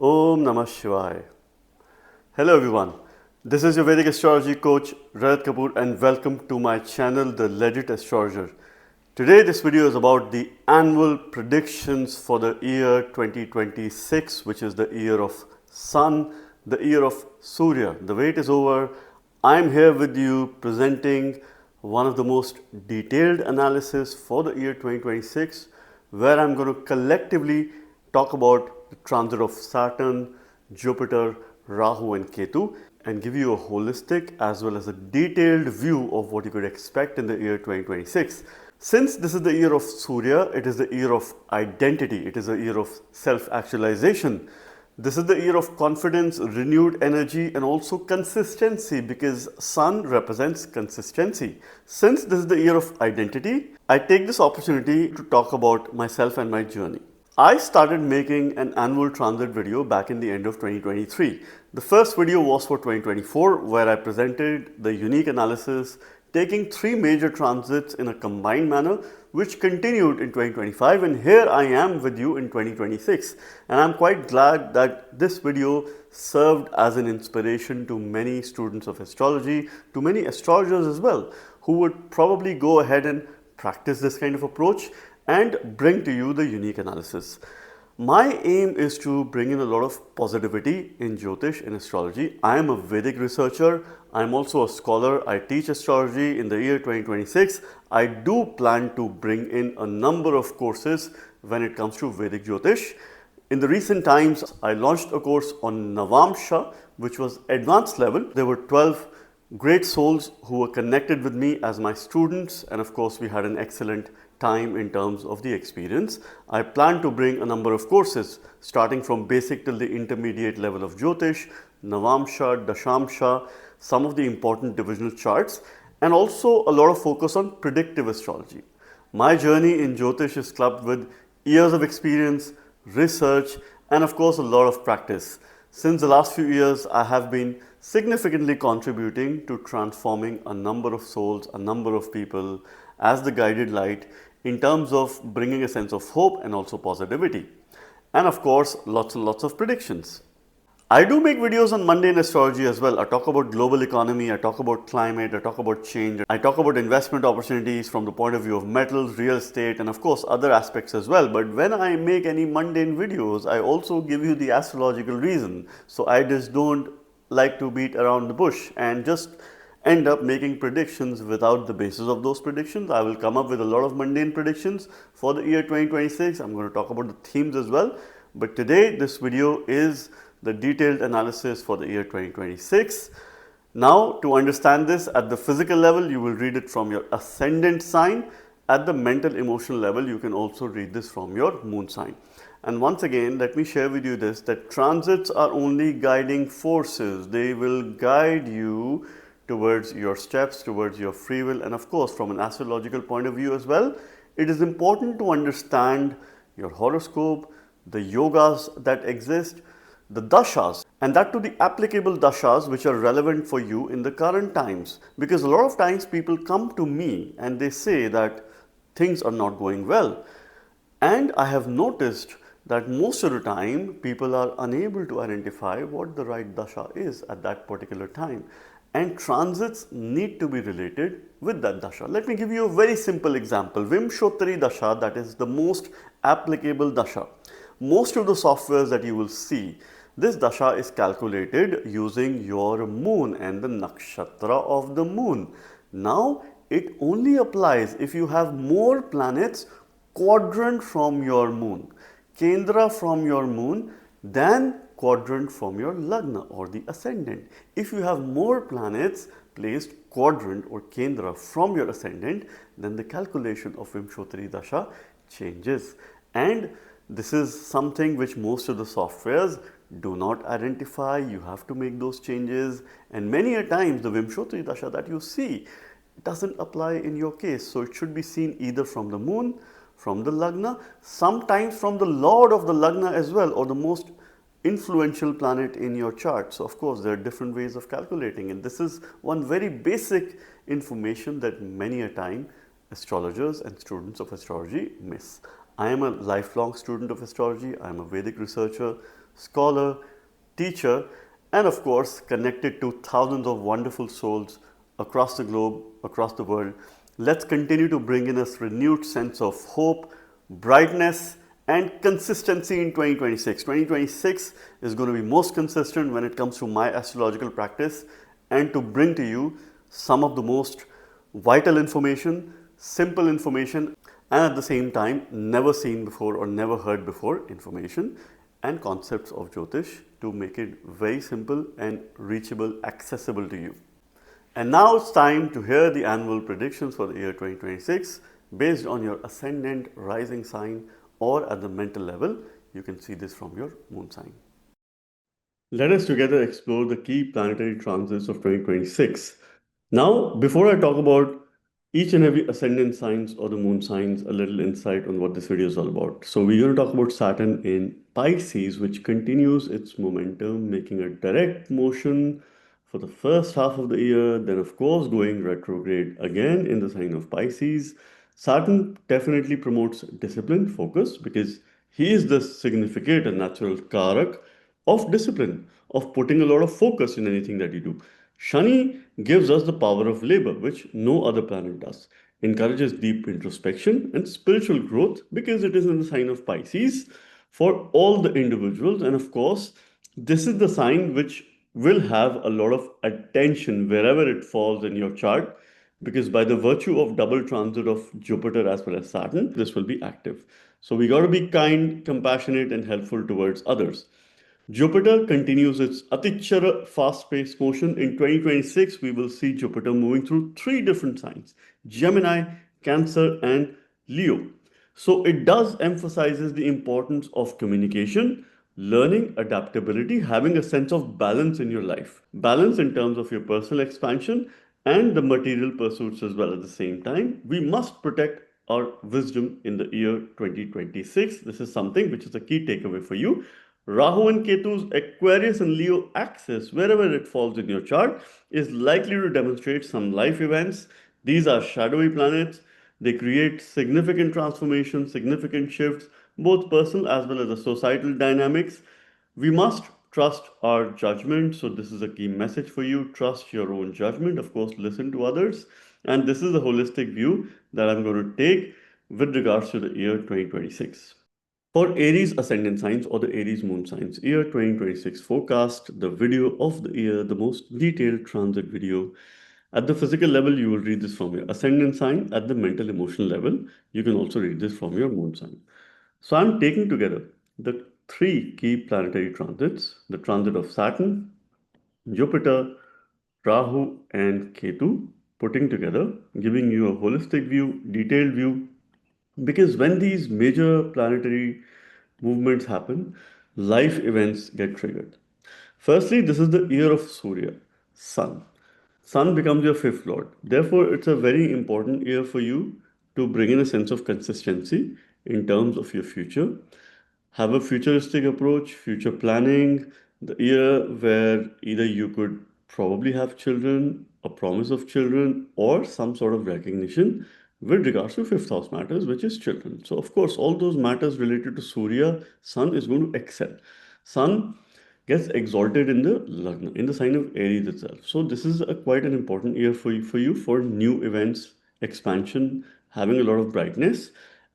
Om Namah Shivaya. Hello everyone, this is your Vedic astrology coach Rahat Kapoor and welcome to my channel The Legit Astrologer. Today this video is about the annual predictions for the year 2026, which is the year of Sun, the year of Surya. The wait is over. I'm here with you presenting one of the most detailed analysis for the year 2026, where I'm going to collectively talk about the transit of Saturn, Jupiter, Rahu and Ketu and give you a holistic as well as a detailed view of what you could expect in the year 2026. Since this is the year of Surya, it is the year of identity, it is the year of self-actualization. This is the year of confidence, renewed energy and also consistency because Sun represents consistency. Since this is the year of identity, I take this opportunity to talk about myself and my journey. I started making an annual transit video back in the end of 2023. The first video was for 2024 where I presented the unique analysis taking three major transits in a combined manner which continued in 2025, and here I am with you in 2026, and I'm quite glad that this video served as an inspiration to many students of astrology, to many astrologers as well, who would probably go ahead and practice this kind of approach and bring to you the unique analysis. My aim is to bring in a lot of positivity in Jyotish and astrology. I am a Vedic researcher. I am also a scholar. I teach astrology. In the year 2026, I do plan to bring in a number of courses when it comes to Vedic Jyotish. In the recent times, I launched a course on Navamsha, which was advanced level. There were 12 great souls who were connected with me as my students, and of course we had an excellent time in terms of the experience. I plan to bring a number of courses starting from basic till the intermediate level of Jyotish, Navamsha, Dashamsha, some of the important divisional charts, and also a lot of focus on predictive astrology. My journey in Jyotish is clubbed with years of experience, research, and of course a lot of practice. Since the last few years, I have been significantly contributing to transforming a number of souls, a number of people as the guided light in terms of bringing a sense of hope and also positivity. And of course, lots and lots of predictions. I do make videos on mundane astrology as well. I talk about global economy, I talk about climate, I talk about change, I talk about investment opportunities from the point of view of metals, real estate, and of course other aspects as well. But when I make any mundane videos, I also give you the astrological reason. So I just don't like to beat around the bush and just end up making predictions without the basis of those predictions. I will come up with a lot of mundane predictions for the year 2026. I'm going to talk about the themes as well. But today, this video is the detailed analysis for the year 2026. Now, to understand this at the physical level, you will read it from your ascendant sign. At the mental emotional level, you can also read this from your moon sign. And once again, let me share with you this, that transits are only guiding forces. They will guide you towards your steps, towards your free will, and of course from an astrological point of view as well, it is important to understand your horoscope, the yogas that exist, the dashas, and that to the applicable dashas which are relevant for you in the current times. Because a lot of times people come to me and they say that things are not going well, and I have noticed that most of the time people are unable to identify what the right dasha is at that particular time. And transits need to be related with that dasha. Let me give you a very simple example. Vimshottari dasha, that is the most applicable dasha. Most of the softwares that you will see, this dasha is calculated using your moon and the nakshatra of the moon. Now, it only applies if you have more planets quadrant from your moon, kendra from your moon, than quadrant from your lagna or the ascendant. If you have more planets placed quadrant or kendra from your ascendant, then the calculation of Vimshottari dasha changes. And this is something which most of the softwares do not identify. You have to make those changes, and many a times the Vimshottari dasha that you see doesn't apply in your case. So it should be seen either from the moon, from the lagna, sometimes from the lord of the lagna as well, or the most influential planet in your chart. So of course there are different ways of calculating, and this is one very basic information that many a time astrologers and students of astrology miss. I am a lifelong student of astrology. I am a Vedic researcher. scholar, teacher, and of course, connected to thousands of wonderful souls across the globe, across the world. Let's continue to bring in a renewed sense of hope, brightness, and consistency in 2026. 2026 is going to be most consistent when it comes to my astrological practice and to bring to you some of the most vital information, simple information, and at the same time, never seen before or never heard before information and concepts of Jyotish to make it very simple and reachable, accessible to you. And now it's time to hear the annual predictions for the year 2026 based on your ascendant, rising sign, or at the mental level. You can see this from your moon sign. Let us together explore the key planetary transits of 2026. Now, before I talk about each and every ascendant signs or the moon signs, a little insight on what this video is all about. So we're going to talk about Saturn in Pisces, which continues its momentum, making a direct motion for the first half of the year, then of course going retrograde again in the sign of Pisces. Saturn definitely promotes discipline, focus, because he is the significant and natural karak of discipline, of putting a lot of focus in anything that you do. Shani gives us the power of labor, which no other planet does. Encourages deep introspection and spiritual growth because it is in the sign of Pisces for all the individuals. And of course, this is the sign which will have a lot of attention wherever it falls in your chart because by the virtue of double transit of Jupiter as well as Saturn, this will be active. So we got to be kind, compassionate, and helpful towards others. Jupiter continues its Atichara fast-paced motion. In 2026, we will see Jupiter moving through three different signs: Gemini, Cancer, and Leo. So it does emphasizes the importance of communication, learning, adaptability, having a sense of balance in your life. Balance in terms of your personal expansion and the material pursuits as well at the same time. We must protect our wisdom in the year 2026. This is something which is a key takeaway for you. Rahu and Ketu's Aquarius and Leo axis, wherever it falls in your chart, is likely to demonstrate some life events. These are shadowy planets. They create significant transformations, significant shifts, both personal as well as the societal dynamics. We must trust our judgment. So, this is a key message for you. Trust your own judgment. Of course, listen to others. And this is a holistic view that I'm going to take with regards to the year 2026. For Aries ascendant signs or the Aries moon signs, year 2026 forecast, the video of the year, the most detailed transit video. At the physical level, you will read this from your ascendant sign. At the mental emotional level, you can also read this from your moon sign. So I'm taking together the three key planetary transits, the transit of Saturn, Jupiter, Rahu, and Ketu, putting together, giving you a holistic view, detailed view, because when these major planetary movements happen, life events get triggered. Firstly, this is the year of Surya, Sun. Sun becomes your fifth lord. Therefore, it's a very important year for you to bring in a sense of consistency in terms of your future. Have a futuristic approach, future planning, the year where either you could probably have children, a promise of children, or some sort of recognition with regards to fifth house matters, which is children. So, of course, all those matters related to Surya, Sun is going to excel. Sun gets exalted in the Lagna, in the sign of Aries itself. So, this is quite an important year for you for new events, expansion, having a lot of brightness,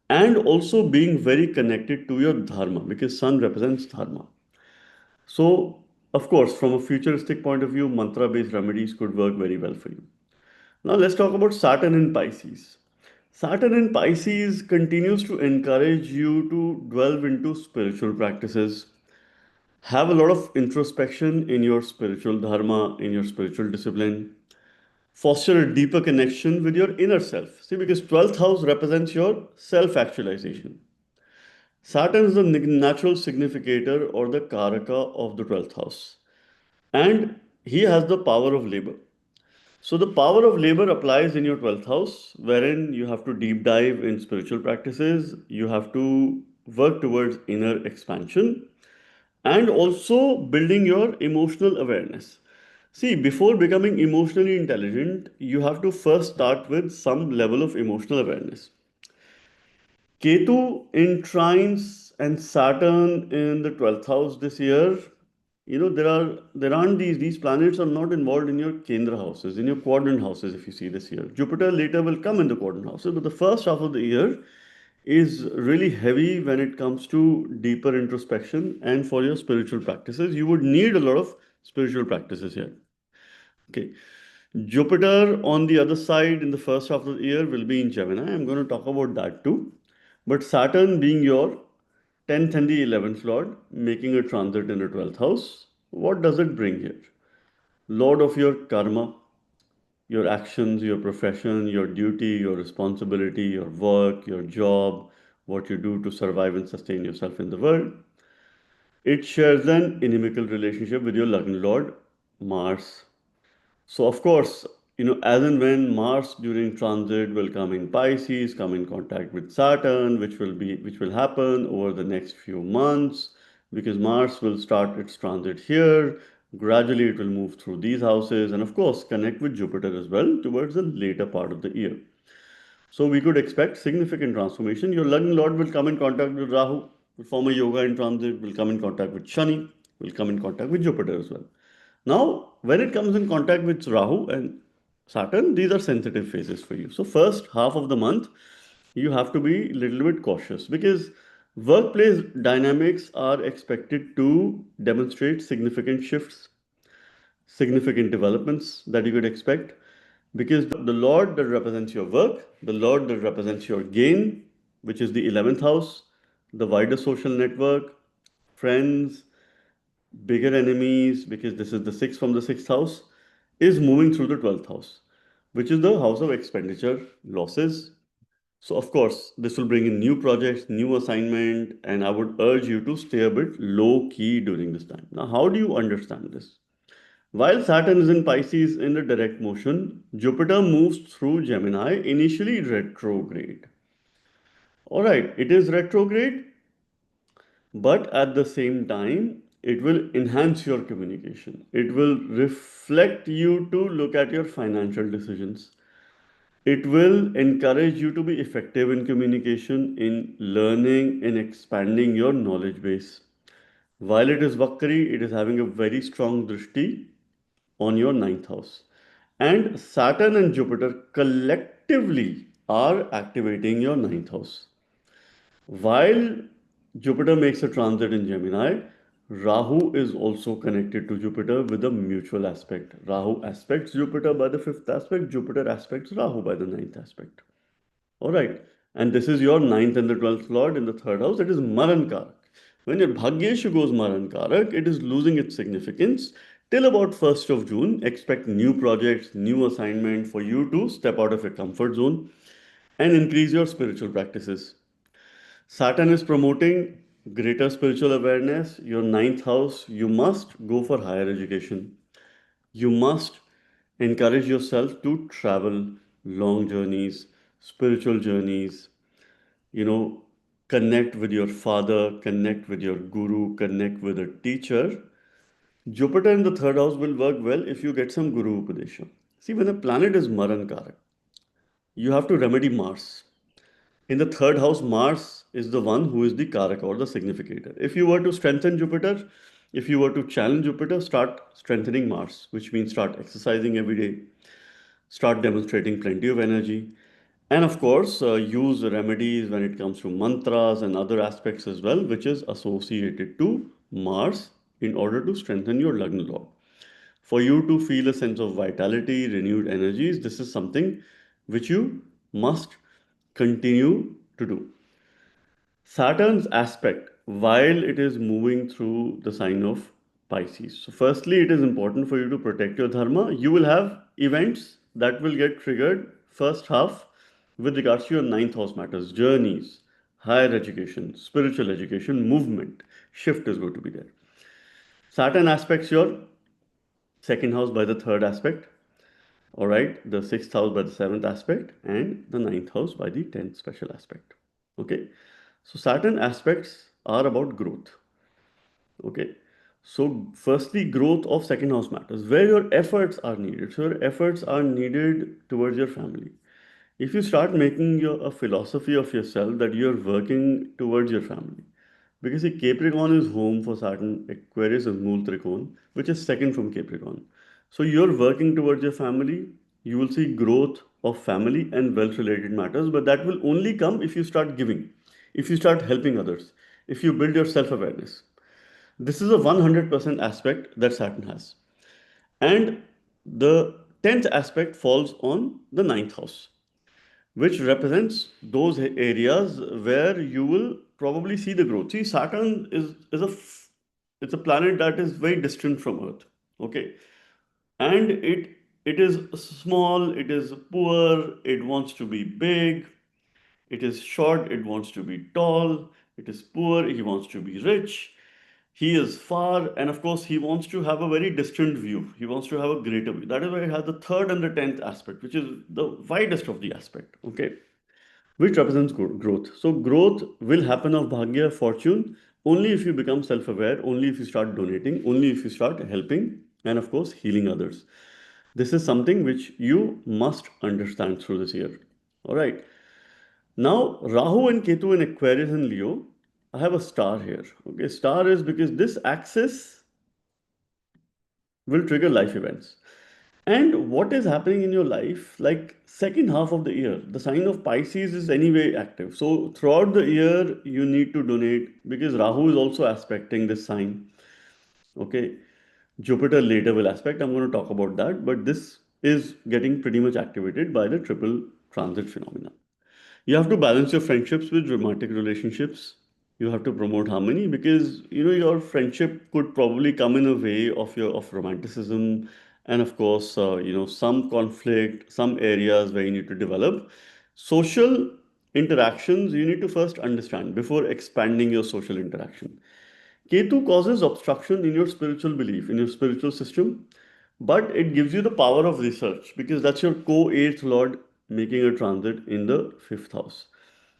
and also being very connected to your Dharma because Sun represents Dharma. So, of course, from a futuristic point of view, mantra based remedies could work very well for you. Now, let's talk about Saturn in Pisces. Saturn in Pisces continues to encourage you to delve into spiritual practices, have a lot of introspection in your spiritual dharma, in your spiritual discipline, foster a deeper connection with your inner self. See, because 12th house represents your self actualization. Saturn is the natural significator or the karaka of the 12th house, and he has the power of labor. So, the power of labor applies in your 12th house, wherein you have to deep dive in spiritual practices, you have to work towards inner expansion, and also building your emotional awareness. See, before becoming emotionally intelligent, you have to first start with some level of emotional awareness. Ketu in trines and Saturn in the 12th house this year. There aren't these planets are not involved in your Kendra houses, in your quadrant houses. If you see this year, Jupiter later will come in the quadrant houses, but the first half of the year is really heavy when it comes to deeper introspection and for your spiritual practices. You would need a lot of spiritual practices here. Okay. Jupiter on the other side in the first half of the year will be in Gemini. I'm going to talk about that too. But Saturn being your 10th and the 11th Lord, making a transit in the 12th house, what does it bring here? Lord of your karma, your actions, your profession, your duty, your responsibility, your work, your job, what you do to survive and sustain yourself in the world. It shares an inimical relationship with your Lagna Lord, Mars. So, of course, as and when Mars during transit will come in Pisces, come in contact with Saturn, which will happen over the next few months, because Mars will start its transit here. Gradually, it will move through these houses, and of course, connect with Jupiter as well towards the later part of the year. So we could expect significant transformation. Your Lagna Lord will come in contact with Rahu, will form a yoga in transit, will come in contact with Shani, will come in contact with Jupiter as well. Now, when it comes in contact with Rahu and Saturn, these are sensitive phases for you. So first half of the month, you have to be a little bit cautious because workplace dynamics are expected to demonstrate significant shifts, significant developments that you could expect, because the Lord that represents your work, the Lord that represents your gain, which is the 11th house, the wider social network, friends, bigger enemies, because this is the sixth from the sixth house, is moving through the 12th house, which is the house of expenditure, losses. So, of course, this will bring in new projects, new assignment, and I would urge you to stay a bit low key during this time. Now, how do you understand this? While Saturn is in Pisces in the direct motion, Jupiter moves through Gemini, initially retrograde. All right, it is retrograde, but at the same time, it will enhance your communication. It will reflect you to look at your financial decisions. It will encourage you to be effective in communication, in learning, in expanding your knowledge base. While it is Vakri, it is having a very strong drishti on your ninth house. And Saturn and Jupiter collectively are activating your ninth house. While Jupiter makes a transit in Gemini, Rahu is also connected to Jupiter with a mutual aspect. Rahu aspects Jupiter by the fifth aspect, Jupiter aspects Rahu by the ninth aspect. All right. And this is your ninth and the 12th Lord in the third house. It is Maran Karak. When your Bhagyeshu goes Maran Karak, it is losing its significance. Till about 1st of June, expect new projects, new assignment for you to step out of your comfort zone and increase your spiritual practices. Saturn is promoting greater spiritual awareness. Your ninth house, you must go for higher education. You must encourage yourself to travel long journeys, spiritual journeys, you know, connect with your father, connect with your guru, connect with a teacher. Jupiter in the third house will work well if you get some Guru Upadesha. See, when a planet is Maran Karak, you have to remedy Mars. In the third house, Mars is the one who is the Karak or the significator. If you were to strengthen Jupiter, if you were to challenge Jupiter, start strengthening Mars, which means start exercising every day, start demonstrating plenty of energy, and of course, use remedies when it comes to mantras and other aspects as well, which is associated to Mars in order to strengthen your Lagna Lord. For you to feel a sense of vitality, renewed energies, this is something which you must continue to do. Saturn's aspect, while it is moving through the sign of Pisces. So, firstly, it is important for you to protect your dharma. You will have events that will get triggered first half with regards to your ninth house matters, journeys, higher education, spiritual education, movement, shift is going to be there. Saturn aspects your second house by the third aspect, all right, the sixth house by the seventh aspect, and the ninth house by the 10th special aspect. Okay, so Saturn aspects are about growth. Okay, so firstly, growth of second house matters, where your efforts are needed. So, your efforts are needed towards your family. If you start making a philosophy of yourself that you're working towards your family, because see, Capricorn is home for Saturn, Aquarius is Mool Trikon, which is second from Capricorn. So you're working towards your family, you will see growth of family and wealth related matters, but that will only come if you start giving, if you start helping others, if you build your self awareness. This is a 100% aspect that Saturn has. And the 10th aspect falls on the ninth house, which represents those areas where you will probably see the growth. See, Saturn it's a planet that is very distant from Earth. Okay, and it is small, it is poor, it wants to be big, it is short, it wants to be tall, it is poor, he wants to be rich. He is far, and of course, he wants to have a very distant view. He wants to have a greater view. That is why it has the third and the 10th aspect, which is the widest of the aspect. Okay, which represents growth. So growth will happen of Bhagya, fortune, only if you become self-aware, only if you start donating, only if you start helping, and of course, healing others. This is something which you must understand through this year. All right. Now, Rahu and Ketu in Aquarius and Leo, I have a star here. Okay, star is because this axis will trigger life events. And what is happening in your life, like second half of the year, the sign of Pisces is anyway active. So throughout the year, you need to donate because Rahu is also aspecting this sign. Okay, Jupiter later will aspect. I'm going to talk about that, but this is getting pretty much activated by the triple transit phenomena. You have to balance your friendships with romantic relationships. You have to promote harmony because your friendship could probably come in a way of your of romanticism, and of course some conflict, some areas where you need to develop social interactions. You need to first understand before expanding your social interaction. Ketu causes obstruction in your spiritual belief, in your spiritual system, but it gives you the power of research because that's your co-eighth lord making a transit in the fifth house.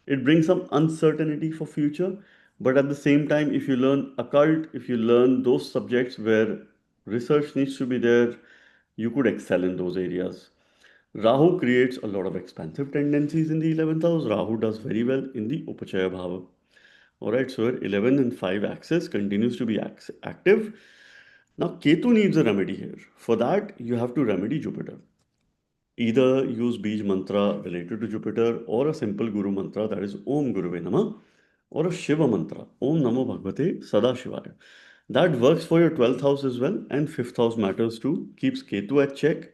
It brings some uncertainty for future, but at the same time, if you learn occult, if you learn those subjects where research needs to be there, you could excel in those areas. Rahu creates a lot of expansive tendencies in the 11th house. Rahu does very well in the Upachaya Bhava. All right, so 11 and 5 axis continues to be active. Now, Ketu needs a remedy here. For that, you have to remedy Jupiter. Either use Bij mantra related to Jupiter or a simple Guru mantra that is Om Guruve Namah or a Shiva mantra Om Namo Bhagavate Sada Shivaya. That works for your 12th house as well, and 5th house matters too. Keeps Ketu at check,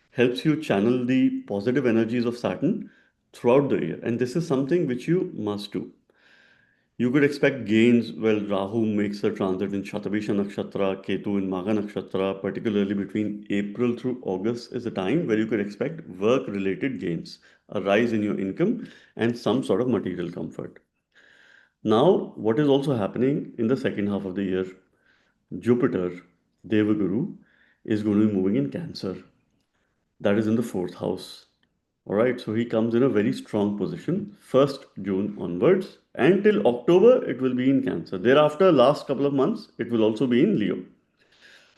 helps you channel the positive energies of Saturn throughout the year. And this is something which you must do. You could expect gains while Rahu makes a transit in Shatabisha Nakshatra, Ketu in Magha Nakshatra, particularly between April through August is a time where you could expect work-related gains, a rise in your income, and some sort of material comfort. Now, what is also happening in the second half of the year? Jupiter, Devaguru, is going to be moving in Cancer. That is in the fourth house. All right, so he comes in a very strong position, 1st June onwards, and till October it will be in Cancer. Thereafter, last couple of months, it will also be in Leo.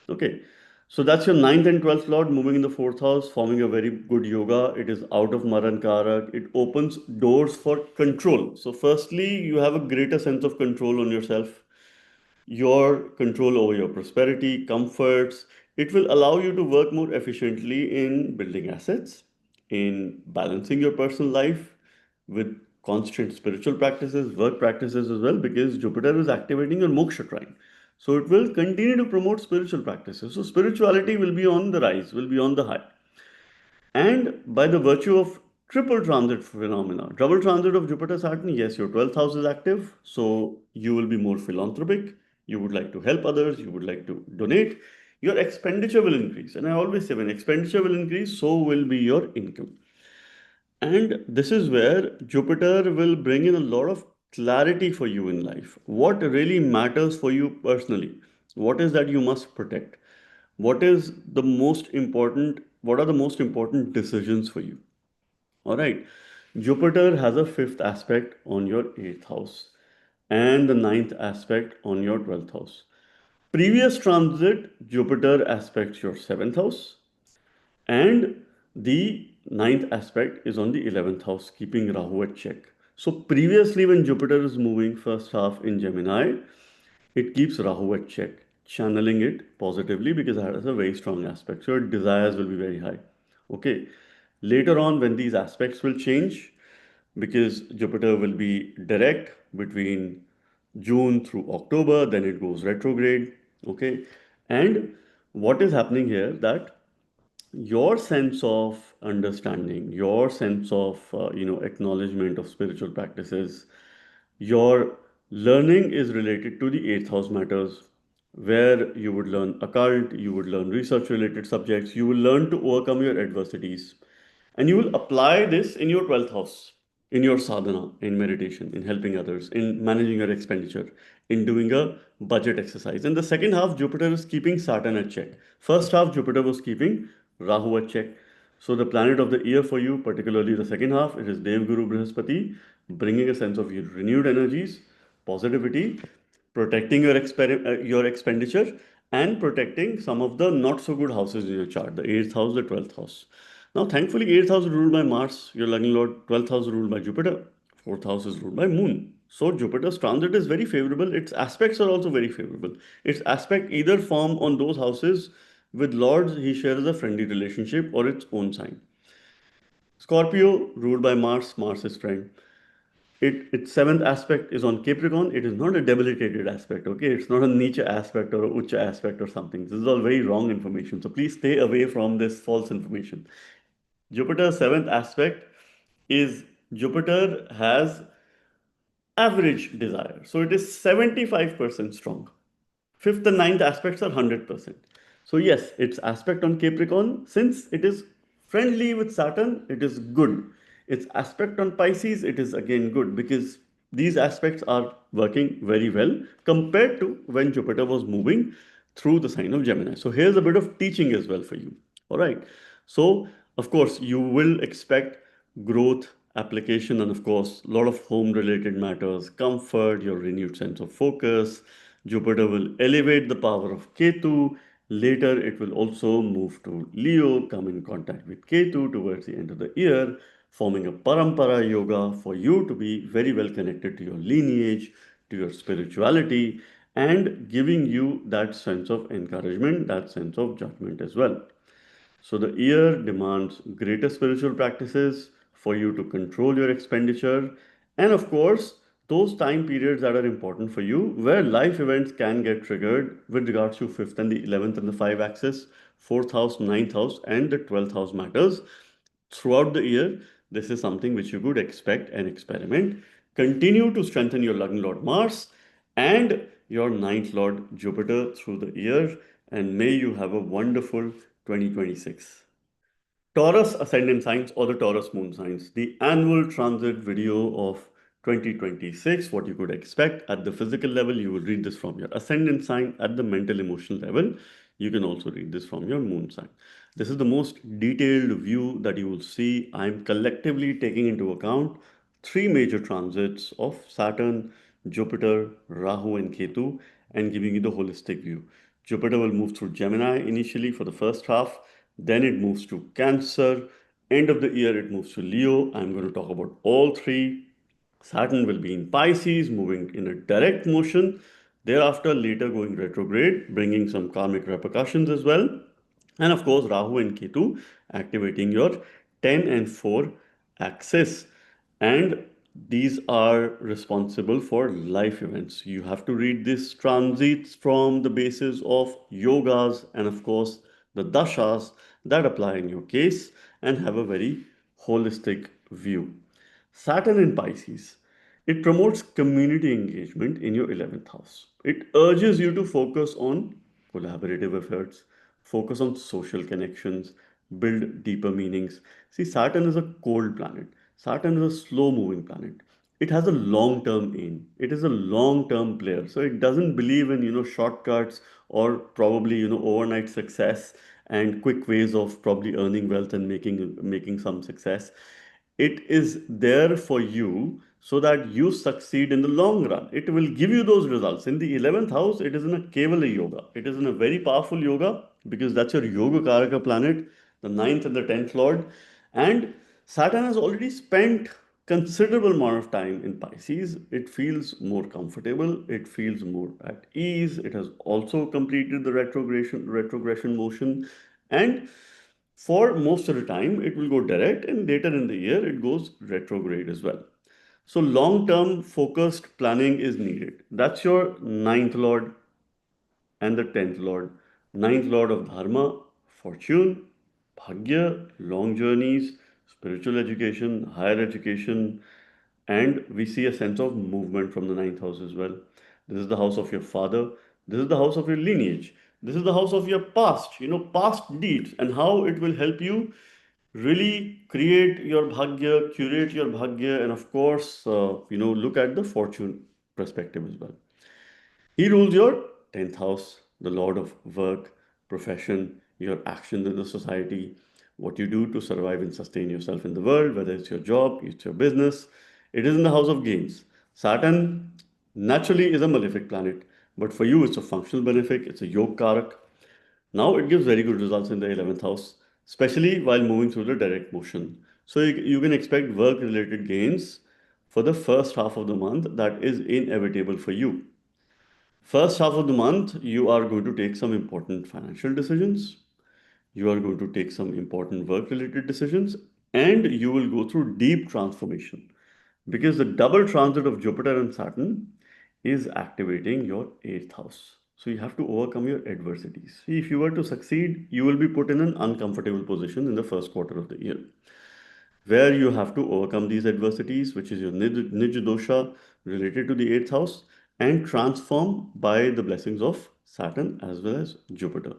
Okay, so that's your 9th and 12th lord moving in the 4th house, forming a very good yoga. It is out of Maran Karak. It opens doors for control. So, firstly, you have a greater sense of control on yourself, your control over your prosperity, comforts. It will allow you to work more efficiently in building assets, in balancing your personal life with constant spiritual practices, work practices as well, because Jupiter is activating your moksha trine. So it will continue to promote spiritual practices. So spirituality will be on the rise, will be on the high. And by the virtue of triple transit phenomena, double transit of Jupiter Saturn, yes, your 12th house is active, so you will be more philanthropic. You would like to help others, you would like to donate. Your expenditure will increase. And I always say when expenditure will increase, so will be your income. And this is where Jupiter will bring in a lot of clarity for you in life. What really matters for you personally? What is that you must protect? What is the most important? What are the most important decisions for you? All right. Jupiter has a fifth aspect on your eighth house and the ninth aspect on your 12th house. Previous transit, Jupiter aspects your seventh house, and the ninth aspect is on the 11th house, keeping Rahu at check. So previously, when Jupiter is moving first half in Gemini, it keeps Rahu at check, channeling it positively because it has a very strong aspect. So your desires will be very high. Okay. Later on, when these aspects will change, because Jupiter will be direct between June through October, then it goes retrograde. Okay. And what is happening here that your sense of understanding, your sense of acknowledgement of spiritual practices, your learning is related to the eighth house matters, where you would learn occult, you would learn research related subjects, you will learn to overcome your adversities, and you will apply this in your 12th house, in your sadhana, in meditation, in helping others, in managing your expenditure, in doing a budget exercise. In the second half, Jupiter is keeping Saturn at check. First half, Jupiter was keeping Rahu at check. So the planet of the year for you, particularly the second half, it is Dev Guru Brihaspati, bringing a sense of renewed energies, positivity, protecting your expenditure, and protecting some of the not so good houses in your chart, the 8th house, the 12th house. Now, thankfully, 8th house is ruled by Mars, your lucky lord, 12th house is ruled by Jupiter, 4th house is ruled by Moon. So, Jupiter's transit is very favorable. Its aspects are also very favorable. Its aspect either form on those houses with lords he shares a friendly relationship or its own sign. Scorpio, ruled by Mars, Mars is friend. Its seventh aspect is on Capricorn. It is not a debilitated aspect, okay? It's not a Nietzsche aspect or a Ucha aspect or something. This is all very wrong information. So please stay away from this false information. Jupiter's seventh aspect is Jupiter has average desire. So it is 75% strong. Fifth and ninth aspects are 100%. So yes, its aspect on Capricorn, since it is friendly with Saturn, it is good. Its aspect on Pisces, it is again good because these aspects are working very well compared to when Jupiter was moving through the sign of Gemini. So here's a bit of teaching as well for you. All right. So of course, you will expect growth, application, and of course, a lot of home related matters, comfort, your renewed sense of focus. Jupiter will elevate the power of Ketu. Later, it will also move to Leo, come in contact with Ketu towards the end of the year, forming a parampara yoga for you to be very well connected to your lineage, to your spirituality, and giving you that sense of encouragement, that sense of judgment as well. So the year demands greater spiritual practices for you to control your expenditure. And of course, those time periods that are important for you, where life events can get triggered with regards to 5th and the 11th and the 5 axis, 4th house, ninth house, and the 12th house matters. Throughout the year, this is something which you could expect and experiment. Continue to strengthen your Lagna Lord Mars and your ninth Lord Jupiter through the year, and may you have a wonderful 2026. Taurus ascendant signs or the Taurus moon signs, the annual transit video of 2026, what you could expect at the physical level. You will read this from your ascendant sign. At the mental emotional level, you can also read this from your moon sign. This is the most detailed view that you will see. I'm collectively taking into account three major transits of Saturn, Jupiter, Rahu, and Ketu, and giving you the holistic view. Jupiter will move through Gemini initially for the first half, then it moves to Cancer. End of the year, it moves to Leo. I'm going to talk about all three. Saturn will be in Pisces, moving in a direct motion. Thereafter, later going retrograde, bringing some karmic repercussions as well. And of course, Rahu and Ketu activating your 10 and 4 axis. And these are responsible for life events. You have to read these transits from the basis of yogas and, of course, the dashas that apply in your case and have a very holistic view. Saturn in Pisces, it promotes community engagement in your 11th house. It urges you to focus on collaborative efforts, focus on social connections, build deeper meanings. See, Saturn is a cold planet. Saturn is a slow moving planet. It has a long term aim. It is a long term player. So it doesn't believe in, shortcuts or probably, overnight success and quick ways of probably earning wealth and making some success. It is there for you so that you succeed in the long run. It will give you those results. In the 11th house, it is in a Kevala yoga. It is in a very powerful yoga because that's your Yoga Karaka planet, the ninth and the 10th Lord. And Saturn has already spent considerable amount of time in Pisces. It feels more comfortable, it feels more at ease. It has also completed the retrogression motion, and for most of the time it will go direct, and later in the year it goes retrograde as well. So long term focused planning is needed. That's your ninth lord and the 10th lord. Ninth lord of dharma, fortune, bhagya, long journeys, spiritual education, higher education, and we see a sense of movement from the ninth house as well. This is the house of your father. This is the house of your lineage. This is the house of your past, past deeds, and how it will help you really create your bhagya, curate your bhagya, and of course, look at the fortune perspective as well. He rules your 10th house, the lord of work, profession, your actions in the society, what you do to survive and sustain yourself in the world, whether it's your job, it's your business. It is in the house of gains. Saturn naturally is a malefic planet, but for you it's a functional benefic, it's a yoga karak. Now it gives very good results in the 11th house, especially while moving through the direct motion. So you can expect work related gains for the first half of the month. That is inevitable for you. First half of the month, you are going to take some important financial decisions. You are going to take some important work related decisions, and you will go through deep transformation because the double transit of Jupiter and Saturn is activating your 8th house. So you have to overcome your adversities. See, if you were to succeed, you will be put in an uncomfortable position in the first quarter of the year, where you have to overcome these adversities, which is your Nij dosha related to the 8th house, and transform by the blessings of Saturn as well as Jupiter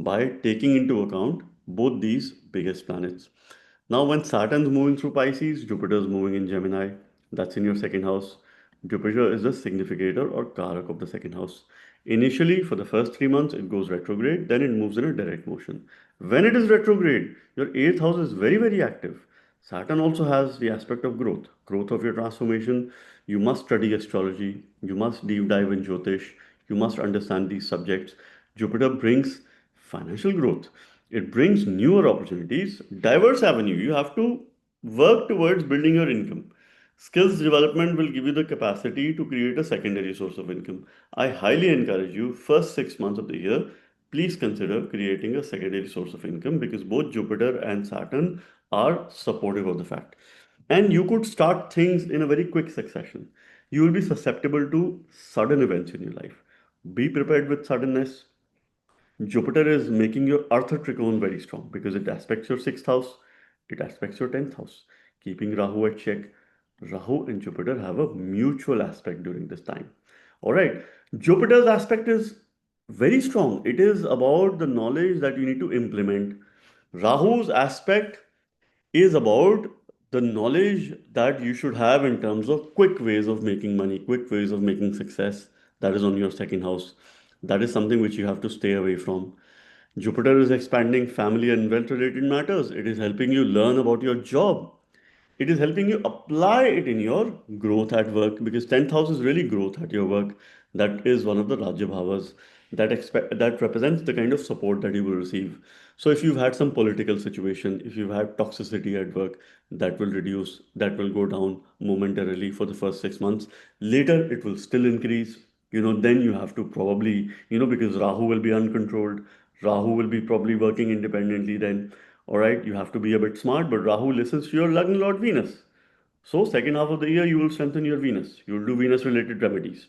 by taking into account both these biggest planets. Now, when Saturn's moving through Pisces, Jupiter's moving in Gemini, that's in your second house. Jupiter is the significator or karak of the second house. Initially, for the first 3 months, it goes retrograde, then it moves in a direct motion. When it is retrograde, your 8th house is very, very active. Saturn also has the aspect of growth of your transformation. You must study astrology, you must deep dive in Jyotish, you must understand these subjects. Jupiter brings financial growth, it brings newer opportunities, diverse avenue. You have to work towards building your income. Skills development will give you the capacity to create a secondary source of income. I highly encourage you, first 6 months of the year, please consider creating a secondary source of income because both Jupiter and Saturn are supportive of the fact. And you could start things in a very quick succession. You will be susceptible to sudden events in your life. Be prepared with suddenness. Jupiter is making your Arthur Trikone very strong because it aspects your 6th house, it aspects your 10th house, keeping Rahu at check. Rahu and Jupiter have a mutual aspect during this time. All right, Jupiter's aspect is very strong. It is about the knowledge that you need to implement. Rahu's aspect is about the knowledge that you should have in terms of quick ways of making money, quick ways of making success. That is on your second house. That is something which you have to stay away from. Jupiter is expanding family and wealth related matters. It is helping you learn about your job. It is helping you apply it in your growth at work because 10th house is really growth at your work. That is one of the Rajya Bhavas that represents the kind of support that you will receive. So if you've had some political situation, if you've had toxicity at work, that will reduce, that will go down momentarily for the first 6 months. Later, it will still increase. Then you have to probably, because Rahu will be uncontrolled, Rahu will be probably working independently then. All right, you have to be a bit smart, but Rahu listens to your Lagna Lord Venus. So, second half of the year, you will strengthen your Venus. You will do Venus related remedies.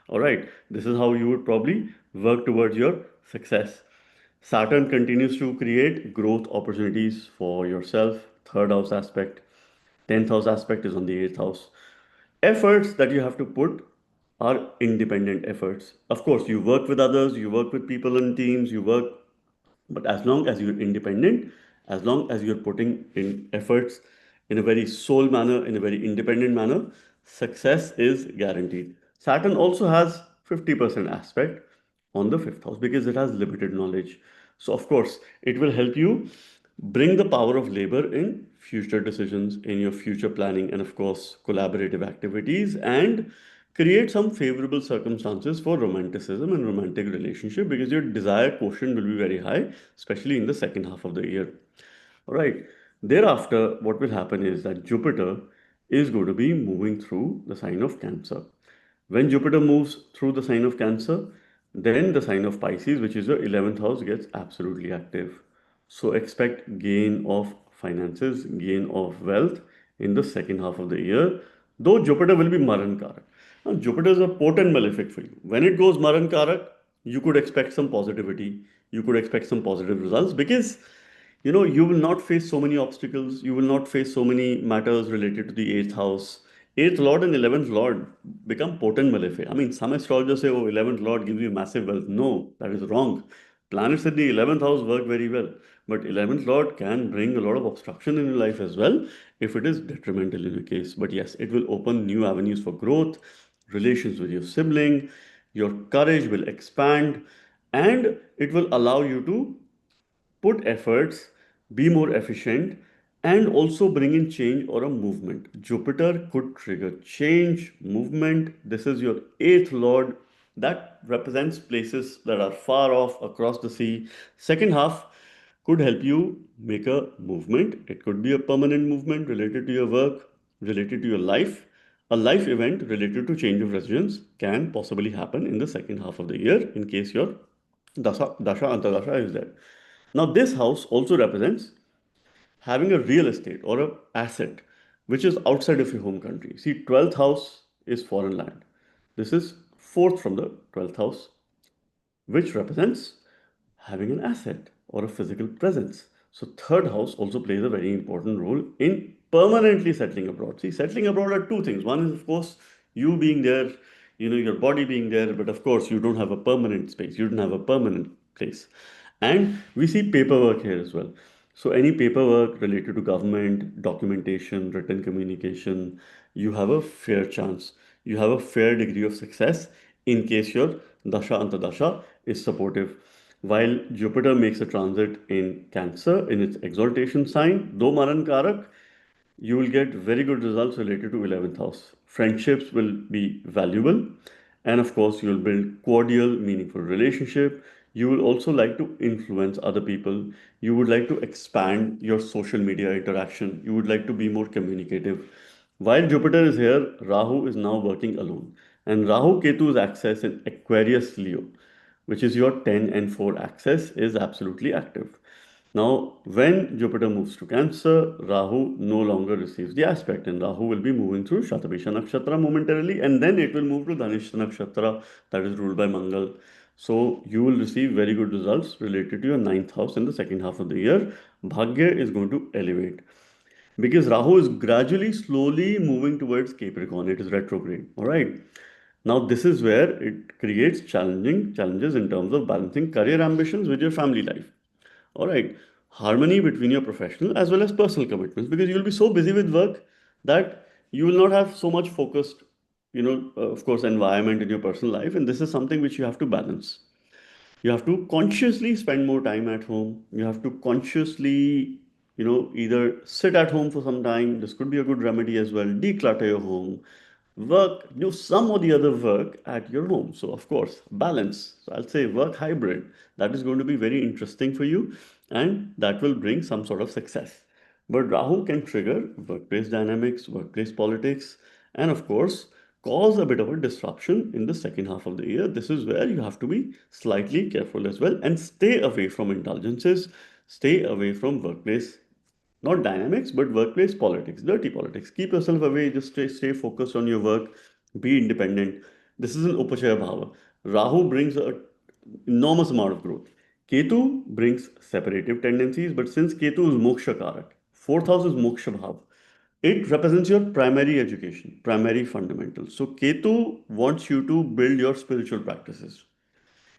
All right, this is how you would probably work towards your success. Saturn continues to create growth opportunities for yourself. Third house aspect, 10th house aspect is on the 8th house. Efforts that you have to put are independent efforts. Of course, you work with others, you work with people in teams, you work, but as long as you're independent, as long as you're putting in efforts in a very soul manner, in a very independent manner, success is guaranteed. Saturn also has 50% aspect on the 5th house because it has limited knowledge. So, of course, it will help you bring the power of labor in future decisions, in your future planning, and of course, collaborative activities, and create some favorable circumstances for romanticism and romantic relationship because your desire quotient will be very high, especially in the second half of the year. All right. Thereafter, what will happen is that Jupiter is going to be moving through the sign of Cancer. When Jupiter moves through the sign of Cancer, then the sign of Pisces, which is your 11th house, gets absolutely active. So expect gain of finances, gain of wealth in the second half of the year, though Jupiter will be Maran Karak. Now, Jupiter is a potent malefic for you. When it goes Maran Karak, you could expect some positivity, you could expect some positive results because you will not face so many obstacles, you will not face so many matters related to the eighth house. Eighth lord and 11th lord become potent malefic. I mean, some astrologers say, oh, 11th lord gives you massive wealth. No, that is wrong. Planets in the 11th house work very well, but 11th lord can bring a lot of obstruction in your life as well if it is detrimental in your case. But yes, it will open new avenues for growth, relations with your sibling, your courage will expand, and it will allow you to put efforts, be more efficient, and also bring in change or a movement. Jupiter could trigger change, movement. This is your eighth lord that represents places that are far off across the sea. Second half could help you make a movement. It could be a permanent movement related to your work, related to your life. A life event related to change of residence can possibly happen in the second half of the year in case your Dasha Antardasha is there. Now, this house also represents having a real estate or a asset which is outside of your home country. See, 12th house is foreign land. This is fourth from the 12th house, which represents having an asset or a physical presence. So, third house also plays a very important role in permanently settling abroad. See, settling abroad are two things. One is, of course, you being there, your body being there, but of course, you don't have a permanent space, you don't have a permanent place. And we see paperwork here as well. So, any paperwork related to government, documentation, written communication, you have a fair chance. You have a fair degree of success in case your Dasha Antadasha is supportive. While Jupiter makes a transit in Cancer in its exaltation sign, though Maran Karak, you will get very good results related to 11th house. Friendships will be valuable, and of course, you will build cordial, meaningful relationship. You will also like to influence other people. You would like to expand your social media interaction. You would like to be more communicative. While Jupiter is here, Rahu is now working alone, and Rahu-Ketu's access in Aquarius Leo, which is your 10 and 4 axis, is absolutely active. Now, when Jupiter moves to Cancer, Rahu no longer receives the aspect, and Rahu will be moving through Shatabisha Nakshatra momentarily, and then it will move to Dhanishta Nakshatra, that is ruled by Mangal. So, you will receive very good results related to your ninth house in the second half of the year. Bhagya is going to elevate because Rahu is gradually, slowly moving towards Capricorn. It is retrograde. All right. Now, this is where it creates challenging challenges in terms of balancing career ambitions with your family life. All right. Harmony between your professional as well as personal commitments because you'll be so busy with work that you will not have so much focused, of course, environment in your personal life. And this is something which you have to balance. You have to consciously spend more time at home. You have to consciously, either sit at home for some time. This could be a good remedy as well. Declutter your home, work, do some or the other work at your home. So, of course, balance. So, I'll say work hybrid. That is going to be very interesting for you and that will bring some sort of success. But Rahu can trigger workplace dynamics, workplace politics, and of course, cause a bit of a disruption in the second half of the year. This is where you have to be slightly careful as well and stay away from indulgences, stay away from workplace not dynamics, but workplace politics, dirty politics. Keep yourself away, just stay focused on your work, be independent. This is an Upachaya Bhava. Rahu brings a enormous amount of growth. Ketu brings separative tendencies, but since Ketu is Moksha Karak, fourth house is Moksha Bhav. It represents your primary education, primary fundamentals. So Ketu wants you to build your spiritual practices.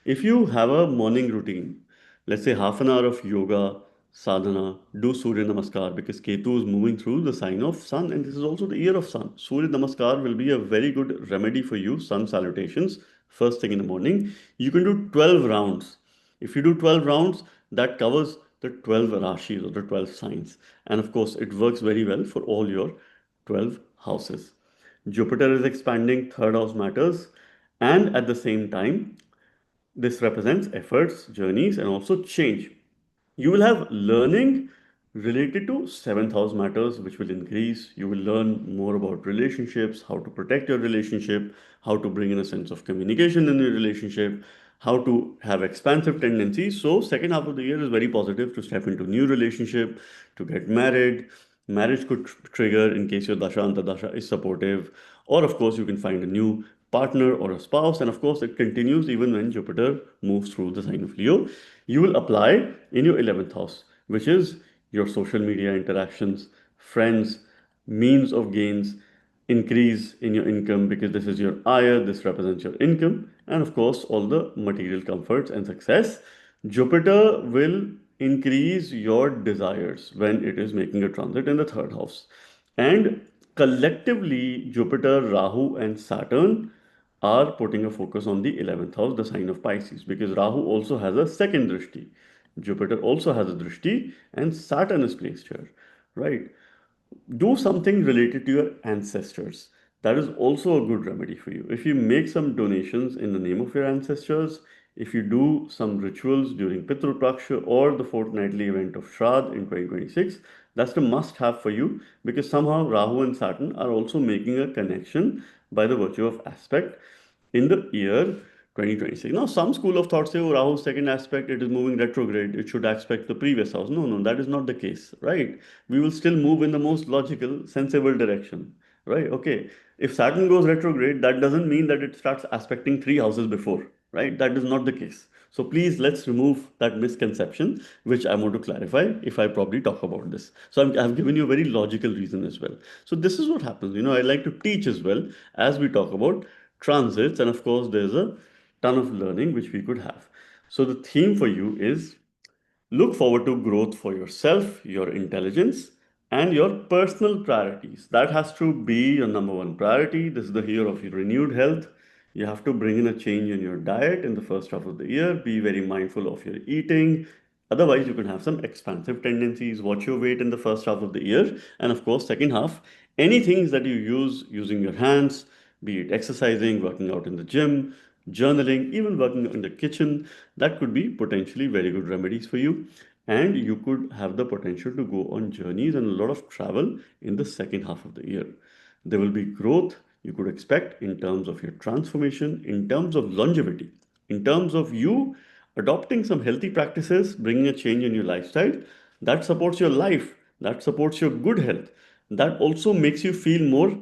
If you have a morning routine, let's say half an hour of yoga, sadhana, do Surya Namaskar because Ketu is moving through the sign of Sun and this is also the year of Sun. Surya Namaskar will be a very good remedy for you, Sun salutations, first thing in the morning. You can do 12 rounds. If you do 12 rounds, that covers the 12 rashis or the 12 signs. And of course, it works very well for all your 12 houses. Jupiter is expanding, third house matters, and at the same time, this represents efforts, journeys, and also change. You will have learning Related to seventh house matters, which will increase. You will learn more about relationships, how to protect your relationship, how to bring in a sense of communication in your relationship, how to have expansive tendencies. So, second half of the year is very positive to step into new relationship, to get married. Marriage could trigger in case your dasha antardasha is supportive, or of course you can find a new partner or a spouse, and of course it continues even when Jupiter moves through the sign of Leo. You will apply in your 11th house, which is your social media interactions, friends, means of gains, increase in your income because this is your ayah, this represents your income, and of course, all the material comforts and success. Jupiter will increase your desires when it is making a transit in the third house. And collectively, Jupiter, Rahu, and Saturn are putting a focus on the 11th house, the sign of Pisces, because Rahu also has a second drishti. Jupiter also has a drishti, and Saturn is placed here, right? Do something related to your ancestors. That is also a good remedy for you. If you make some donations in the name of your ancestors, if you do some rituals during Pitru Paksha or the fortnightly event of Shraddh in 2026, that's the must have for you because somehow Rahu and Saturn are also making a connection by the virtue of aspect in the year 2026. Now, some school of thought say, oh, Rahu's second aspect, it is moving retrograde, it should aspect the previous house. No, no, that is not the case, right? We will still move in the most logical, sensible direction, right? Okay, if Saturn goes retrograde, that doesn't mean that it starts aspecting three houses before, right? That is not the case. So please let's remove that misconception, which I want to clarify if I probably talk about this. So I've given you a very logical reason as well. So this is what happens. I like to teach as well as we talk about transits, and of course, there's a ton of learning which we could have. So the theme for you is look forward to growth for yourself, your intelligence, and your personal priorities. That has to be your number one priority. This is the year of your renewed health. You have to bring in a change in your diet in the first half of the year. Be very mindful of your eating. Otherwise, you can have some expansive tendencies. Watch your weight in the first half of the year. And of course, second half, any things that you use using your hands, be it exercising, working out in the gym, journaling, even working in the kitchen, that could be potentially very good remedies for you. And you could have the potential to go on journeys and a lot of travel in the second half of the year. There will be growth you could expect in terms of your transformation, in terms of longevity, in terms of you adopting some healthy practices, bringing a change in your lifestyle that supports your life, that supports your good health, that also makes you feel more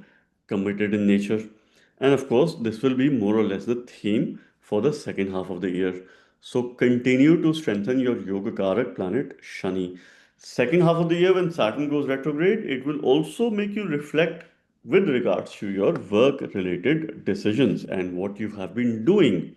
committed in nature. And of course, this will be more or less the theme for the second half of the year. So continue to strengthen your Yoga Karak planet Shani. Second half of the year, when Saturn goes retrograde, it will also make you reflect with regards to your work related decisions and what you have been doing.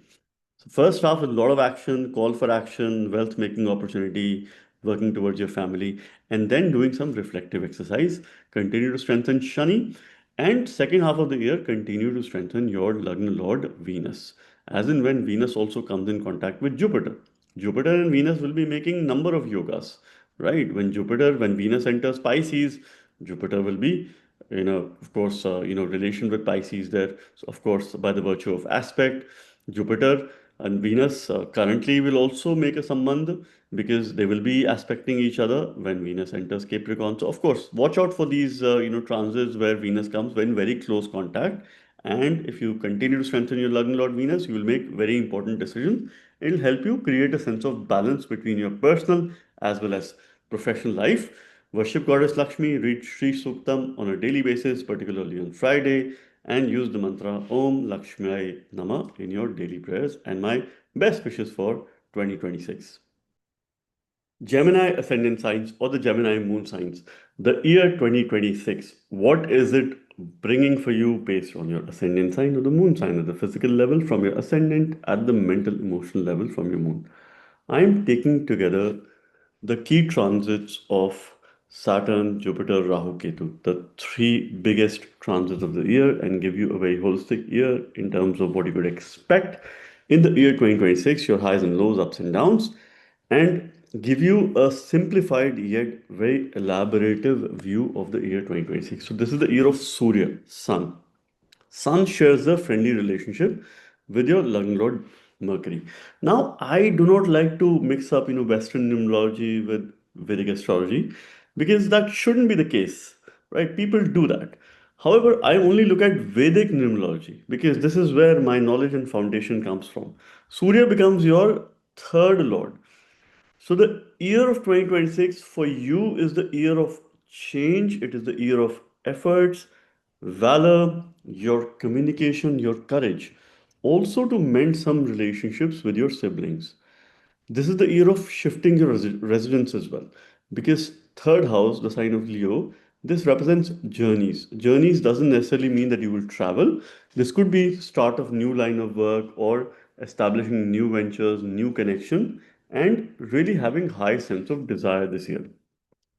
So first half with a lot of action, call for action, wealth making opportunity, working towards your family, and then doing some reflective exercise. Continue to strengthen Shani. And second half of the year, continue to strengthen your Lagna Lord Venus. As in when Venus also comes in contact with Jupiter. Jupiter and Venus will be making number of yogas, right? When Venus enters Pisces, Jupiter will be of course, relation with Pisces there. So, of course, by the virtue of aspect, Jupiter and Venus currently will also make a sambandh because they will be aspecting each other when Venus enters Capricorn. So, of course, watch out for these, transits where Venus comes in very close contact. And if you continue to strengthen your Lagna Lord Venus, you will make very important decisions. It will help you create a sense of balance between your personal as well as professional life. Worship Goddess Lakshmi, read Sri Suktam on a daily basis, particularly on Friday, and use the mantra Om Lakshmi Nama in your daily prayers. And my best wishes for 2026. Gemini ascendant signs or the Gemini moon signs, the year 2026, what is it bringing for you based on your ascendant sign or the moon sign at the physical level from your ascendant at the mental emotional level from your moon? I'm taking together the key transits of Saturn, Jupiter, Rahu-Ketu, the three biggest transits of the year, and give you a very holistic year in terms of what you could expect in the year 2026, your highs and lows, ups and downs, and give you a simplified yet very elaborative view of the year 2026. So this is the year of Surya, Sun. Sun shares a friendly relationship with your Lagna Lord Mercury. Now, I do not like to mix up, Western numerology with Vedic astrology. because that shouldn't be the case, right? People do that. However, I only look at Vedic numerology because this is where my knowledge and foundation comes from. Surya becomes your third lord. So the year of 2026 for you is the year of change. It is the year of efforts, valor, your communication, your courage. Also to mend some relationships with your siblings. This is the year of shifting your residence as well. Because third house, the sign of Leo, this represents journeys. Journeys doesn't necessarily mean that you will travel. This could be start of new line of work or establishing new ventures, new connection, and really having high sense of desire this year.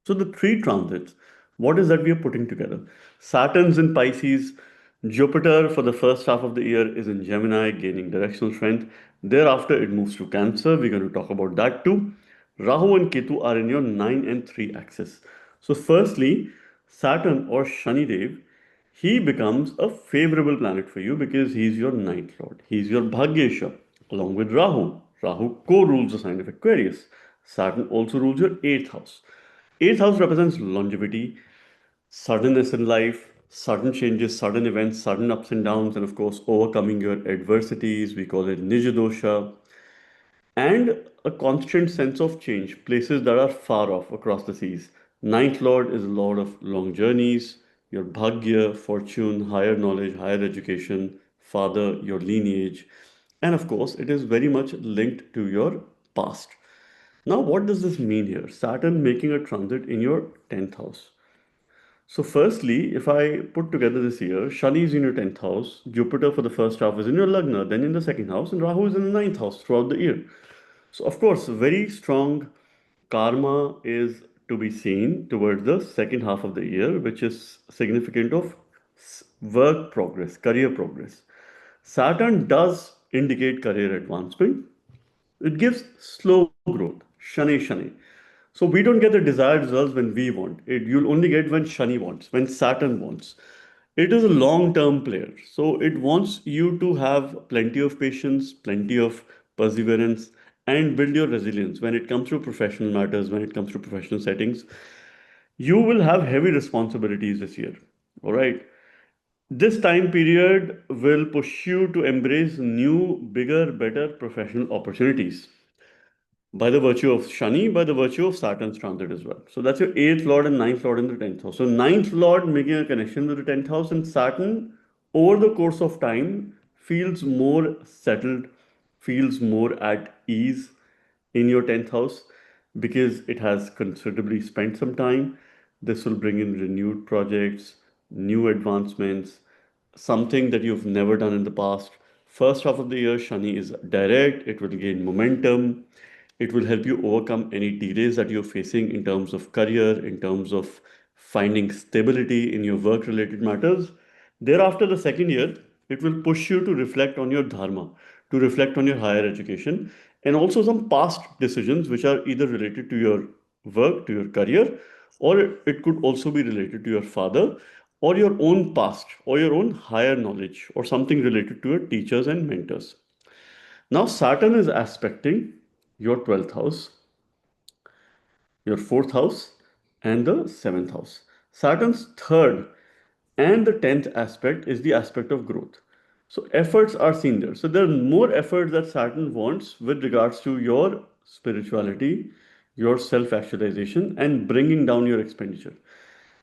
So the three transits, what is that we are putting together? Saturn's in Pisces, Jupiter for the first half of the year is in Gemini, gaining directional strength. Thereafter, it moves to Cancer. We're going to talk about that too. Rahu and Ketu are in your 9 and 3 axis. So, firstly, Saturn or Shani Dev, he becomes a favorable planet for you because he's your ninth lord. He's your Bhagyesha, along with Rahu. Rahu co rules the sign of Aquarius. Saturn also rules your eighth house. Eighth house represents longevity, suddenness in life, sudden changes, sudden events, sudden ups and downs, and of course, overcoming your adversities. We call it Nija dosha, and a constant sense of change, places that are far off across the seas. Ninth Lord is a Lord of long journeys, your Bhagya, fortune, higher knowledge, higher education, father, your lineage, and of course, it is very much linked to your past. Now, what does this mean here? Saturn making a transit in your 10th house. So, firstly, if I put together this year, Shani is in your 10th house, Jupiter for the first half is in your Lagna, then in the second house, and Rahu is in the ninth house throughout the year. So, of course, very strong karma is to be seen towards the second half of the year, which is significant of work progress, career progress. Saturn does indicate career advancement. It gives slow growth, shani shani. So we don't get the desired results when we want. You'll only get when Shani wants, when Saturn wants. It is a long-term player. So it wants you to have plenty of patience, plenty of perseverance, and build your resilience when it comes to professional matters, when it comes to professional settings. You will have heavy responsibilities this year. All right. This time period will push you to embrace new, bigger, better professional opportunities by the virtue of Shani, by the virtue of Saturn's transit as well. So that's your eighth lord and ninth lord in the 10th house. So ninth lord making a connection with the 10th house, and Saturn over the course of time feels more settled, feels more at ease in your 10th house because it has considerably spent some time. This will bring in renewed projects, new advancements, something that you've never done in the past. First half of the year, Shani is direct, it will gain momentum, it will help you overcome any delays that you're facing in terms of career, in terms of finding stability in your work related matters. Thereafter, the second year, it will push you to reflect on your dharma, to reflect on your higher education, and also some past decisions which are either related to your work, to your career, or it could also be related to your father, or your own past, or your own higher knowledge, or something related to your teachers and mentors. Now, Saturn is aspecting your 12th house, your fourth house, and the seventh house. Saturn's third and the 10th aspect is the aspect of growth. So, efforts are seen there. So, there are more efforts that Saturn wants with regards to your spirituality, your self actualization, and bringing down your expenditure.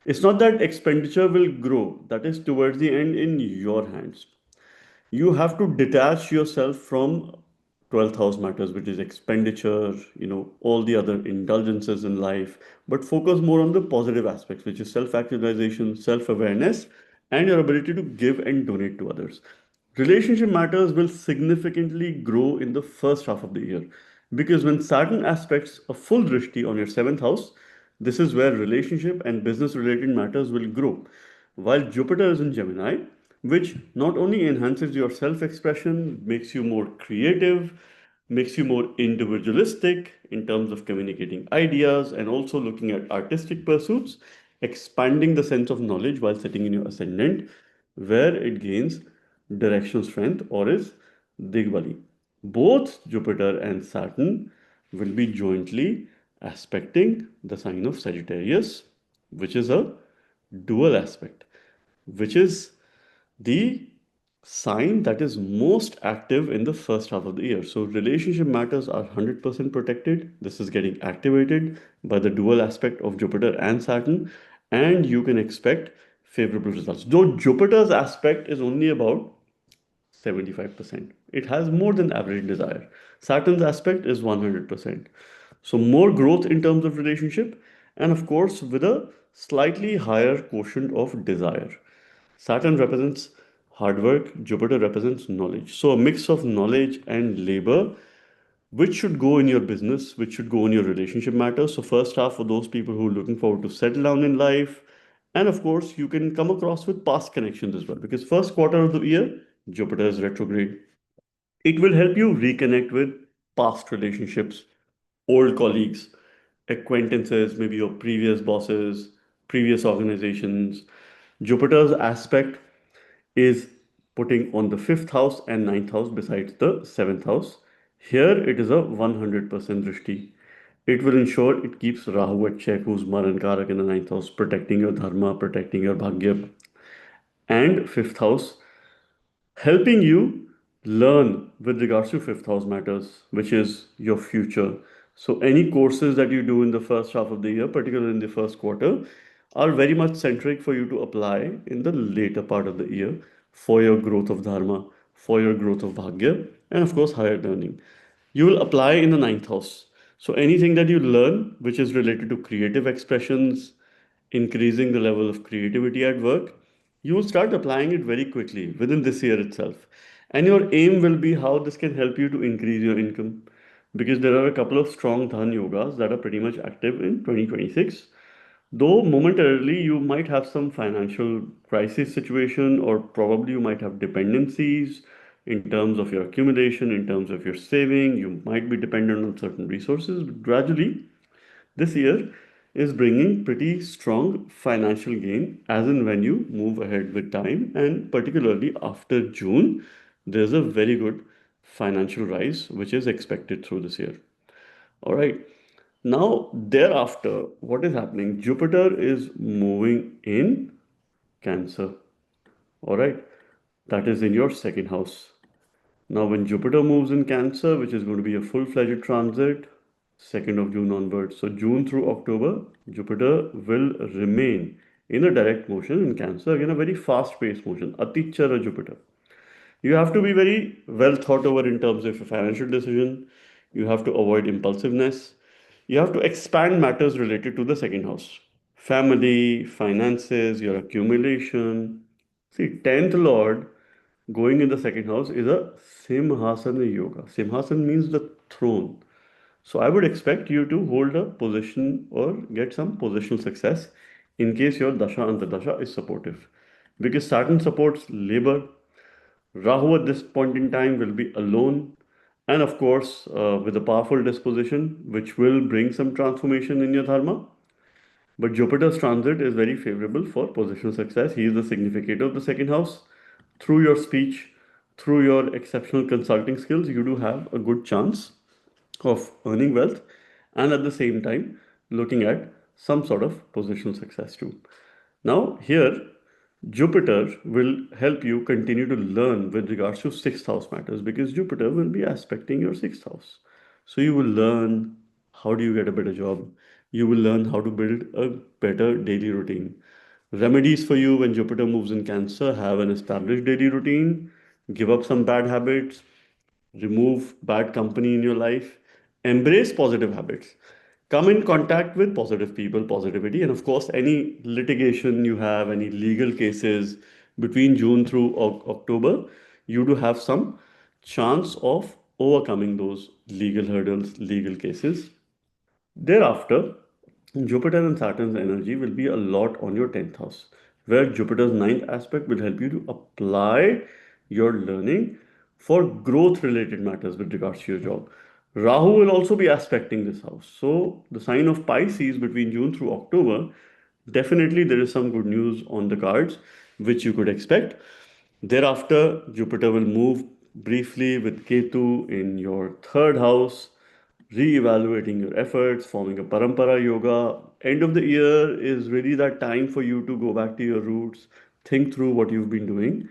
It's not that expenditure will grow, that is towards the end in your hands. You have to detach yourself from 12th house matters, which is expenditure, all the other indulgences in life, but focus more on the positive aspects, which is self actualization, self awareness, and your ability to give and donate to others. Relationship matters will significantly grow in the first half of the year because when Saturn aspects a full drishti on your seventh house, this is where relationship and business related matters will grow. While Jupiter is in Gemini, which not only enhances your self expression, makes you more creative, makes you more individualistic in terms of communicating ideas and also looking at artistic pursuits, expanding the sense of knowledge while sitting in your ascendant, where it gains directional strength or is Digbali. Both Jupiter and Saturn will be jointly aspecting the sign of Sagittarius, which is a dual aspect, which is the sign that is most active in the first half of the year. So relationship matters are 100% protected. This is getting activated by the dual aspect of Jupiter and Saturn, and you can expect favorable results. Though Jupiter's aspect is only about 75%. It has more than average desire. Saturn's aspect is 100%. So more growth in terms of relationship, and of course with a slightly higher quotient of desire. Saturn represents hard work, Jupiter represents knowledge. So a mix of knowledge and labor, which should go in your business, which should go in your relationship matters. So first half for those people who are looking forward to settle down in life. And of course, you can come across with past connections as well, because first quarter of the year, Jupiter is retrograde. It will help you reconnect with past relationships, old colleagues, acquaintances, maybe your previous bosses, previous organizations. Jupiter's aspect is putting on the fifth house and ninth house besides the seventh house. Here it is a 100% drishti. It will ensure it keeps Rahu at check, who's Maran Karak in the ninth house, protecting your dharma, protecting your bhagya. And fifth house helping you learn with regards to fifth house matters, which is your future. So, any courses that you do in the first half of the year, particularly in the first quarter, are very much centric for you to apply in the later part of the year for your growth of dharma, for your growth of bhagya, and of course, higher learning. You will apply in the ninth house. So, anything that you learn which is related to creative expressions, increasing the level of creativity at work, you will start applying it very quickly within this year itself. And your aim will be how this can help you to increase your income. Because there are a couple of strong dhan yogas that are pretty much active in 2026. Though momentarily you might have some financial crisis situation, or probably you might have dependencies in terms of your accumulation, in terms of your saving, you might be dependent on certain resources, but gradually this year is bringing pretty strong financial gain as and when you move ahead with time, and particularly after June, there's a very good financial rise which is expected through this year. All right. Now, thereafter, what is happening? Jupiter is moving in Cancer. All right. That is in your second house. Now, when Jupiter moves in Cancer, which is going to be a full-fledged transit, 2nd of June onwards. So, June through October, Jupiter will remain in a direct motion in Cancer. Again, a very fast-paced motion. Atichara Jupiter. You have to be very well thought over in terms of a financial decision. You have to avoid impulsiveness. You have to expand matters related to the second house. Family, finances, your accumulation. See, 10th Lord going in the second house is a Simhasana Yoga. Simhasan means the throne. So I would expect you to hold a position or get some positional success in case your Dasha Antardasha is supportive. Because Saturn supports labor, Rahu at this point in time will be alone, and of course, with a powerful disposition, which will bring some transformation in your dharma. But Jupiter's transit is very favorable for positional success. He is the significator of the second house. Through your speech, through your exceptional consulting skills, you do have a good chance of earning wealth, and at the same time looking at some sort of positional success too. Now, here Jupiter will help you continue to learn with regards to sixth house matters, because Jupiter will be aspecting your sixth house. So you will learn how do you get a better job. You will learn how to build a better daily routine. Remedies for you when Jupiter moves in Cancer: have an established daily routine, give up some bad habits, remove bad company in your life, embrace positive habits, come in contact with positive people, positivity, and of course, any litigation you have, any legal cases between June through October, you do have some chance of overcoming those legal hurdles, legal cases. Thereafter, Jupiter and Saturn's energy will be a lot on your 10th house, where Jupiter's ninth aspect will help you to apply your learning for growth related matters with regards to your job. Rahu will also be aspecting this house. So, the sign of Pisces between June through October, definitely there is some good news on the cards which you could expect. Thereafter, Jupiter will move briefly with Ketu in your third house. re-evaluating your efforts, forming a parampara yoga. End of the year is really that time for you to go back to your roots, think through what you've been doing.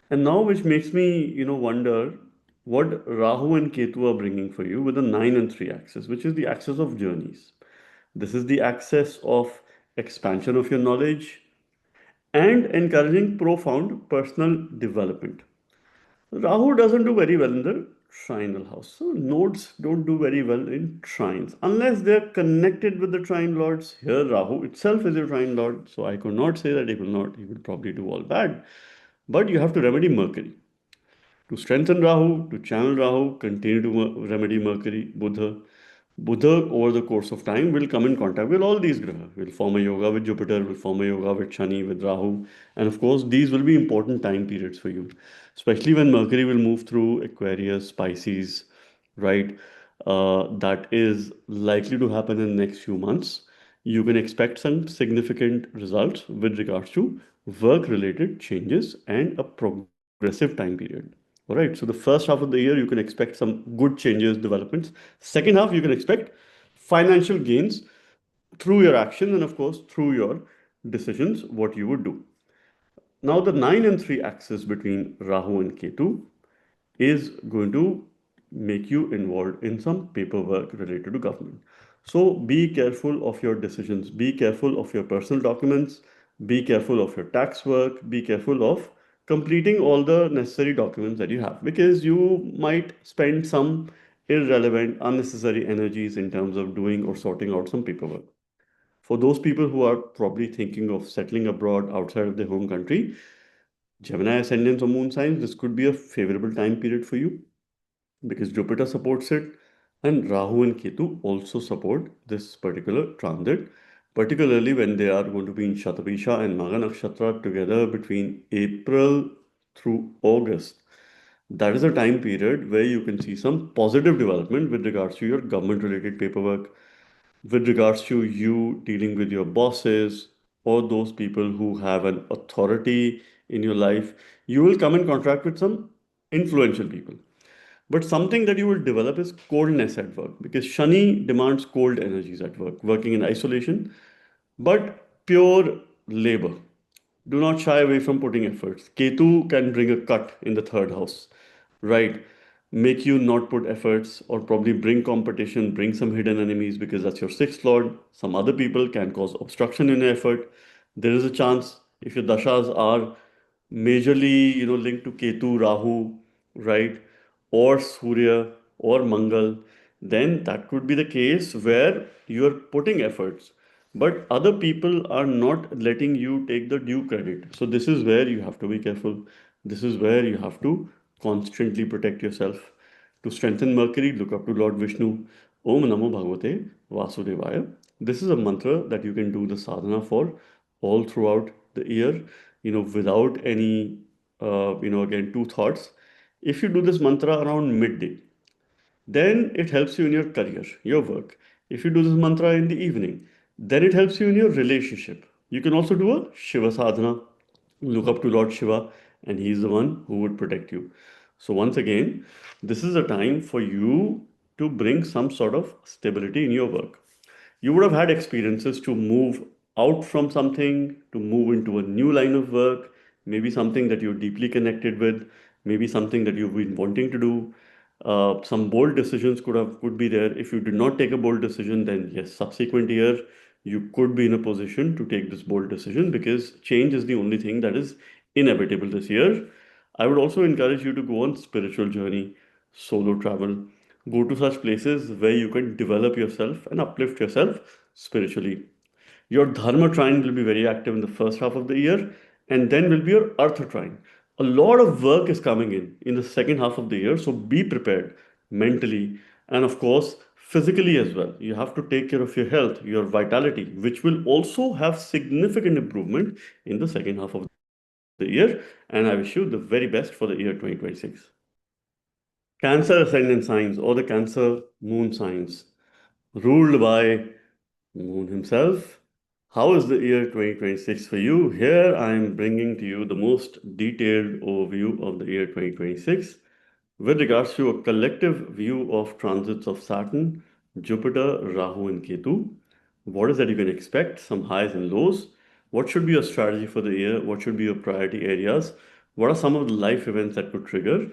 And now, which makes me, wonder what Rahu and Ketu are bringing for you with the 9 and 3 axis, which is the axis of journeys. This is the axis of expansion of your knowledge and encouraging profound personal development. Rahu doesn't do very well in the trinal house. So nodes don't do very well in trines unless they're connected with the trine lords. Here, Rahu itself is a trine lord, so I could not say that he will probably do all bad. But you have to remedy Mercury. To strengthen Rahu, to channel Rahu, continue to remedy Mercury, Buddha. Buddha, over the course of time, will come in contact with all these graha. Will form a yoga with Jupiter, will form a yoga with Shani, with Rahu. And of course, these will be important time periods for you, especially when Mercury will move through Aquarius, Pisces, right? That is likely to happen in the next few months. You can expect some significant results with regards to work related changes and a progressive time period. All right. So the first half of the year, you can expect some good changes, developments. Second half, you can expect financial gains through your actions and, of course, through your decisions, what you would do. Now, the 9 and 3 axis between Rahu and Ketu is going to make you involved in some paperwork related to government. So be careful of your decisions, be careful of your personal documents, be careful of your tax work, be careful of completing all the necessary documents that you have because you might spend some irrelevant, unnecessary energies in terms of doing or sorting out some paperwork. For those people who are probably thinking of settling abroad outside of their home country, Gemini ascendants or moon signs, this could be a favorable time period for you because Jupiter supports it and Rahu and Ketu also support this particular transit, particularly when they are going to be in Shatabisha and Maga Nakshatra together between April through August. That is a time period where you can see some positive development with regards to your government related paperwork, with regards to you dealing with your bosses or those people who have an authority in your life. You will come in contact with some influential people. But something that you will develop is coldness at work because Shani demands cold energies at work, working in isolation, but pure labor. Do not shy away from putting efforts. Ketu can bring a cut in the third house, right? Make you not put efforts or probably bring competition, bring some hidden enemies because that's your sixth lord. Some other people can cause obstruction in your effort. There is a chance if your dashas are majorly, linked to Ketu, Rahu, right? Or Surya or Mangal, then that could be the case where you are putting efforts, but other people are not letting you take the due credit. So, this is where you have to be careful. This is where you have to constantly protect yourself. To strengthen Mercury, look up to Lord Vishnu. Om Namo Bhagavate Vasudevaya. This is a mantra that you can do the sadhana for all throughout the year, without any, again, two thoughts. If you do this mantra around midday, then it helps you in your career, your work. If you do this mantra in the evening, then it helps you in your relationship. You can also do a Shiva sadhana, look up to Lord Shiva, and he's the one who would protect you. So, once again, this is a time for you to bring some sort of stability in your work. You would have had experiences to move out from something, to move into a new line of work, maybe something that you're deeply connected with, maybe something that you've been wanting to do. Some bold decisions could be there. If you did not take a bold decision, then yes, subsequent year you could be in a position to take this bold decision because change is the only thing that is inevitable this year. I would also encourage you to go on spiritual journey, solo travel, go to such places where you can develop yourself and uplift yourself spiritually. Your dharma trine will be very active in the first half of the year, and then will be your artha trine. A lot of work is coming in the second half of the year, so be prepared mentally and, of course, physically as well. You have to take care of your health, your vitality, which will also have significant improvement in the second half of the year. And I wish you the very best for the year 2026. Cancer ascendant signs or the Cancer moon signs ruled by Moon himself. How is the year 2026 for you? Here I am bringing to you the most detailed overview of the year 2026 with regards to a collective view of transits of Saturn, Jupiter, Rahu, and Ketu. What is that you can expect? Some highs and lows. What should be your strategy for the year? What should be your priority areas? What are some of the life events that could trigger?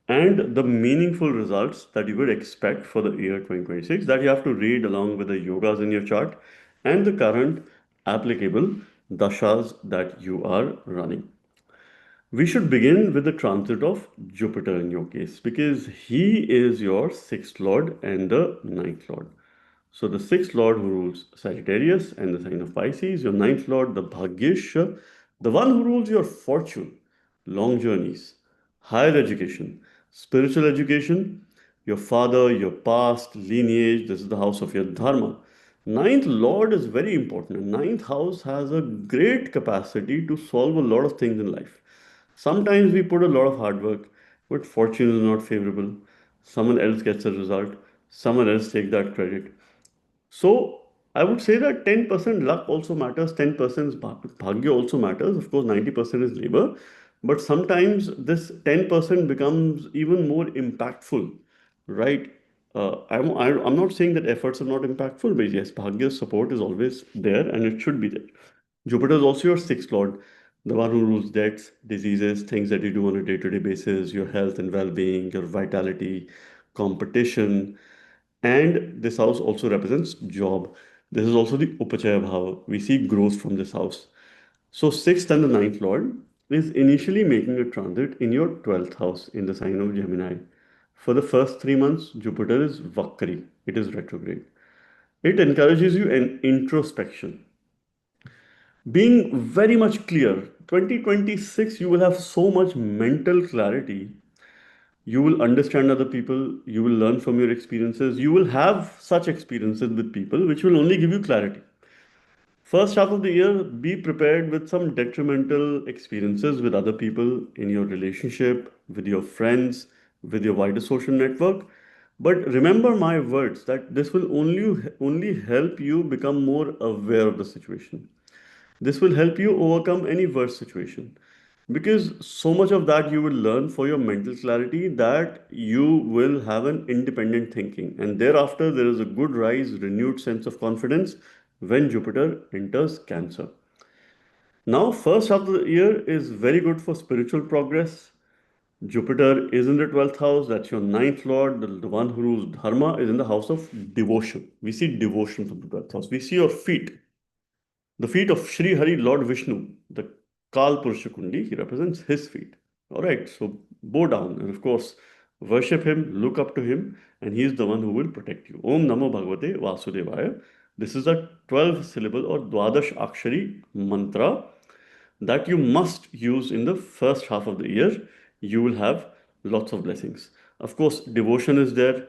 And the meaningful results that you would expect for the year 2026 that you have to read along with the yogas in your chart and the current applicable dashas that you are running. We should begin with the transit of Jupiter in your case because he is your sixth lord and the ninth lord. So the sixth lord who rules Sagittarius and the sign of Pisces, your ninth lord, the Bhagyesh, the one who rules your fortune, long journeys, higher education, spiritual education, your father, your past, lineage, this is the house of your dharma. Ninth lord is very important. Ninth house has a great capacity to solve a lot of things in life. Sometimes we put a lot of hard work, but fortune is not favorable. Someone else gets a result, someone else takes that credit. So I would say that 10% luck also matters, 10% bhagya also matters. Of course, 90% is labor, but sometimes this 10% becomes even more impactful, right? I'm not saying that efforts are not impactful, but yes, bhagya's support is always there and it should be there. Jupiter is also your sixth lord, the one who rules debts, diseases, things that you do on a day-to-day basis, your health and well-being, your vitality, competition, and this house also represents job. This is also the Upachaya Bhava. We see growth from this house. So, sixth and the ninth lord is initially making a transit in your 12th house in the sign of Gemini. For the first 3 months, Jupiter is Vakari, it is retrograde. It encourages you in introspection, being very much clear. 2026, you will have so much mental clarity. You will understand other people, you will learn from your experiences, you will have such experiences with people which will only give you clarity. First half of the year, be prepared with some detrimental experiences with other people in your relationship, with your friends, with your wider social network. But remember my words that this will only help you become more aware of the situation. This will help you overcome any worse situation because so much of that you will learn for your mental clarity that you will have an independent thinking, and thereafter there is a good rise, renewed sense of confidence when Jupiter enters Cancer. Now, first half of the year is very good for spiritual progress. Jupiter is in the 12th house, that's your ninth lord, the one who rules Dharma, is in the house of devotion. We see devotion from the 12th house. We see your feet. The feet of Sri Hari, Lord Vishnu, the Kal Purusha Kundi, he represents his feet. All right, so bow down and of course worship him, look up to him, and he is the one who will protect you. Om Namo Bhagavate Vasudevaya. This is a 12 syllable or Dwadash Akshari mantra that you must use in the first half of the year. You will have lots of blessings. Of course, devotion is there.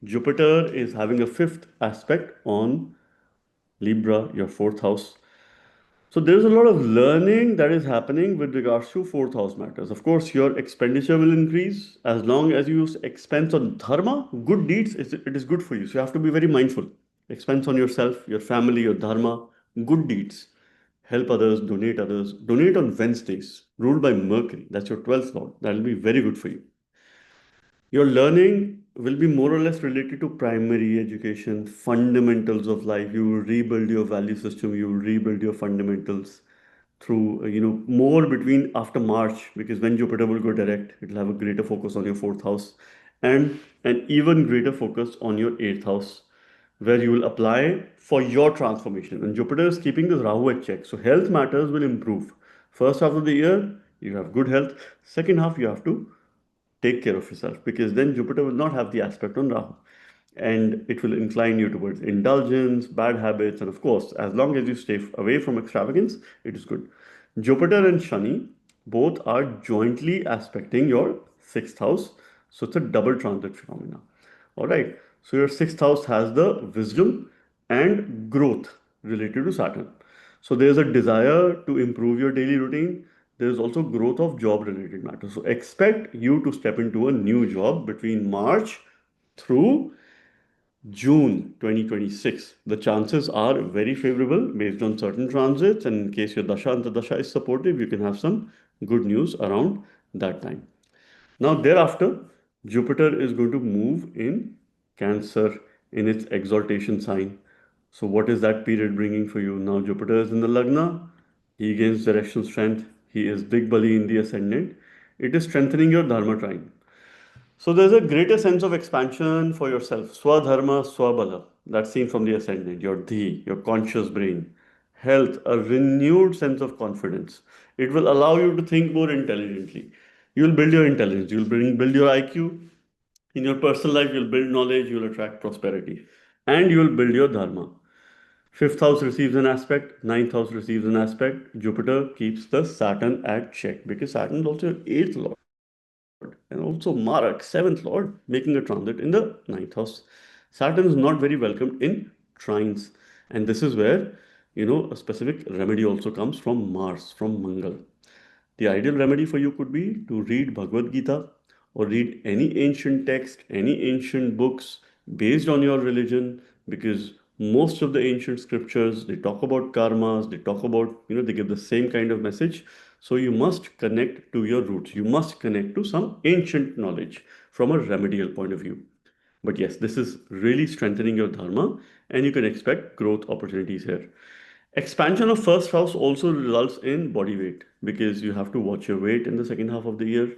Jupiter is having a fifth aspect on Libra, your fourth house. So there's a lot of learning that is happening with regards to fourth house matters. Of course, your expenditure will increase as long as you expense on dharma, good deeds, it is good for you. So you have to be very mindful. Expense on yourself, your family, your dharma, good deeds. Help others. Donate on Wednesdays, ruled by Mercury. That's your 12th lord. That will be very good for you. Your learning will be more or less related to primary education, fundamentals of life. You will rebuild your value system, you will rebuild your fundamentals through, more between after March, because when Jupiter will go direct, it will have a greater focus on your fourth house and an even greater focus on your eighth house, where you will apply for your transformation. And Jupiter is keeping this Rahu at check. So health matters will improve. First half of the year, you have good health. Second half, you have to take care of yourself because then Jupiter will not have the aspect on Rahu and it will incline you towards indulgence, bad habits, and of course, as long as you stay away from extravagance, it is good. Jupiter and Shani both are jointly aspecting your sixth house, so it's a double transit phenomena. All right, so your sixth house has the wisdom and growth related to Saturn. So there's a desire to improve your daily routine. There's also growth of job related matters. So expect you to step into a new job between March through June 2026. The chances are very favorable based on certain transits, and in case your Dasha and the Dasha is supportive, you can have some good news around that time. Now, thereafter, Jupiter is going to move in Cancer in its exaltation sign. So, what is that period bringing for you? Now, Jupiter is in the Lagna, he gains direction strength, he is Digbali in the ascendant. It is strengthening your Dharma trine. So there's a greater sense of expansion for yourself. Swadharma, Swabala. That's seen from the ascendant, your dhi, your conscious brain. Health, a renewed sense of confidence. It will allow you to think more intelligently. You will build your intelligence, build your IQ. In your personal life, you'll build knowledge, you'll attract prosperity. And you will build your dharma. Fifth house receives an aspect, ninth house receives an aspect. Jupiter keeps the Saturn at check because Saturn is also your eighth lord and also Marak, seventh lord, making a transit in the ninth house. Saturn is not very welcomed in trines, and this is where a specific remedy also comes from Mars, from Mangal. The ideal remedy for you could be to read Bhagavad Gita or read any ancient text, any ancient books based on your religion, because most of the ancient scriptures they talk about karmas, they talk about, they give the same kind of message. So you must connect to your roots. You must connect to some ancient knowledge from a remedial point of view. But yes, this is really strengthening your dharma, and you can expect growth opportunities here. Expansion of first house also results in body weight because you have to watch your weight in the second half of the year.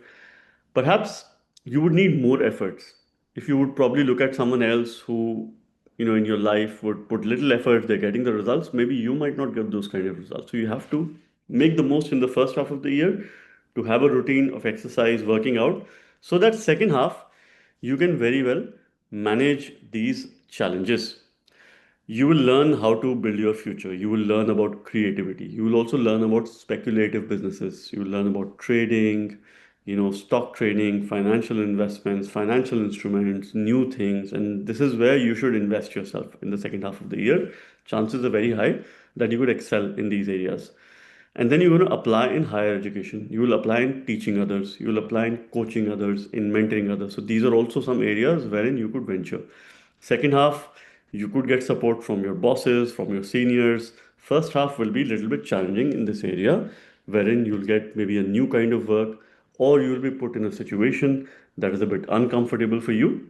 Perhaps you would need more efforts. If you would probably look at someone else who, in your life would put little effort, they're getting the results, maybe you might not get those kind of results. So you have to make the most in the first half of the year to have a routine of exercise, working out, so that second half you can very well manage these challenges. You will learn how to build your future. You will learn about creativity. You will also learn about speculative businesses. You will learn about trading, stock trading, financial investments, financial instruments, new things. And this is where you should invest yourself in the second half of the year. Chances are very high that you could excel in these areas. And then you're going to apply in higher education. You will apply in teaching others. You will apply in coaching others, in mentoring others. So these are also some areas wherein you could venture. Second half, you could get support from your bosses, from your seniors. First half will be a little bit challenging in this area, wherein you'll get maybe a new kind of work, or you'll be put in a situation that is a bit uncomfortable for you.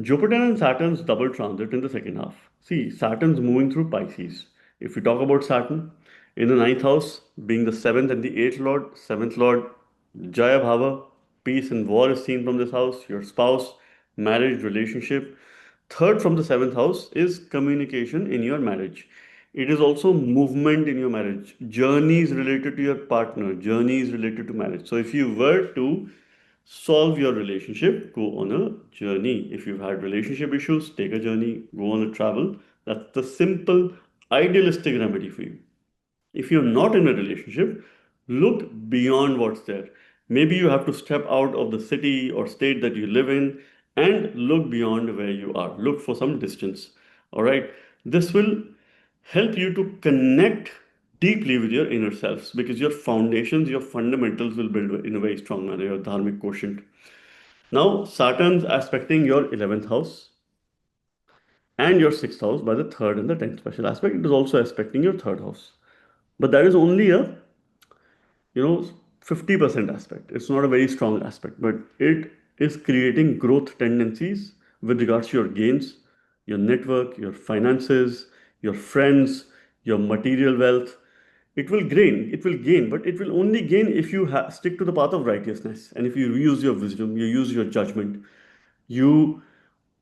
Jupiter and Saturn's double transit in the second half. See, Saturn's moving through Pisces. If we talk about Saturn, in the ninth house, being the seventh and the seventh lord, Jaya Bhava, peace and war is seen from this house, your spouse, marriage, relationship. Third from the seventh house is communication in your marriage. It is also movement in your marriage, journeys related to your partner, journeys related to marriage. So if you were to solve your relationship, go on a journey. If you've had relationship issues, take a journey, go on a travel. That's the simple, idealistic remedy for you. If you're not in a relationship, look beyond what's there. Maybe you have to step out of the city or state that you live in and look beyond where you are. Look for some distance. All right. This will help you to connect deeply with your inner selves because your foundations, your fundamentals will build in a very strong manner, your dharmic quotient. Now, Saturn's aspecting your 11th house and your 6th house by the 3rd and the 10th special aspect. It is also aspecting your 3rd house. But that is only a, you know, 50% aspect. It's not a very strong aspect, but it is creating growth tendencies with regards to your gains, your network, your finances, your friends, your material wealth. It will gain, but it will only gain if you stick to the path of righteousness and if you use your wisdom, you use your judgment, you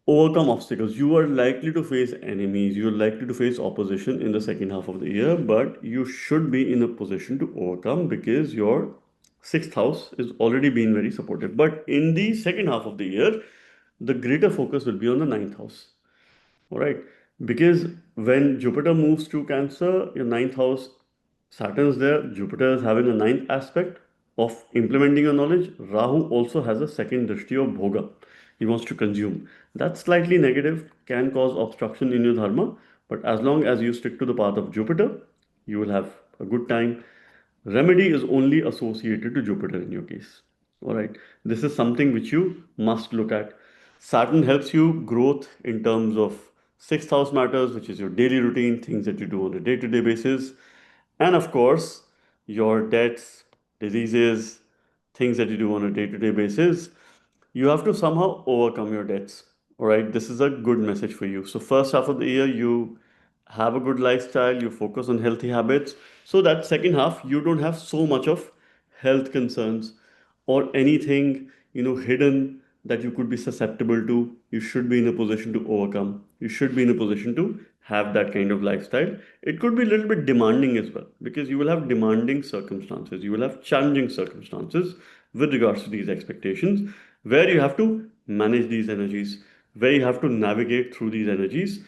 overcome obstacles. You are likely to face enemies, you're likely to face opposition in the second half of the year, but you should be in a position to overcome because your sixth house is already been very supportive. But in the second half of the year, the greater focus will be on the ninth house. All right. Because when Jupiter moves to Cancer, your ninth house, Saturn's there, Jupiter is having a ninth aspect of implementing your knowledge. Rahu also has a second drishti of Bhoga. He wants to consume. That's slightly negative, can cause obstruction in your dharma, but as long as you stick to the path of Jupiter, you will have a good time. Remedy is only associated to Jupiter in your case. All right. This is something which you must look at. Saturn helps you growth in terms of sixth house matters, which is your daily routine, things that you do on a day to day basis. And of course, your debts, diseases, things that you do on a day to day basis. You have to somehow overcome your debts. All right, this is a good message for you. So, first half of the year, you have a good lifestyle, you focus on healthy habits, so that second half, you don't have so much of health concerns or anything, hidden that you could be susceptible to. You should be in a position to overcome. You should be in a position to have that kind of lifestyle. It could be a little bit demanding as well because you will have demanding circumstances, you will have challenging circumstances with regards to these expectations, where you have to manage these energies, where you have to navigate through these energies.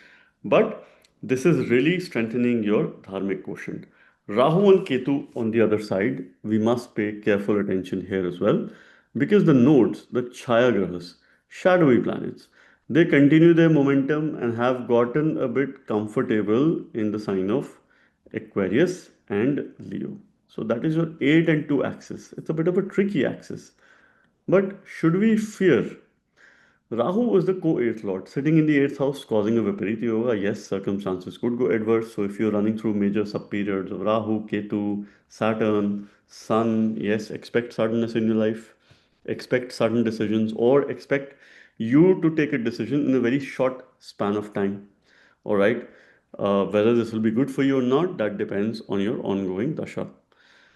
But this is really strengthening your dharmic quotient. Rahu and Ketu on the other side, we must pay careful attention here as well because the nodes, the Chaya Grahas, shadowy planets, they continue their momentum and have gotten a bit comfortable in the sign of Aquarius and Leo. So that is your 8 and 2 axis. It's a bit of a tricky axis. But should we fear? Rahu is the co-eighth lord, sitting in the eighth house, causing a Viparita Yoga. Yes, circumstances could go adverse. So if you're running through major sub-periods of Rahu, Ketu, Saturn, Sun, yes, expect suddenness in your life, expect sudden decisions, or expect you to take a decision in a very short span of time. All right. Whether this will be good for you or not, that depends on your ongoing dasha.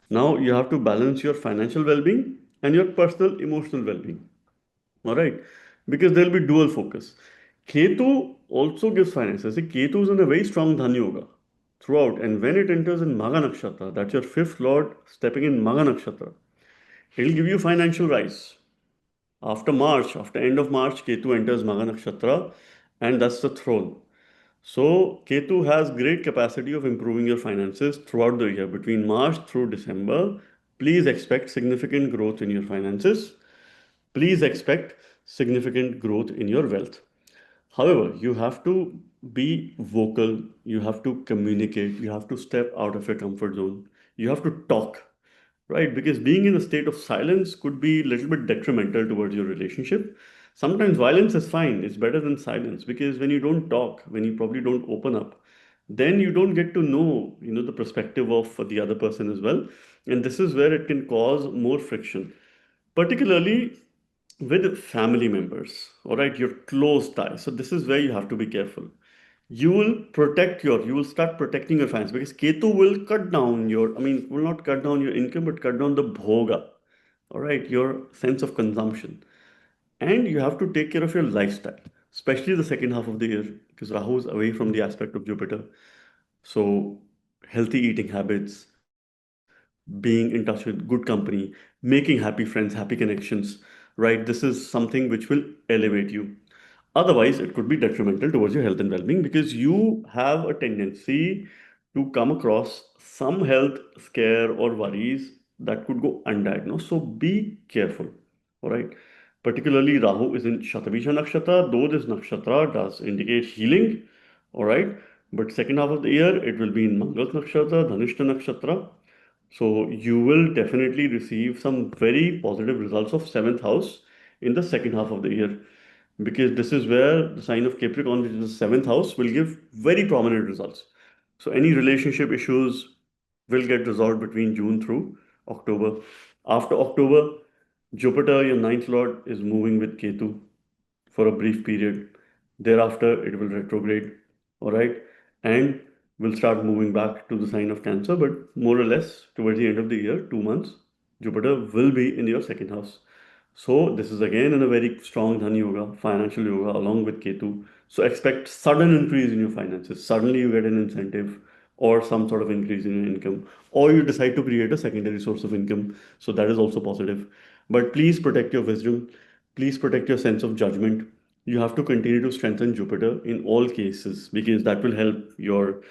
Now you have to balance your financial well-being and your personal emotional well-being. All right, because there'll be dual focus. Ketu also gives finances. See, Ketu is in a very strong Dhan Yoga throughout, and when it enters in Magha Nakshatra, that's your fifth lord stepping in Magha Nakshatra, it'll give you financial rise. After March, after end of March, Ketu enters Magha Nakshatra, and that's the throne. So, Ketu has great capacity of improving your finances throughout the year. Between March through December, please expect significant growth in your finances. Please expect significant growth in your wealth. However, you have to be vocal, you have to communicate, you have to step out of your comfort zone, you have to talk, right? Because being in a state of silence could be a little bit detrimental towards your relationship. Sometimes violence is fine, it's better than silence because when you don't talk, when you probably don't open up, then you don't get to know, the perspective of the other person as well. And this is where it can cause more friction, particularly with family members, all right, your close ties. So this is where you have to be careful. You will start protecting your finances because Ketu will cut down your, will not cut down your income, but cut down the bhoga, all right, your sense of consumption. And you have to take care of your lifestyle, especially the second half of the year because Rahu is away from the aspect of Jupiter. So healthy eating habits, being in touch with good company, making happy friends, happy connections, right? This is something which will elevate you. Otherwise, it could be detrimental towards your health and well-being because you have a tendency to come across some health scare or worries that could go undiagnosed. So be careful. All right. Particularly Rahu is in Shatabisha Nakshatra, though this nakshatra does indicate healing. All right. But second half of the year, it will be in Mangal Nakshatra, Dhanishta Nakshatra. So you will definitely receive some very positive results of seventh house in the second half of the year because this is where the sign of Capricorn, which is the seventh house, will give very prominent results. So any relationship issues will get resolved between June through October. After October, Jupiter, your ninth lord, is moving with Ketu for a brief period. Thereafter, it will retrograde, all right, and will start moving back to the sign of Cancer. But more or less, towards the end of the year, 2 months, Jupiter will be in your second house. So this is again in a very strong Dhan Yoga, financial yoga, along with Ketu. So expect sudden increase in your finances. Suddenly you get an incentive or some sort of increase in your income, or you decide to create a secondary source of income. So that is also positive. But please protect your wisdom. Please protect your sense of judgment. You have to continue to strengthen Jupiter in all cases because that will help your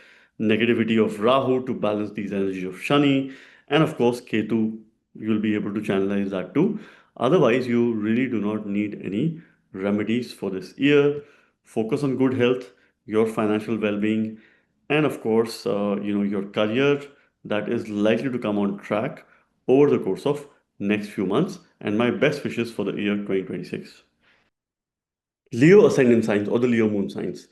negativity of Rahu to balance these energies of Shani. And of course, Ketu, you'll be able to channelize that too. Otherwise, you really do not need any remedies for this year. Focus on good health, your financial well-being, and of course, your career that is likely to come on track over the course of next few months. And my best wishes for the year 2026. Leo ascendant signs or the Leo moon signs.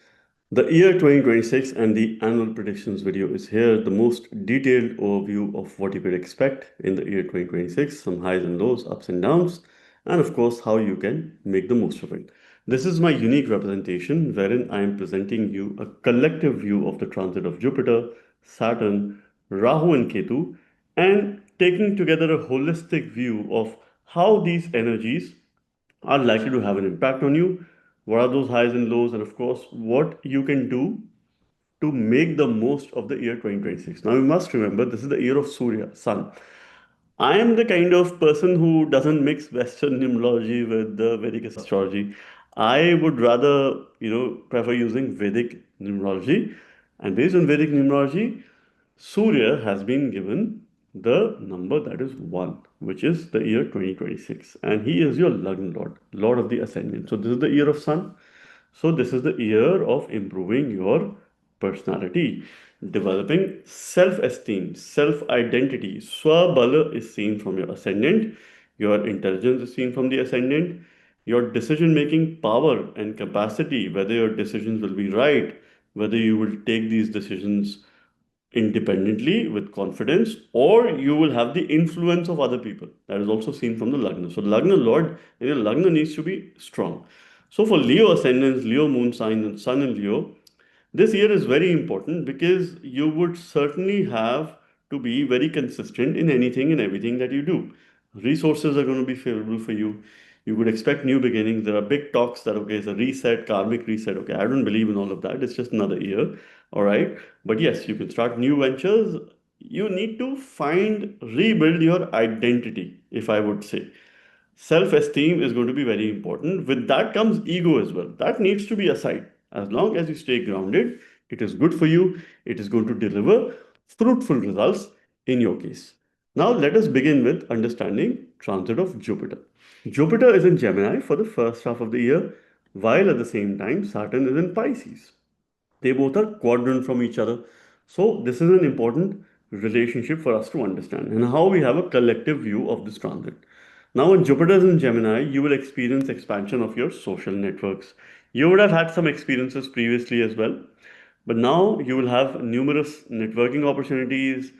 The year 2026 and the annual predictions video is here. The most detailed overview of what you could expect in the year 2026, some highs and lows, ups and downs, and of course, how you can make the most of it. This is my unique representation wherein I am presenting you a collective view of the transit of Jupiter, Saturn, Rahu, and Ketu, and taking together a holistic view of how these energies are likely to have an impact on you. What are those highs and lows, and of course, what you can do to make the most of the year 2026. Now, you must remember this is the year of Surya, Sun. I am the kind of person who doesn't mix Western numerology with the Vedic astrology. I would rather, prefer using Vedic numerology. And based on Vedic numerology, Surya has been given the number that is 1, which is the year 2026. And he is your Lagna Lord, Lord of the Ascendant. So this is the year of Sun. So this is the year of improving your personality, developing self-esteem, self-identity. Swabala is seen from your ascendant, your intelligence is seen from the ascendant, your decision-making power and capacity, whether your decisions will be right, whether you will take these decisions independently with confidence, or you will have the influence of other people. That is also seen from the Lagna. So Lagna Lord, your Lagna needs to be strong. So for Leo ascendants, Leo moon sign, and Sun in Leo, this year is very important because you would certainly have to be very consistent in anything and everything that you do. Resources are going to be favorable for you. You would expect new beginnings. There are big talks that, okay, it's a reset, karmic reset. Okay, I don't believe in all of that. It's just another year. All right. But yes, you can start new ventures. You need to rebuild your identity, if I would say. Self-esteem is going to be very important. With that comes ego as well. That needs to be aside. As long as you stay grounded, it is good for you. It is going to deliver fruitful results in your case. Now let us begin with understanding transit of Jupiter. Jupiter is in Gemini for the first half of the year, while at the same time Saturn is in Pisces. They both are quadrant from each other. So this is an important relationship for us to understand and how we have a collective view of this transit. Now, when Jupiter is in Gemini, you will experience expansion of your social networks. You would have had some experiences previously as well, but now you will have numerous networking opportunities,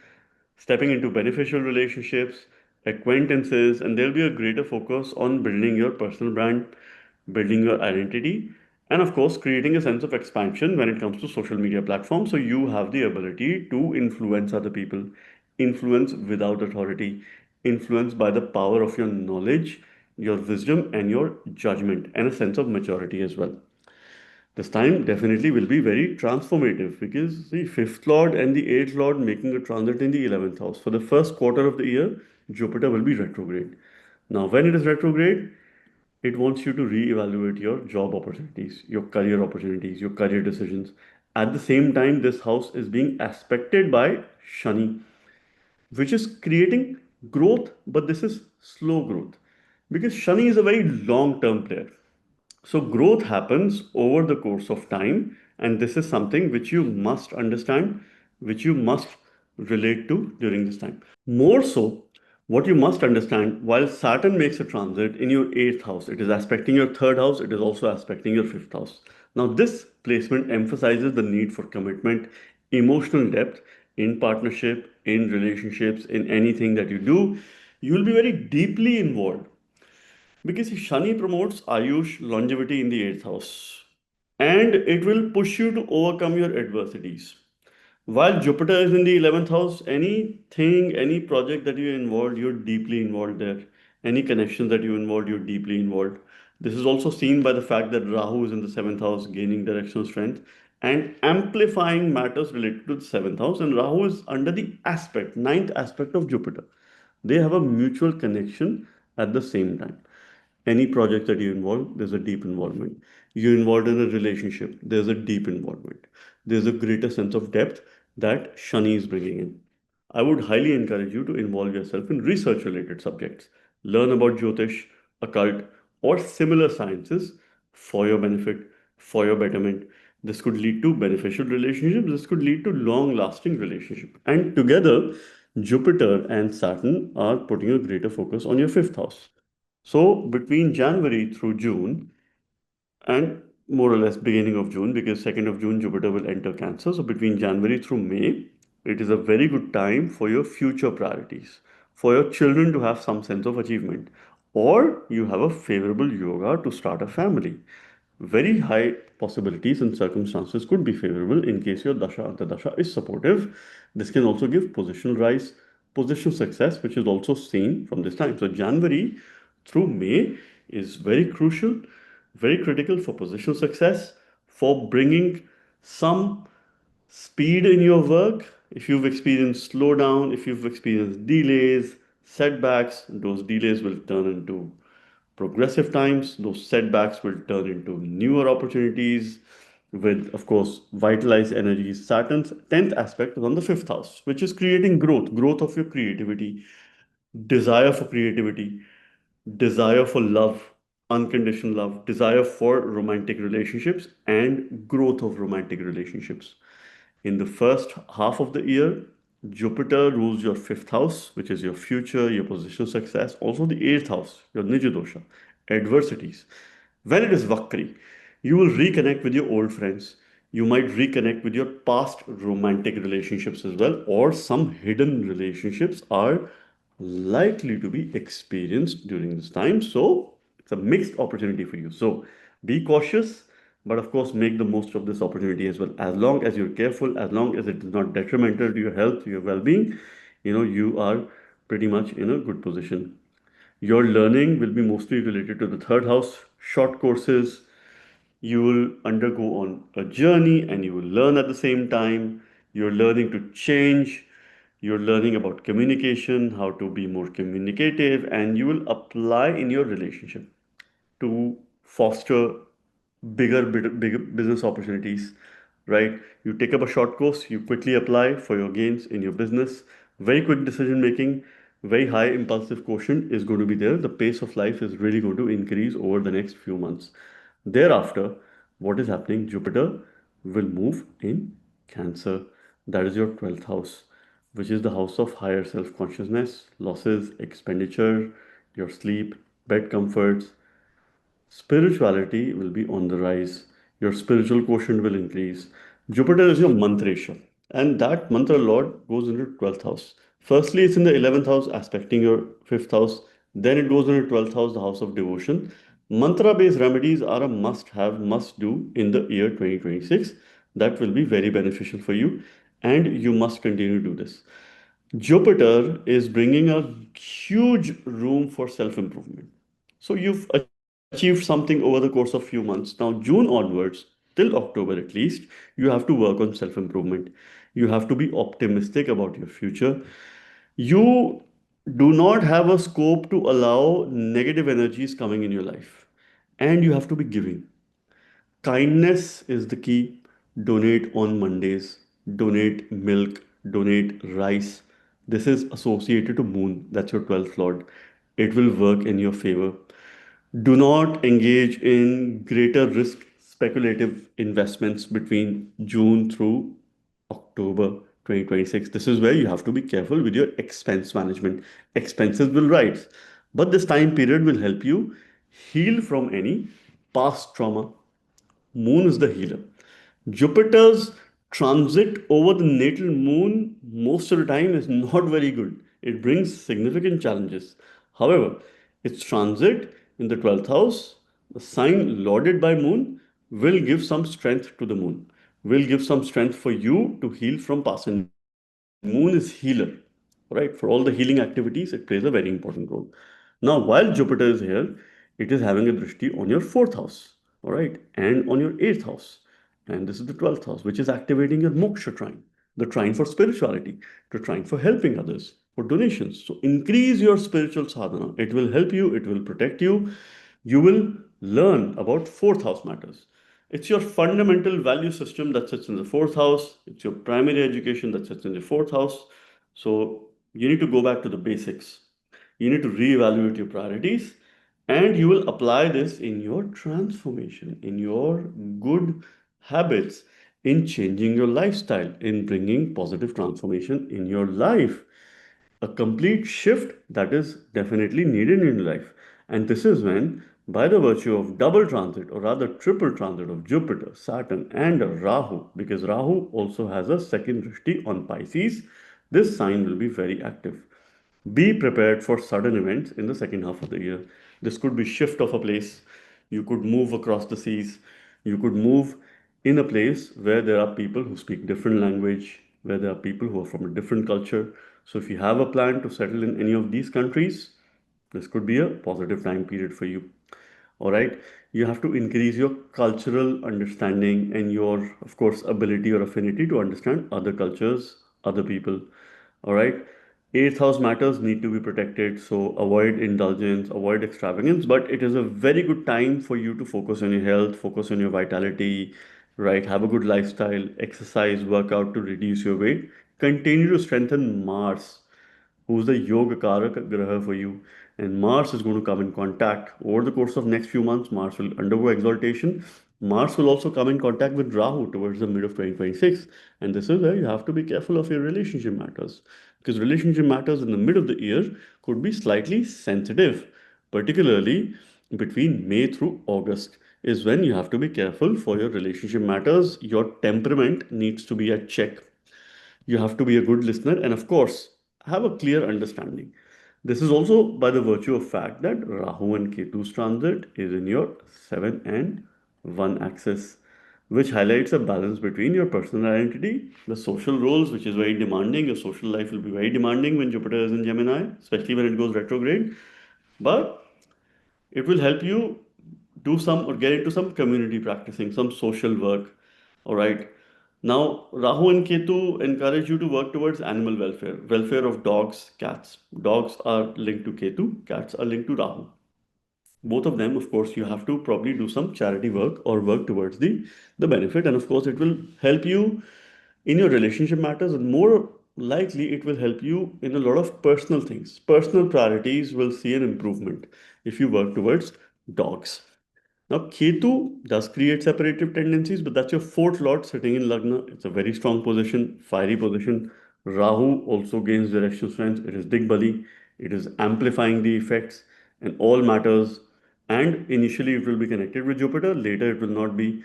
stepping into beneficial relationships, acquaintances, and there'll be a greater focus on building your personal brand, building your identity, and of course, creating a sense of expansion when it comes to social media platforms. So you have the ability to influence other people, influence without authority, influence by the power of your knowledge, your wisdom, and your judgment, and a sense of maturity as well. This time definitely will be very transformative because the fifth lord and the eighth lord making a transit in the 11th house. For the first quarter of the year, Jupiter will be retrograde. Now, when it is retrograde, it wants you to reevaluate your job opportunities, your career decisions. At the same time, this house is being aspected by Shani, which is creating growth, but this is slow growth because Shani is a very long term player. So, growth happens over the course of time, and this is something which you must understand, which you must relate to during this time. More so, what you must understand while Saturn makes a transit in your eighth house, it is aspecting your third house, it is also aspecting your fifth house. Now, this placement emphasizes the need for commitment, emotional depth in partnership, in relationships, in anything that you do. You will be very deeply involved because Shani promotes Ayush, longevity in the eighth house, and it will push you to overcome your adversities. While Jupiter is in the 11th house, anything, any project that you're involved, you're deeply involved there. Any connection that you involved, you're deeply involved. This is also seen by the fact that Rahu is in the 7th house, gaining directional strength and amplifying matters related to the 7th house. And Rahu is under the aspect, ninth aspect of Jupiter. They have a mutual connection at the same time. Any project that you involve, there's a deep involvement. You're involved in a relationship, there's a deep involvement. There's a greater sense of depth that Shani is bringing in. I would highly encourage you to involve yourself in research related subjects. Learn about Jyotish, occult, or similar sciences for your benefit, for your betterment. This could lead to beneficial relationships, this could lead to long lasting relationship. And together, Jupiter and Saturn are putting a greater focus on your fifth house. So between January through June, and more or less beginning of June, because 2nd of June Jupiter will enter Cancer. So between January through May, it is a very good time for your future priorities, for your children to have some sense of achievement, or you have a favorable yoga to start a family. very high possibilities and circumstances could be favorable in case your dasha antardasha is supportive. This can also give positional rise, positional success, which is also seen from this time. So January through May is very crucial, very critical for positional success, for bringing some speed in your work. If you've experienced slowdown, if you've experienced delays, setbacks, those delays will turn into progressive times. Those setbacks will turn into newer opportunities with, of course, vitalized energies. Saturn's 10th aspect is on the 5th house, which is creating growth, growth of your creativity, desire for creativity, desire for love, unconditional love, desire for romantic relationships, and growth of romantic relationships. In the first half of the year, Jupiter rules your 5th house, which is your future, your positional success, also the 8th house, your Nija dosha, adversities. When it is Vakri, you will reconnect with your old friends. You might reconnect with your past romantic relationships as well, or some hidden relationships are likely to be experienced during this time. So it's a mixed opportunity for you. So be cautious, but of course, make the most of this opportunity as well. As long as you're careful, as long as it is not detrimental to your health, to your well being, you are pretty much in a good position. Your learning will be mostly related to the 3rd house, short courses. You will undergo on a journey and you will learn at the same time. You're learning to change. You're learning about communication, how to be more communicative, and you will apply in your relationship to foster bigger business opportunities, right? You take up a short course, you quickly apply for your gains in your business. Very quick decision making, very high impulsive quotient is going to be there. The pace of life is really going to increase over the next few months. Thereafter, what is happening? Jupiter will move in Cancer. That is your 12th house, which is the house of higher self consciousness, losses, expenditure, your sleep, bed comforts. Spirituality will be on the rise. Your spiritual quotient will increase. Jupiter is your mantresha, and that mantra lord goes into 12th house. Firstly, it's in the 11th house, aspecting your 5th house. Then it goes into 12th house, the house of devotion. Mantra based remedies are a must have, must do in the year 2026. That will be very beneficial for you, and you must continue to do this. Jupiter is bringing a huge room for self improvement. So you've achieved something over the course of few months. Now, June onwards, till October at least, you have to work on self improvement. You have to be optimistic about your future. You do not have a scope to allow negative energies coming in your life. And you have to be giving. Kindness is the key. Donate on Mondays, donate milk, donate rice. This is associated to Moon, that's your 12th Lord. It will work in your favor. Do not engage in greater risk speculative investments between June through October 2026. This is where you have to be careful with your expense management. Expenses will rise, but this time period will help you heal from any past trauma. Moon is the healer. Jupiter's transit over the natal moon most of the time is not very good. It brings significant challenges. However, its transit in the 12th house, the sign lorded by moon, will give some strength to the moon, will give some strength for you to heal from past. And moon is healer, right? For all the healing activities, it plays a very important role. Now, while Jupiter is here, it is having a drishti on your 4th house, all right, and on your 8th house. And this is the 12th house, which is activating your moksha trine, the trine for spirituality, the trine for helping others, for donations. So increase your spiritual sadhana. It will help you, it will protect you. You will learn about 4th house matters. It's your fundamental value system that sits in the 4th house. It's your primary education that sits in the 4th house. So you need to go back to the basics. You need to reevaluate your priorities, and you will apply this in your transformation, in your good habits, in changing your lifestyle, in bringing positive transformation in your life. A complete shift that is definitely needed in life. And this is when, by the virtue of double transit, or rather triple transit of Jupiter, Saturn, and Rahu, because Rahu also has a second drishti on Pisces, this sign will be very active. Be prepared for sudden events in the second half of the year. This could be shift of a place, You could move across the seas. You could move in a place where there are people who speak different language, where there are people who are from a different culture. So if you have a plan to settle in any of these countries, this could be a positive time period for you. All right. You have to increase your cultural understanding and your, of course, ability or affinity to understand other cultures, other people. All right. Eighth house matters need to be protected. So avoid indulgence, avoid extravagance, but it is a very good time for you to focus on your health, focus on your vitality, right? Have a good lifestyle, exercise, work out to reduce your weight. Continue to strengthen Mars, who's the yoga karaka graha for you, and Mars is going to come in contact over the course of next few months. Mars will undergo exaltation. Mars will also come in contact with Rahu towards the mid of 2026, and this is where you have to be careful of your relationship matters, because relationship matters in the mid of the year could be slightly sensitive, particularly between May through August is when you have to be careful for your relationship matters. Your temperament needs to be at check. You have to be a good listener and, of course, have a clear understanding. This is also by the virtue of fact that Rahu and Ketu's transit is in your 7 and 1 axis, which highlights a balance between your personal identity, the social roles, which is very demanding. Your social life will be very demanding when Jupiter is in Gemini, especially when it goes retrograde. But it will help you do some or get into some community practicing, some social work. All right. Now, Rahu and Ketu encourage you to work towards animal welfare, welfare of dogs, cats. Dogs are linked to Ketu, cats are linked to Rahu. Both of them, of course, you have to probably do some charity work or work towards the benefit. And of course, it will help you in your relationship matters, and more likely, it will help you in a lot of personal things. Personal priorities will see an improvement if you work towards dogs. Now, Ketu does create separative tendencies, but that's your fourth lord sitting in Lagna. It's a very strong position, fiery position. Rahu also gains direction strength. It is Digbali. It is amplifying the effects and all matters. And initially, it will be connected with Jupiter. Later, it will not be.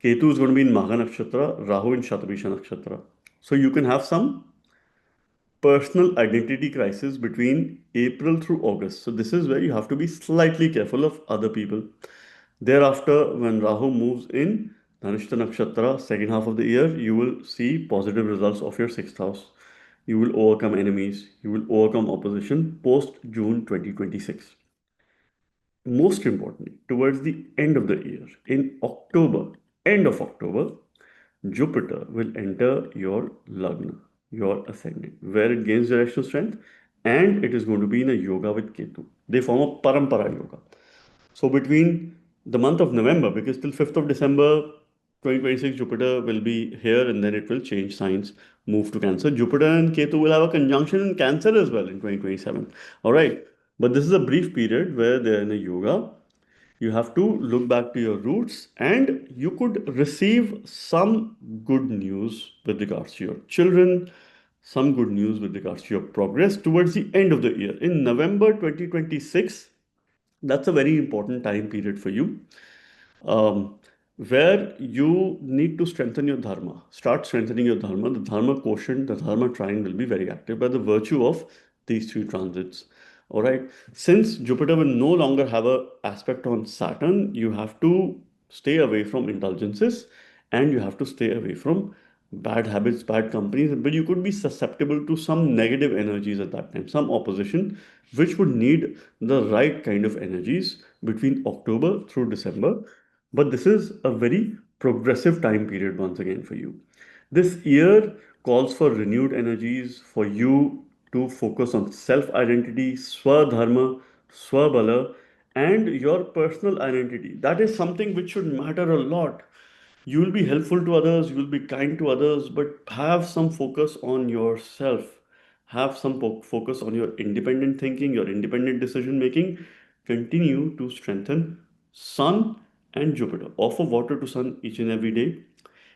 Ketu is going to be in Magha Nakshatra, Rahu in Shatabisha Nakshatra. So you can have some personal identity crisis between April through August. So this is where you have to be slightly careful of other people. Thereafter, when Rahu moves in Dhanishta Nakshatra, second half of the year, you will see positive results of your sixth house. You will overcome enemies, you will overcome opposition post June 2026. Most importantly, towards the end of the year, in October, end of October, Jupiter will enter your Lagna, your ascendant, where it gains directional strength, and it is going to be in a yoga with Ketu. They form a Parampara yoga. So between the month of November, because till 5th of December 2026, Jupiter will be here and then it will change signs, move to Cancer. Jupiter and Ketu will have a conjunction in Cancer as well in 2027. All right. But this is a brief period where they're in a yoga. You have to look back to your roots and you could receive some good news with regards to your children, some good news with regards to your progress towards the end of the year. In November 2026, that's a very important time period for you, where you need to strengthen your dharma. Start strengthening your dharma. The dharma quotient, the dharma trine will be very active by the virtue of these three transits. All right. Since Jupiter will no longer have a aspect on Saturn, you have to stay away from indulgences and you have to stay away from bad habits, bad companies. But you could be susceptible to some negative energies at that time, some opposition, which would need the right kind of energies between October through December. But this is a very progressive time period once again for you. This year calls for renewed energies for you to focus on self identity, swadharma, swabala, and your personal identity. That is something which should matter a lot. You will be helpful to others, you will be kind to others, but have some focus on yourself. Have some focus on your independent thinking, your independent decision making. Continue to strengthen Sun and Jupiter. Offer water to Sun each and every day.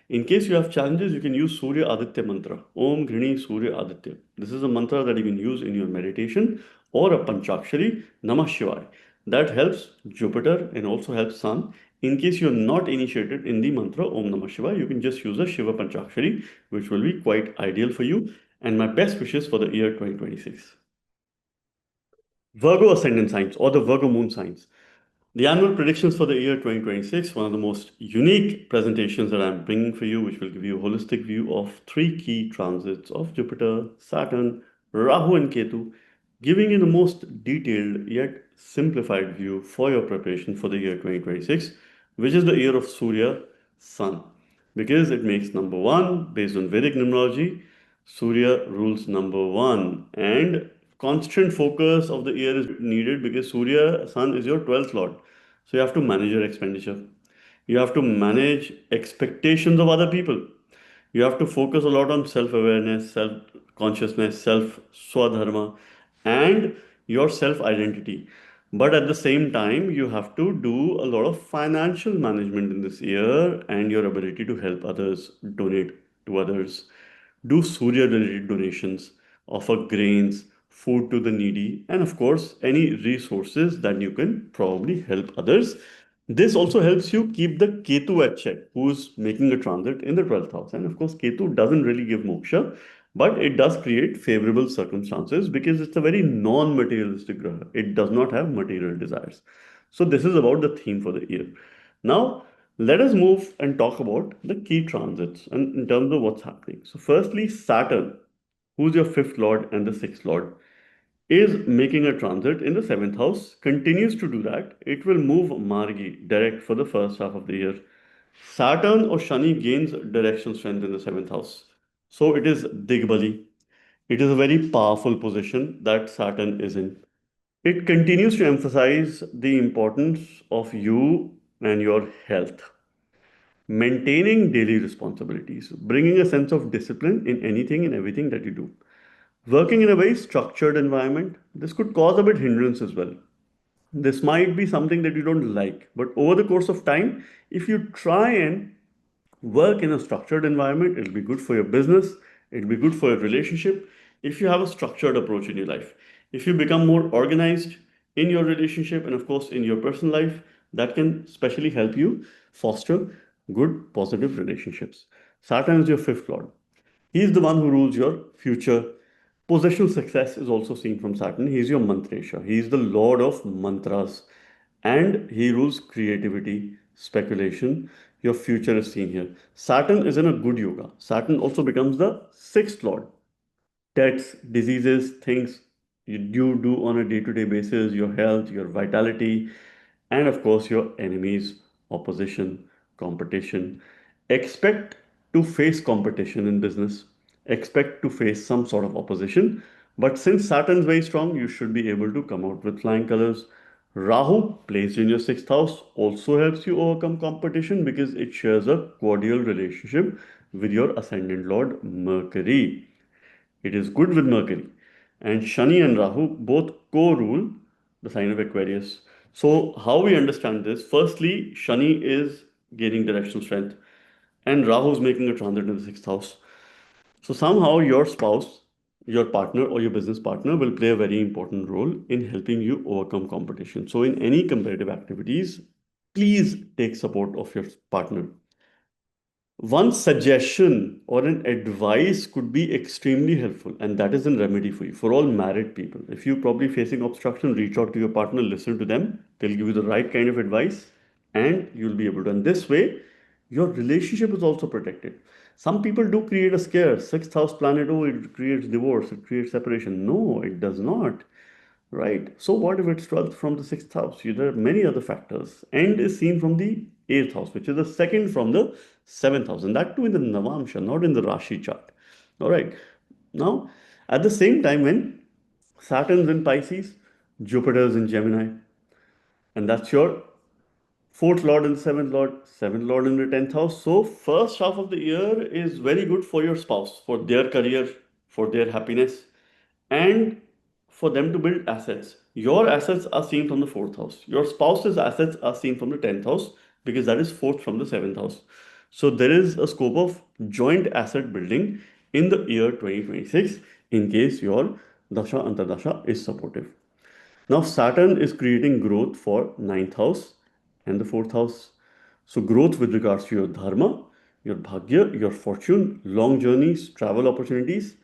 In case you have challenges, you can use Surya Aditya mantra. Om Grini Surya Aditya. This is a mantra that you can use in your meditation, or a Panchakshari Namah Shivaya. That helps Jupiter and also helps Sun. In case you're not initiated in the mantra Om Namah Shivaya, you can just use a Shiva Panchakshari, which will be quite ideal for you. And my best wishes for the year 2026. Virgo ascendant signs or the Virgo moon signs. The annual predictions for the year 2026, one of the most unique presentations that I'm bringing for you, which will give you a holistic view of three key transits of Jupiter, Saturn, Rahu, and Ketu, giving you the most detailed yet simplified view for your preparation for the year 2026, which is the year of Surya, Sun. Because it makes number one, based on Vedic numerology, Surya rules number one, and constant focus of the year is needed because Surya, Sun, is your 12th lord. So you have to manage your expenditure. You have to manage expectations of other people. You have to focus a lot on self awareness, self consciousness, self swadharma, and your self identity. But at the same time, you have to do a lot of financial management in this year and your ability to help others, donate to others, do Surya related donations, offer grains, food to the needy, and of course, any resources that you can probably help others. This also helps you keep the Ketu at check, who's making a transit in the 12th house. And of course, Ketu doesn't really give moksha, but it does create favorable circumstances because it's a very non materialistic graha. It does not have material desires. So, this is about the theme for the year. Now, let us move and talk about the key transits and in terms of what's happening. So, firstly, Saturn, who's your fifth lord and the sixth lord, is making a transit in the seventh house, continues to do that. It will move Margi direct for the first half of the year. Saturn or Shani gains direction strength in the seventh house. So it is Digbali. It is a very powerful position that Saturn is in. It continues to emphasize the importance of you and your health, maintaining daily responsibilities, bringing a sense of discipline in anything and everything that you do. Working in a very structured environment, this could cause a bit hindrance as well. This might be something that you don't like, but over the course of time, if you try and work in a structured environment, it'll be good for your business, it'll be good for your relationship if you have a structured approach in your life. If you become more organized in your relationship and, of course, in your personal life, that can especially help you foster good, positive relationships. Saturn is your fifth lord. He is the one who rules your future. Positional success is also seen from Saturn. He is your mantresha. He is the lord of mantras. And he rules creativity, speculation. Your future is seen here. Saturn is in a good yoga. Saturn also becomes the sixth lord. Debts, diseases, things you do on a day to day basis, your health, your vitality, and of course, your enemies, opposition, competition. Expect to face competition in business, expect to face some sort of opposition. But since Saturn is very strong, you should be able to come out with flying colors. Rahu, placed in your sixth house, also helps you overcome competition because it shares a cordial relationship with your ascendant lord Mercury. It is good with Mercury. And Shani and Rahu both co rule the sign of Aquarius. So, how we understand this? Firstly, Shani is gaining directional strength, and Rahu is making a transit in the sixth house. So, somehow your spouse, your partner, or your business partner will play a very important role in helping you overcome competition. So, in any competitive activities, please take support of your partner. One suggestion or an advice could be extremely helpful, and that is a remedy for you. For all married people, if you're probably facing obstruction, reach out to your partner, listen to them. They'll give you the right kind of advice, and you'll be able to. And this way, your relationship is also protected. Some people do create a scare. Sixth house planet, oh, it creates divorce, it creates separation. No, it does not. Right. So what if it's 12th from the sixth house? There are many other factors. End is seen from the eighth house, which is the second from the seventh house, and that too in the Navamsha, not in the Rashi chart. All right. Now, at the same time, when Saturn's in Pisces, Jupiter's in Gemini, and that's your fourth lord and seventh lord in the 10th house. So, first half of the year is very good for your spouse, for their career, for their happiness, and for them to build assets. Your assets are seen from the fourth house. Your spouse's assets are seen from the 10th house because that is fourth from the seventh house. So there is a scope of joint asset building in the year 2026 in case your Dasha Antardasha is supportive. Now Saturn is creating growth for ninth house and the fourth house. So growth with regards to your dharma, your bhagya, your fortune, long journeys, travel opportunities,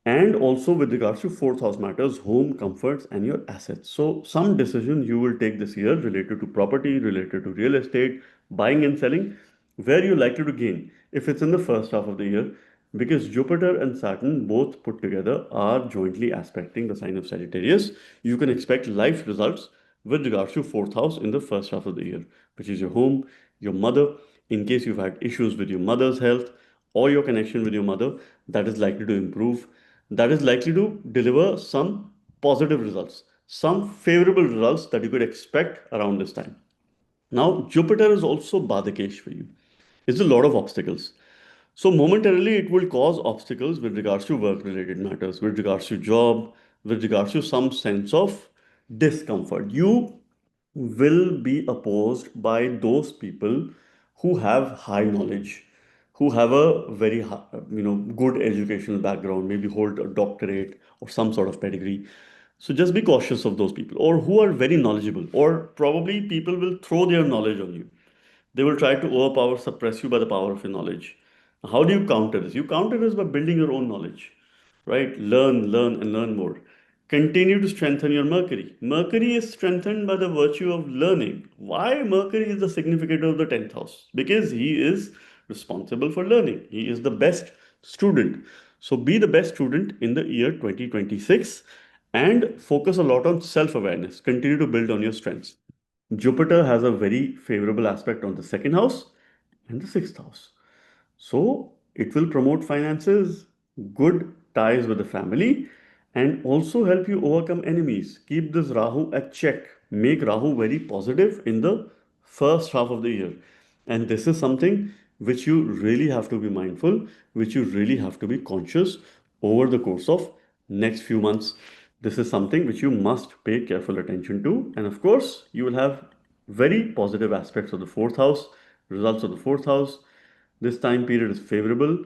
And also with regards to fourth house matters, home, comforts, and your assets. So some decision you will take this year related to property, related to real estate, buying and selling, where you're likely to gain if it's in the first half of the year, because Jupiter and Saturn both put together are jointly aspecting the sign of Sagittarius. You can expect life results with regards to fourth house in the first half of the year, which is your home, your mother. In case you've had issues with your mother's health or your connection with your mother, that is likely to improve. That is likely to deliver some positive results, some favorable results that you could expect around this time. Now, Jupiter is also Badakesh for you. It's a lot of obstacles. So, momentarily, it will cause obstacles with regards to work related matters, with regards to job, with regards to some sense of discomfort. You will be opposed by those people who have high knowledge, who have a very good educational background, maybe hold a doctorate or some sort of pedigree. So just be cautious of those people, or who are very knowledgeable, or probably people will throw their knowledge on you. They will try to overpower, suppress you by the power of your knowledge. How do you counter this? You counter this by building your own knowledge, right? Learn, and learn more. Continue to strengthen your Mercury. Mercury is strengthened by the virtue of learning. Why Mercury is the significator of the 10th house? Because he is responsible for learning. He is the best student. So be the best student in the year 2026 and focus a lot on self awareness. Continue to build on your strengths. Jupiter has a very favorable aspect on the second house and the sixth house. So it will promote finances, good ties with the family, and also help you overcome enemies. Keep this Rahu at check. Make Rahu very positive in the first half of the year. And this is something which you really have to be mindful, which you really have to be conscious over the course of next few months. This is something which you must pay careful attention to. And of course, you will have very positive aspects of the fourth house, results of the fourth house. This time period is favorable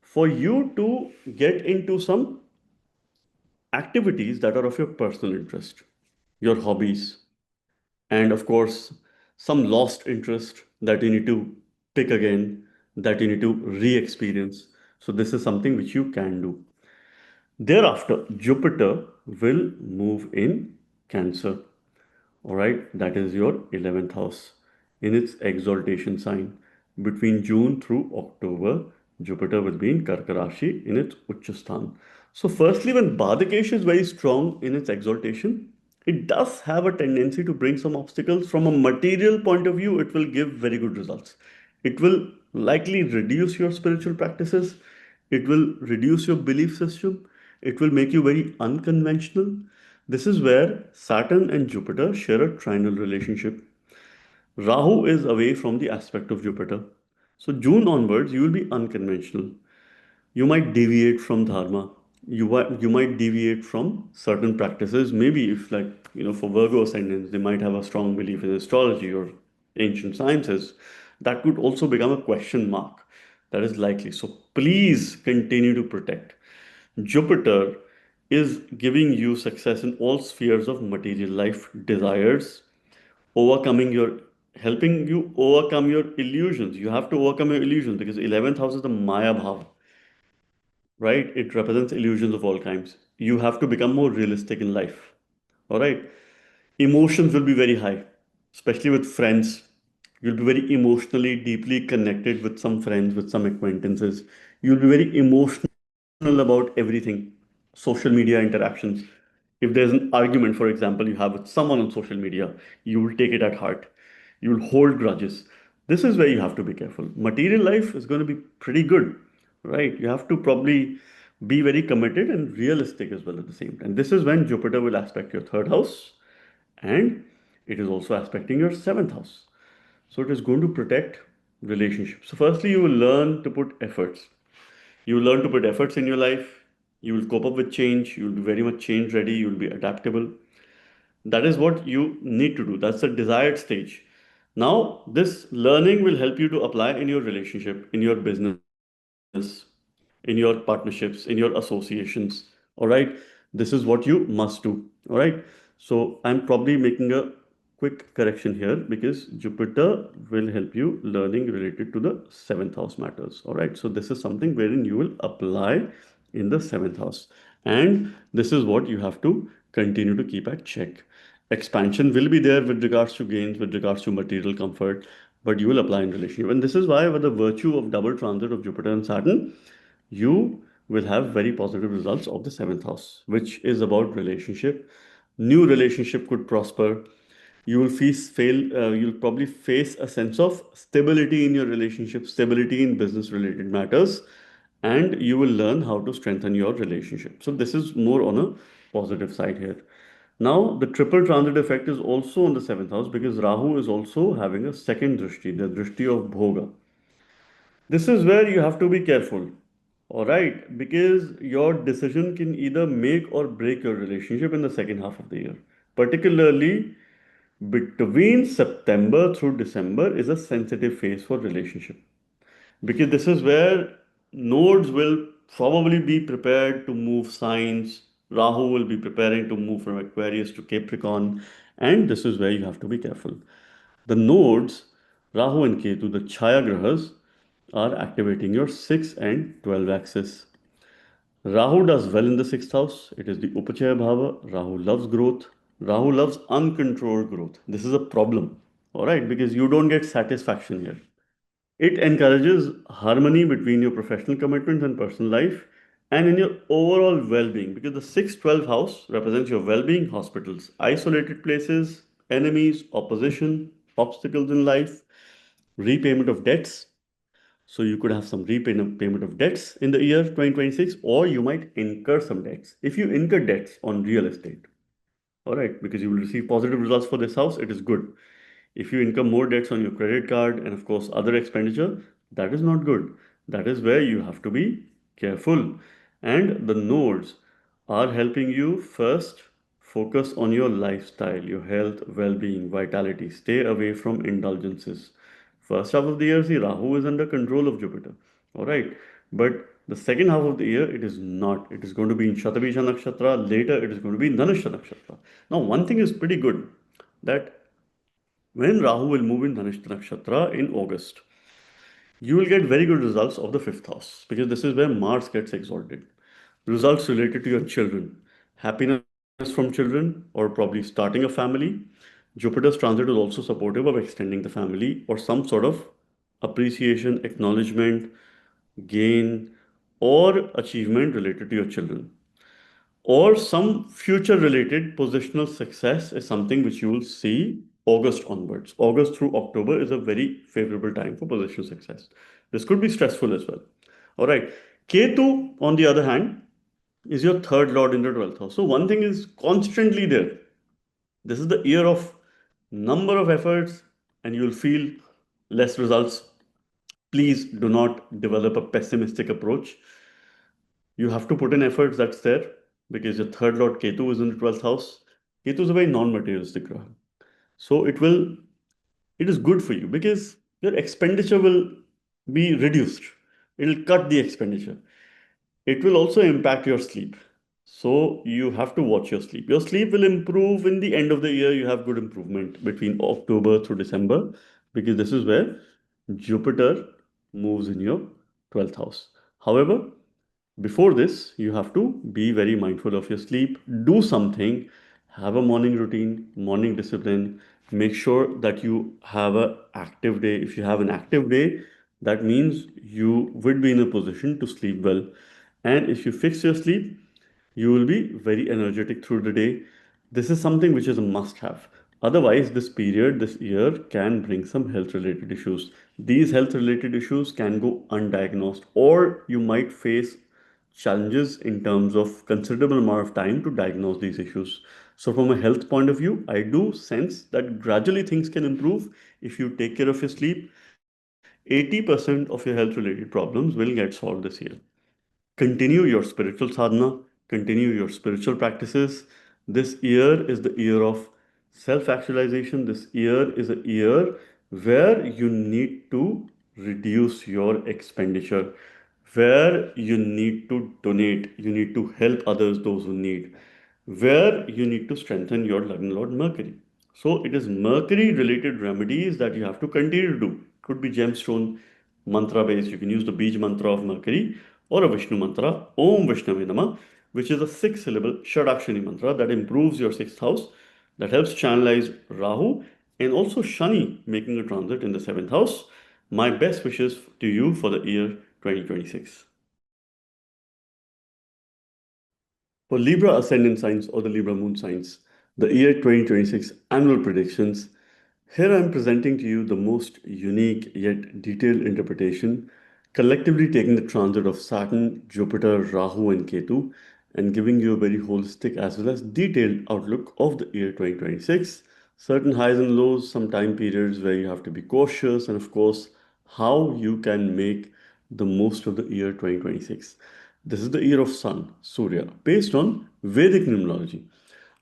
for you to get into some activities that are of your personal interest, your hobbies, and of course, some lost interest that you need to pick again, that you need to re experience. So, this is something which you can do. Thereafter, Jupiter will move in Cancer. All right, that is your 11th house in its exaltation sign. Between June through October, Jupiter will be in Karka Rashi in its Uchchasthan. So, firstly, when Badakesh is very strong in its exaltation, it does have a tendency to bring some obstacles. From a material point of view, it will give very good results. It will likely reduce your spiritual practices, it will reduce your belief system, it will make you very unconventional. This is where Saturn and Jupiter share a triangle relationship. Rahu is away from the aspect of Jupiter. So, June onwards, you will be unconventional. You might deviate from dharma. You might deviate from certain practices. Maybe if, like, for Virgo ascendants, they might have a strong belief in astrology or ancient sciences. That could also become a question mark. That is likely. So, please continue to protect. Jupiter is giving you success in all spheres of material life, desires, overcoming your helping you overcome your illusions. You have to overcome your illusions because 11th house is the Maya Bhav, right? It represents illusions of all kinds. You have to become more realistic in life. All right. Emotions will be very high, especially with friends. You'll be very emotionally deeply connected with some friends, with some acquaintances. You'll be very emotional about everything, social media interactions. If there's an argument, for example, you have with someone on social media, you will take it at heart. You will hold grudges. This is where you have to be careful. Material life is going to be pretty good, right? You have to probably be very committed and realistic as well at the same time. This is when Jupiter will aspect your third house and it is also aspecting your seventh house. So it is going to protect relationships. So, firstly, you will learn to put efforts. You will learn to put efforts in your life. You will cope up with change. You will be very much change ready. You will be adaptable. That is what you need to do. That's the desired stage. Now, this learning will help you to apply in your relationship, in your business, in your partnerships, in your associations. All right. This is what you must do. All right. So, I'm probably making a quick correction here because Jupiter will help you learning related to the seventh house matters. All right. So, this is something wherein you will apply in the seventh house. And this is what you have to continue to keep at check. Expansion will be there with regards to gains, with regards to material comfort, but you will apply in relationship. And this is why, with the virtue of double transit of Jupiter and Saturn, you will have very positive results of the seventh house, which is about relationship. New relationship could prosper. You will you'll probably face a sense of stability in your relationship, stability in business related matters, and you will learn how to strengthen your relationship. So this is more on a positive side here. Now, the triple transit effect is also on the seventh house because Rahu is also having a second drishti, the drishti of Bhoga. This is where you have to be careful, all right, because your decision can either make or break your relationship in the second half of the year. Particularly between September through December is a sensitive phase for relationship because this is where nodes will probably be prepared to move signs. Rahu will be preparing to move from Aquarius to Capricorn, and this is where you have to be careful. The nodes, Rahu and Ketu, the Chaya Grahas, are activating your 6 and 12 axis. Rahu does well in the sixth house. It is the Upachaya Bhava. Rahu loves growth. Rahu loves uncontrolled growth. This is a problem, all right, because you don't get satisfaction here. It encourages harmony between your professional commitments and personal life and in your overall well being because the 6-12 house represents your well being, hospitals, isolated places, enemies, opposition, obstacles in life, repayment of debts. So you could have some repayment of debts in the year 2026, or you might incur some debts. If you incur debts on real estate, all right, because you will receive positive results for this house, it is good. If you incur more debts on your credit card and of course other expenditure, that is not good. That is where you have to be careful. And the nodes are helping you first focus on your lifestyle, your health, well-being, vitality. Stay away from indulgences. First half of the year, see, Rahu is under control of Jupiter. All right. But the second half of the year, it is not. It is going to be in Shatabisha Nakshatra. Later, it is going to be Dhanusha Nakshatra. Now, one thing is pretty good that when Rahu will move in Dhanishta Nakshatra in August, you will get very good results of the fifth house because this is where Mars gets exalted. Results related to your children, happiness from children, or probably starting a family. Jupiter's transit is also supportive of extending the family or some sort of appreciation, acknowledgement, gain, or achievement related to your children or some future related positional success is something which you will see August onwards. August through October is a very favorable time for positional success. This could be stressful as well. All right. Ketu, on the other hand, is your third lord in the 12th house. So one thing is constantly there. This is the year of number of efforts and you'll feel less results. Please do not develop a pessimistic approach. You have to put in efforts, that's there, because your third lord Ketu is in the 12th house. Ketu is a very non-materialistic graha. So it is good for you because your expenditure will be reduced. It will cut the expenditure. It will also impact your sleep. So you have to watch your sleep. Your sleep will improve in the end of the year. You have good improvement between October through December because this is where Jupiter moves in your 12th house. However, before this, you have to be very mindful of your sleep. Do something, have a morning routine, morning discipline. Make sure that you have an active day. If you have an active day, that means you would be in a position to sleep well. And if you fix your sleep, you will be very energetic through the day. This is something which is a must have. Otherwise, this period, this year can bring some health related issues. These health related issues can go undiagnosed, or you might face challenges in terms of considerable amount of time to diagnose these issues. So, from a health point of view, I do sense that gradually things can improve if you take care of your sleep. 80% of your health related problems will get solved this year. Continue your spiritual sadhana, continue your spiritual practices. This year is the year of self actualization. This year is a year where you need to reduce your expenditure, where you need to donate, you need to help others, those who need, where you need to strengthen your Lagna Lord Mercury. So it is Mercury related remedies that you have to continue to do. Could be gemstone, mantra based. You can use the Beej mantra of Mercury, or a Vishnu mantra, Om Vishnave Namah, which is a 6-syllable Shadakshani mantra that improves your 6th house, that helps channelize Rahu, and also Shani making a transit in the 7th house. My best wishes to you for the year 2026. For Libra ascendant signs or the Libra moon signs, the year 2026 annual predictions. Here I am presenting to you the most unique yet detailed interpretation, collectively taking the transit of Saturn, Jupiter, Rahu, and Ketu, and giving you a very holistic as well as detailed outlook of the year 2026. Certain highs and lows, some time periods where you have to be cautious, and of course, how you can make the most of the year 2026. This is the year of Sun, Surya, based on Vedic numerology.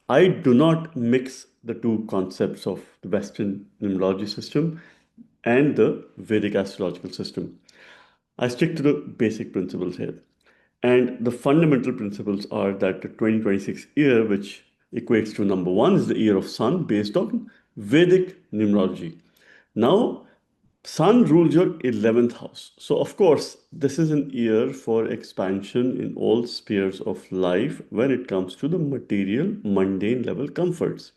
I do not mix the two concepts of the Western numerology system and the Vedic astrological system. I stick to the basic principles here. And the fundamental principles are that the 2026 year, which equates to number one, is the year of Sun based on Vedic numerology. Now, Sun rules your 11th house. So, of course, this is an year for expansion in all spheres of life when it comes to the material, mundane level comforts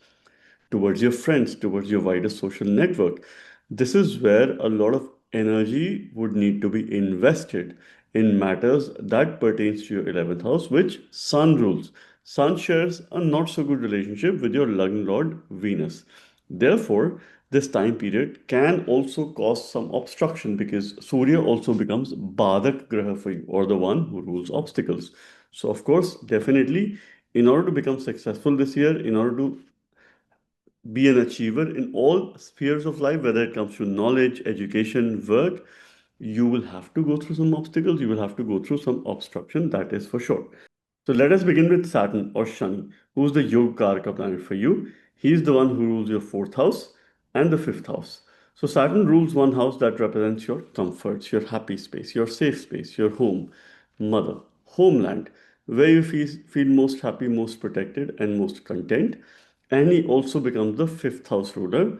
towards your friends, towards your wider social network. This is where a lot of energy would need to be invested in matters that pertains to your 11th house, which Sun rules. Sun shares a not so good relationship with your Lagna Lord Venus. Therefore, this time period can also cause some obstruction because Surya also becomes Badak Graha for you, or the one who rules obstacles. So, of course, definitely, in order to become successful this year, in order to be an achiever in all spheres of life, whether it comes to knowledge, education, work, you will have to go through some obstacles, you will have to go through some obstruction, that is for sure. So let us begin with Saturn or Shani, who's the Yoga Karaka planet for you. He's the one who rules your 4th house and the 5th house. So Saturn rules one house that represents your comforts, your happy space, your safe space, your home, mother, homeland, where you feel most happy, most protected, and most content. And he also becomes the 5th house ruler,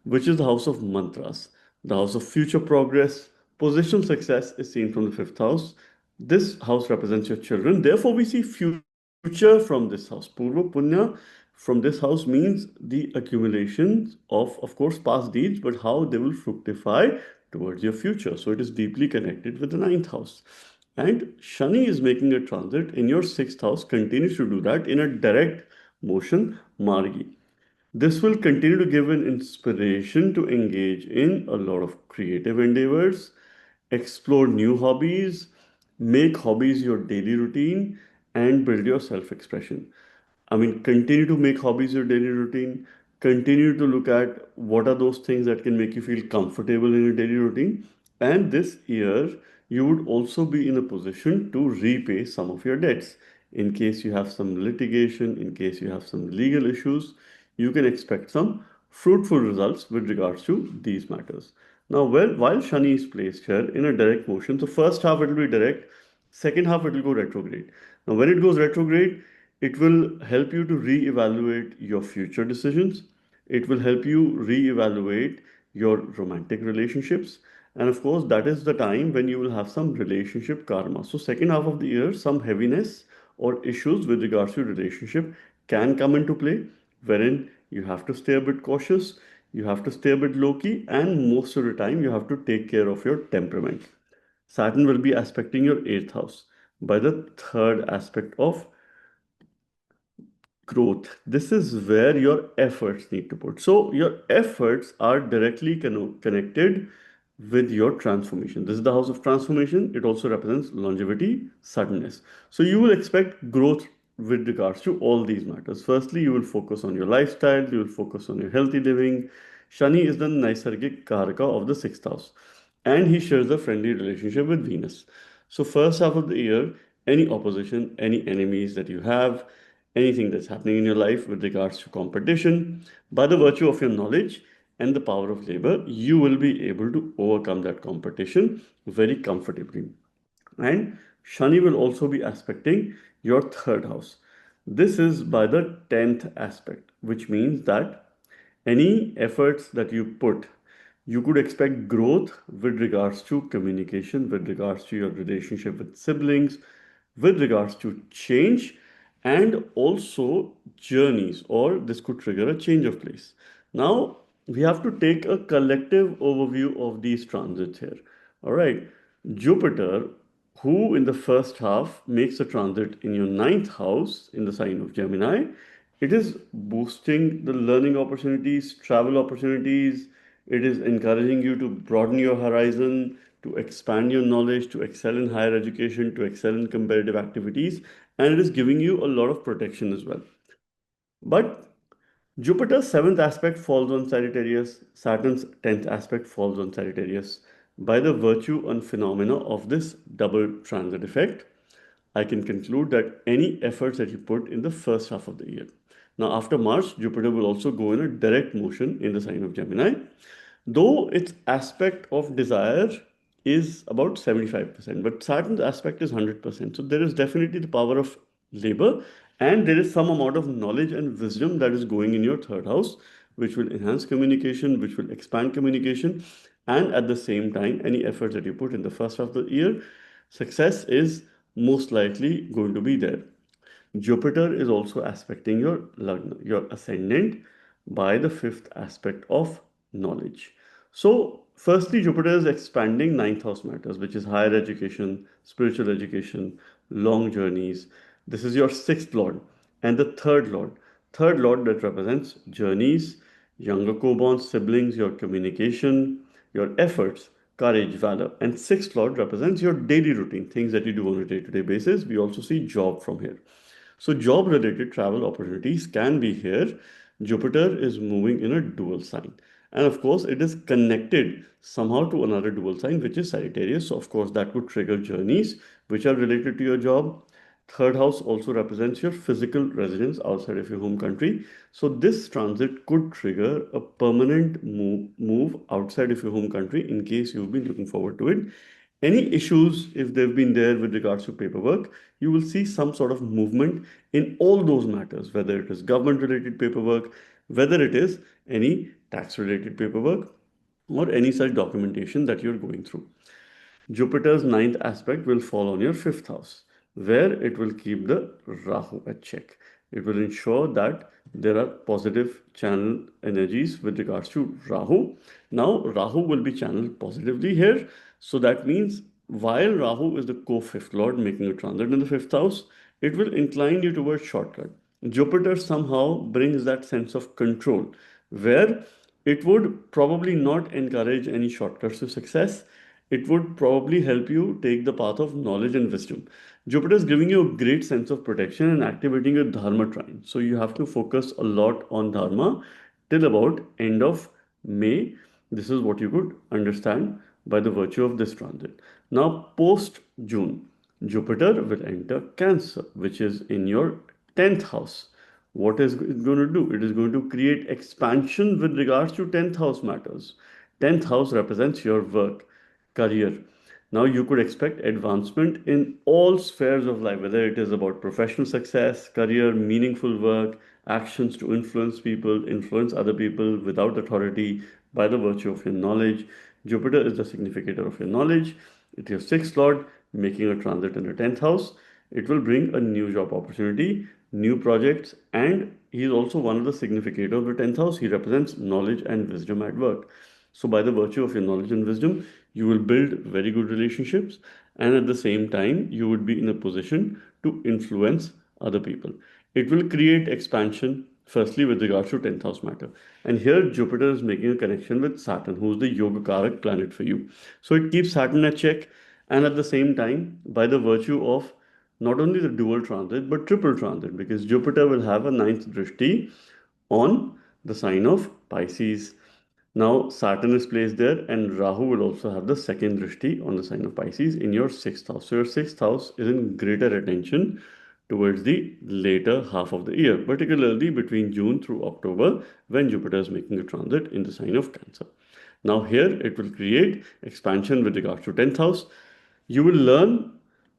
which is the house of mantras, the house of future progress. Positional success is seen from the 5th house. This house represents your children. Therefore, we see future from this house. Purva Punya from this house means the accumulation of course, past deeds, but how they will fructify towards your future. So it is deeply connected with the 9th house. And Shani is making a transit in your 6th house, continues to do that in a direct motion, Margi. This will continue to give an inspiration to engage in a lot of creative endeavors, explore new hobbies, make hobbies your daily routine, and build your self expression. I mean, continue to make hobbies your daily routine. Continue to look at what are those things that can make you feel comfortable in your daily routine. And this year, you would also be in a position to repay some of your debts. In case you have some litigation, in case you have some legal issues, you can expect some fruitful results with regards to these matters. Now, while Shani is placed here in a direct motion, so first half it will be direct, second half it will go retrograde. Now, when it goes retrograde, it will help you to re-evaluate your future decisions. It will help you re-evaluate your romantic relationships. And of course, that is the time when you will have some relationship karma. So second half of the year, some heaviness or issues with regards to relationship can come into play, wherein you have to stay a bit cautious, you have to stay a bit low-key, and most of the time you have to take care of your temperament. Saturn will be aspecting your 8th house by the third aspect of growth. This is where your efforts need to put. So your efforts are directly connected with your transformation. This is the house of transformation. It also represents longevity, suddenness. So you will expect growth with regards to all these matters. Firstly, you will focus on your lifestyle, you will focus on your healthy living. Shani is the Naisargic Karaka of the 6th house, and he shares a friendly relationship with Venus. So, first half of the year, any opposition, any enemies that you have, anything that's happening in your life with regards to competition, by the virtue of your knowledge and the power of labor, you will be able to overcome that competition very comfortably. And Shani will also be aspecting your 3rd house. This is by the 10th aspect, which means that any efforts that you put You could expect growth with regards to communication, with regards to your relationship with siblings, with regards to change, and also journeys, or this could trigger a change of place. Now, we have to take a collective overview of these transits here. All right. Jupiter, who in the first half makes a transit in your ninth house in the sign of Gemini, it is boosting the learning opportunities, travel opportunities. It is encouraging you to broaden your horizon, to expand your knowledge, to excel in higher education, to excel in competitive activities, and it is giving you a lot of protection as well. But Jupiter's seventh aspect falls on Sagittarius, Saturn's 10th aspect falls on Sagittarius. By the virtue and phenomena of this double transit effect, I can conclude that any efforts that you put in the first half of the year. Now, after March, Jupiter will also go in a direct motion in the sign of Gemini, though its aspect of desire is about 75%, but Saturn's aspect is 100%. So there is definitely the power of labor, and there is some amount of knowledge and wisdom that is going in your third house, which will enhance communication, which will expand communication, and at the same time, any efforts that you put in the first half of the year, success is most likely going to be there. Jupiter is also aspecting your lagna, your ascendant, by the fifth aspect of knowledge. So, firstly, Jupiter is expanding ninth house matters, which is higher education, spiritual education, long journeys. This is your sixth lord, and the third lord that represents journeys, younger co-born siblings, your communication, your efforts, courage, valor, and sixth lord represents your daily routine, things that you do on a day-to-day basis. We also see job from here. So job related travel opportunities can be here. Jupiter is moving in a dual sign. And of course, it is connected somehow to another dual sign, which is Sagittarius. So of course, that could trigger journeys which are related to your job. Third house also represents your physical residence outside of your home country. So this transit could trigger a permanent move outside of your home country in case you've been looking forward to it. Any issues, if they've been there with regards to paperwork, you will see some sort of movement in all those matters, whether it is government related paperwork, whether it is any tax related paperwork, or any such documentation that you're going through. Jupiter's ninth aspect will fall on your fifth house, where it will keep the Rahu at check. It will ensure that there are positive channel energies with regards to Rahu. Now, Rahu will be channeled positively here. So that means while Rahu is the co-fifth lord making a transit in the fifth house, it will incline you towards shortcut. Jupiter somehow brings that sense of control where it would probably not encourage any shortcuts to success. It would probably help you take the path of knowledge and wisdom. Jupiter is giving you a great sense of protection and activating your Dharma trine. So you have to focus a lot on Dharma till about end of May. This is what you could understand by the virtue of this transit. Now, post June, Jupiter will enter Cancer, which is in your 10th house. What is it going to do? It is going to create expansion with regards to 10th house matters. 10th house represents your work, career. Now you could expect advancement in all spheres of life, whether it is about professional success, career, meaningful work, actions to influence people, influence other people without authority by the virtue of your knowledge. Jupiter is the significator of your knowledge. It is sixth lord making a transit in the 10th house. It will bring a new job opportunity, new projects, and he is also one of the significators of the 10th house. He represents knowledge and wisdom at work. So, by the virtue of your knowledge and wisdom, you will build very good relationships, and at the same time, you would be in a position to influence other people. It will create expansion, firstly, with regards to 10th house matter. And here, Jupiter is making a connection with Saturn, who's the Yoga Karak planet for you. So, it keeps Saturn at check, and at the same time, by the virtue of not only the dual transit but triple transit, because Jupiter will have a ninth drishti on the sign of Pisces. Now Saturn is placed there, and Rahu will also have the second drishti on the sign of Pisces in your sixth house. So your sixth house is in greater attention towards the later half of the year, particularly between June through October when Jupiter is making a transit in the sign of Cancer. Now here it will create expansion with regards to 10th house. You will learn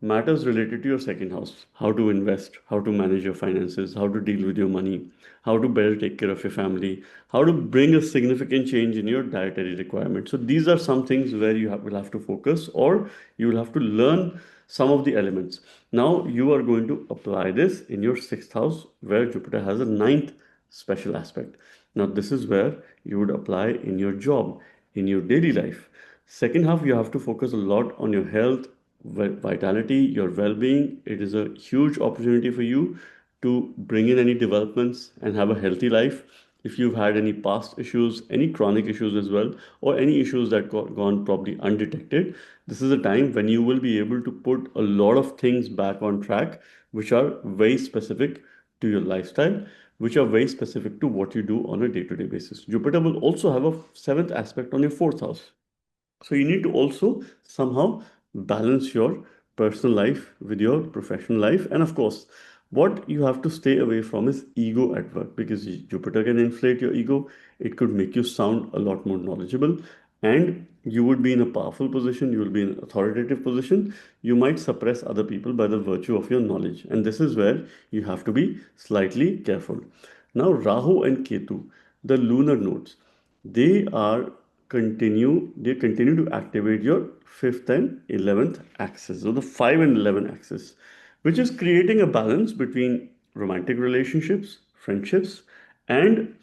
matters related to your second house. How to invest, how to manage your finances, how to deal with your money, how to better take care of your family, how to bring a significant change in your dietary requirements. So these are some things where will have to focus, or you will have to learn some of the elements. Now you are going to apply this in your sixth house where Jupiter has a ninth special aspect. Now this is where you would apply in your job, in your daily life. Second half, you have to focus a lot on your health, vitality, your well-being. It is a huge opportunity for you to bring in any developments and have a healthy life. If you've had any past issues, any chronic issues as well, or any issues that gone probably undetected, this is a time when you will be able to put a lot of things back on track, which are very specific to your lifestyle, which are very specific to what you do on a day-to-day basis. Jupiter will also have a seventh aspect on your fourth house. So you need to also somehow balance your personal life with your professional life. And of course, what you have to stay away from is ego at work, because Jupiter can inflate your ego. It could make you sound a lot more knowledgeable, and you would be in a powerful position. You will be in an authoritative position. You might suppress other people by the virtue of your knowledge. And this is where you have to be slightly careful. Now, Rahu and Ketu, the lunar nodes, they are continue to activate your fifth and 11th axis, so the 5 and 11 axis, which is creating a balance between romantic relationships, friendships, and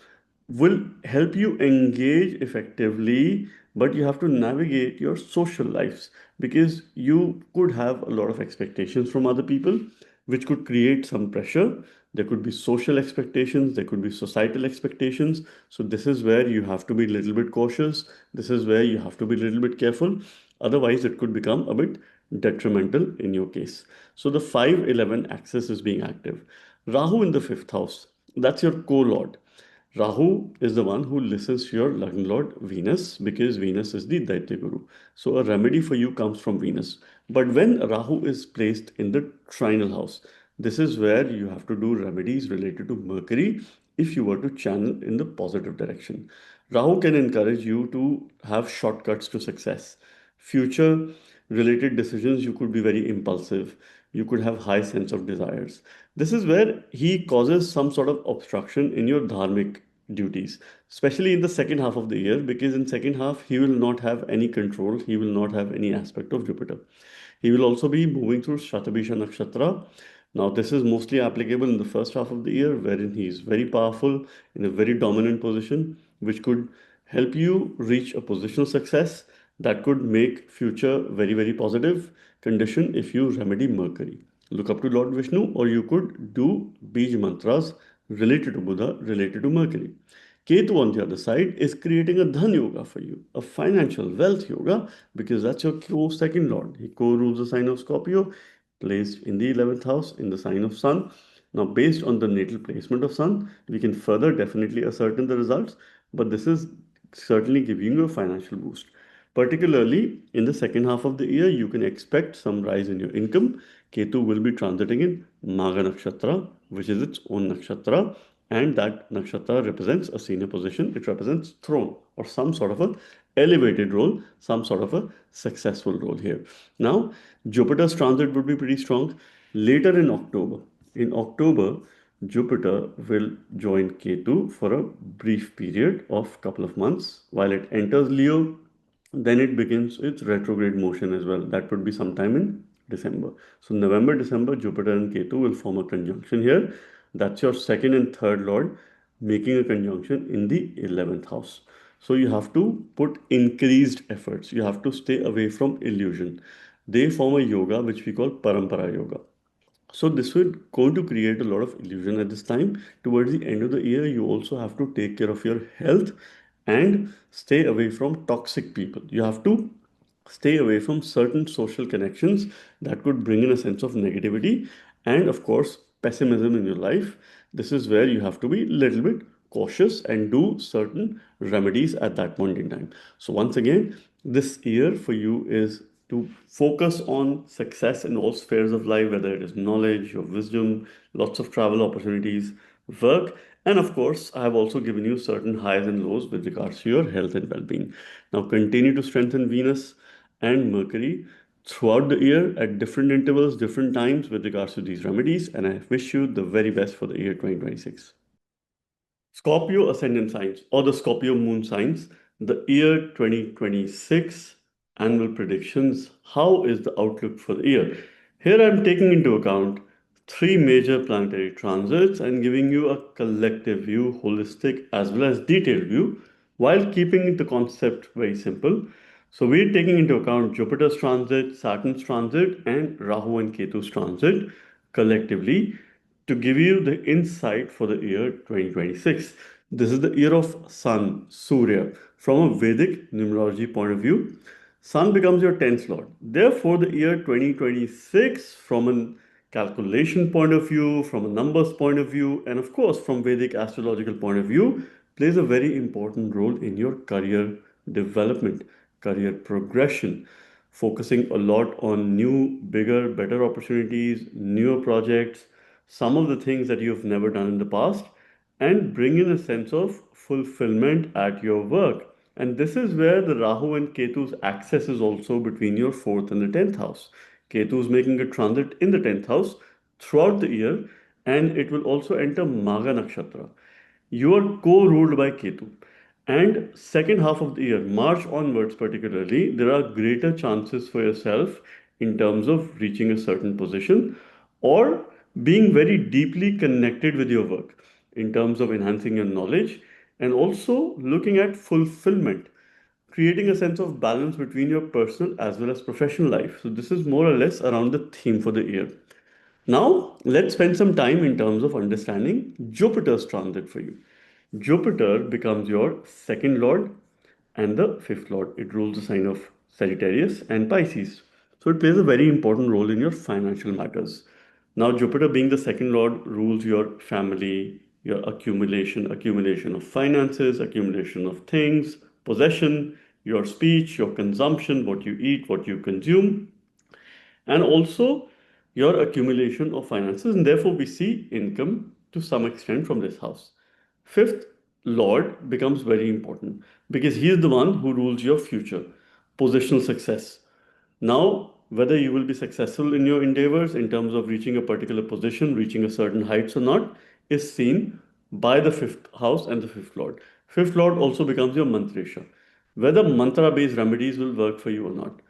will help you engage effectively. But you have to navigate your social lives, because you could have a lot of expectations from other people, which could create some pressure. There could be social expectations, there could be societal expectations. So this is where you have to be a little bit cautious. This is where you have to be a little bit careful. Otherwise, it could become a bit detrimental in your case. So the 5-11 axis is being active. Rahu in the fifth house, that's your co-lord. Rahu is the one who listens to your Lagna Lord Venus, because Venus is the Daitya Guru. So a remedy for you comes from Venus. But when Rahu is placed in the trinal house, this is where you have to do remedies related to Mercury if you were to channel in the positive direction. Rahu can encourage you to have shortcuts to success. Future related decisions, you could be very impulsive. You could have high sense of desires. This is where he causes some sort of obstruction in your dharmic duties, especially in the second half of the year, because in second half he will not have any control. He will not have any aspect of Jupiter. He will also be moving through Shatabisha Nakshatra. Now, this is mostly applicable in the first half of the year, wherein he is very powerful in a very dominant position, which could help you reach a positional success that could make future very, very positive condition if you remedy Mercury. Look up to Lord Vishnu, or you could do Bij mantras related to Buddha, related to Mercury. Ketu, on the other side, is creating a Dhan Yoga for you, a financial wealth yoga, because that's your co-second lord. He co-rules the sign of Scorpio, placed in the 11th house in the sign of Sun. Now, based on the natal placement of Sun, we can further definitely ascertain the results, but this is certainly giving you a financial boost. Particularly in the second half of the year, you can expect some rise in your income. Ketu will be transiting in Magha Nakshatra, which is its own nakshatra, and that nakshatra represents a senior position. It represents throne or some sort of a elevated role, some sort of a successful role here. Now, Jupiter's transit would be pretty strong later in October. In October, Jupiter will join Ketu for a brief period of couple of months. While it enters Leo, then it begins its retrograde motion as well. That would be sometime in December. So November, December, Jupiter and Ketu will form a conjunction here. That's your second and third lord making a conjunction in the 11th house. So you have to put increased efforts. You have to stay away from illusion. They form a yoga which we call Parampara Yoga. So this will going to create a lot of illusion at this time. Towards the end of the year, you also have to take care of your health and stay away from toxic people. You have to stay away from certain social connections that could bring in a sense of negativity and, of course, pessimism in your life. This is where you have to be a little bit cautious and do certain remedies at that point in time. So once again, this year for you is to focus on success in all spheres of life, whether it is knowledge, your wisdom, lots of travel opportunities, work, and of course, I have also given you certain highs and lows with regards to your health and well-being. Now, continue to strengthen Venus and Mercury throughout the year at different intervals, different times with regards to these remedies. And I wish you the very best for the year 2026. Scorpio ascendant signs or the Scorpio moon signs, the year 2026 annual predictions. How is the outlook for the year? Here I'm taking into account three major planetary transits and giving you a collective view, holistic as well as detailed view, while keeping the concept very simple. So we're taking into account Jupiter's transit, Saturn's transit, and Rahu and Ketu's transit collectively to give you the insight for the year 2026. This is the year of Sun, Surya. From a Vedic numerology point of view, Sun becomes your 10th lord. Therefore, the year 2026, from a calculation point of view, from a numbers point of view, and of course, from Vedic astrological point of view, plays a very important role in your career development, career progression, focusing a lot on new, bigger, better opportunities, newer projects, some of the things that you've never done in the past, and bring in a sense of fulfillment at your work. And this is where the Rahu and Ketu's axis is also between your 4th and the 10th house. Ketu is making a transit in the 10th house throughout the year, and it will also enter Magha Nakshatra. You are co-ruled by Ketu. And second half of the year, March onwards particularly, there are greater chances for yourself in terms of reaching a certain position or being very deeply connected with your work in terms of enhancing your knowledge and also looking at fulfillment, creating a sense of balance between your personal as well as professional life. So this is more or less around the theme for the year. Now, let's spend some time in terms of understanding Jupiter's transit for you. Jupiter becomes your second lord and the fifth lord. It rules the sign of Sagittarius and Pisces. So it plays a very important role in your financial matters. Now, Jupiter being the second lord rules your family, your accumulation of finances, accumulation of things, possession, your speech, your consumption, what you eat, what you consume, and also your accumulation of finances. And therefore, we see income to some extent from this house. Fifth Lord becomes very important because he is the one who rules your future, positional success. Now, whether you will be successful in your endeavors in terms of reaching a particular position, reaching a certain heights or not, is seen by the fifth house and the fifth lord. Fifth lord also becomes your mantresha, whether mantra based remedies will work for you or not.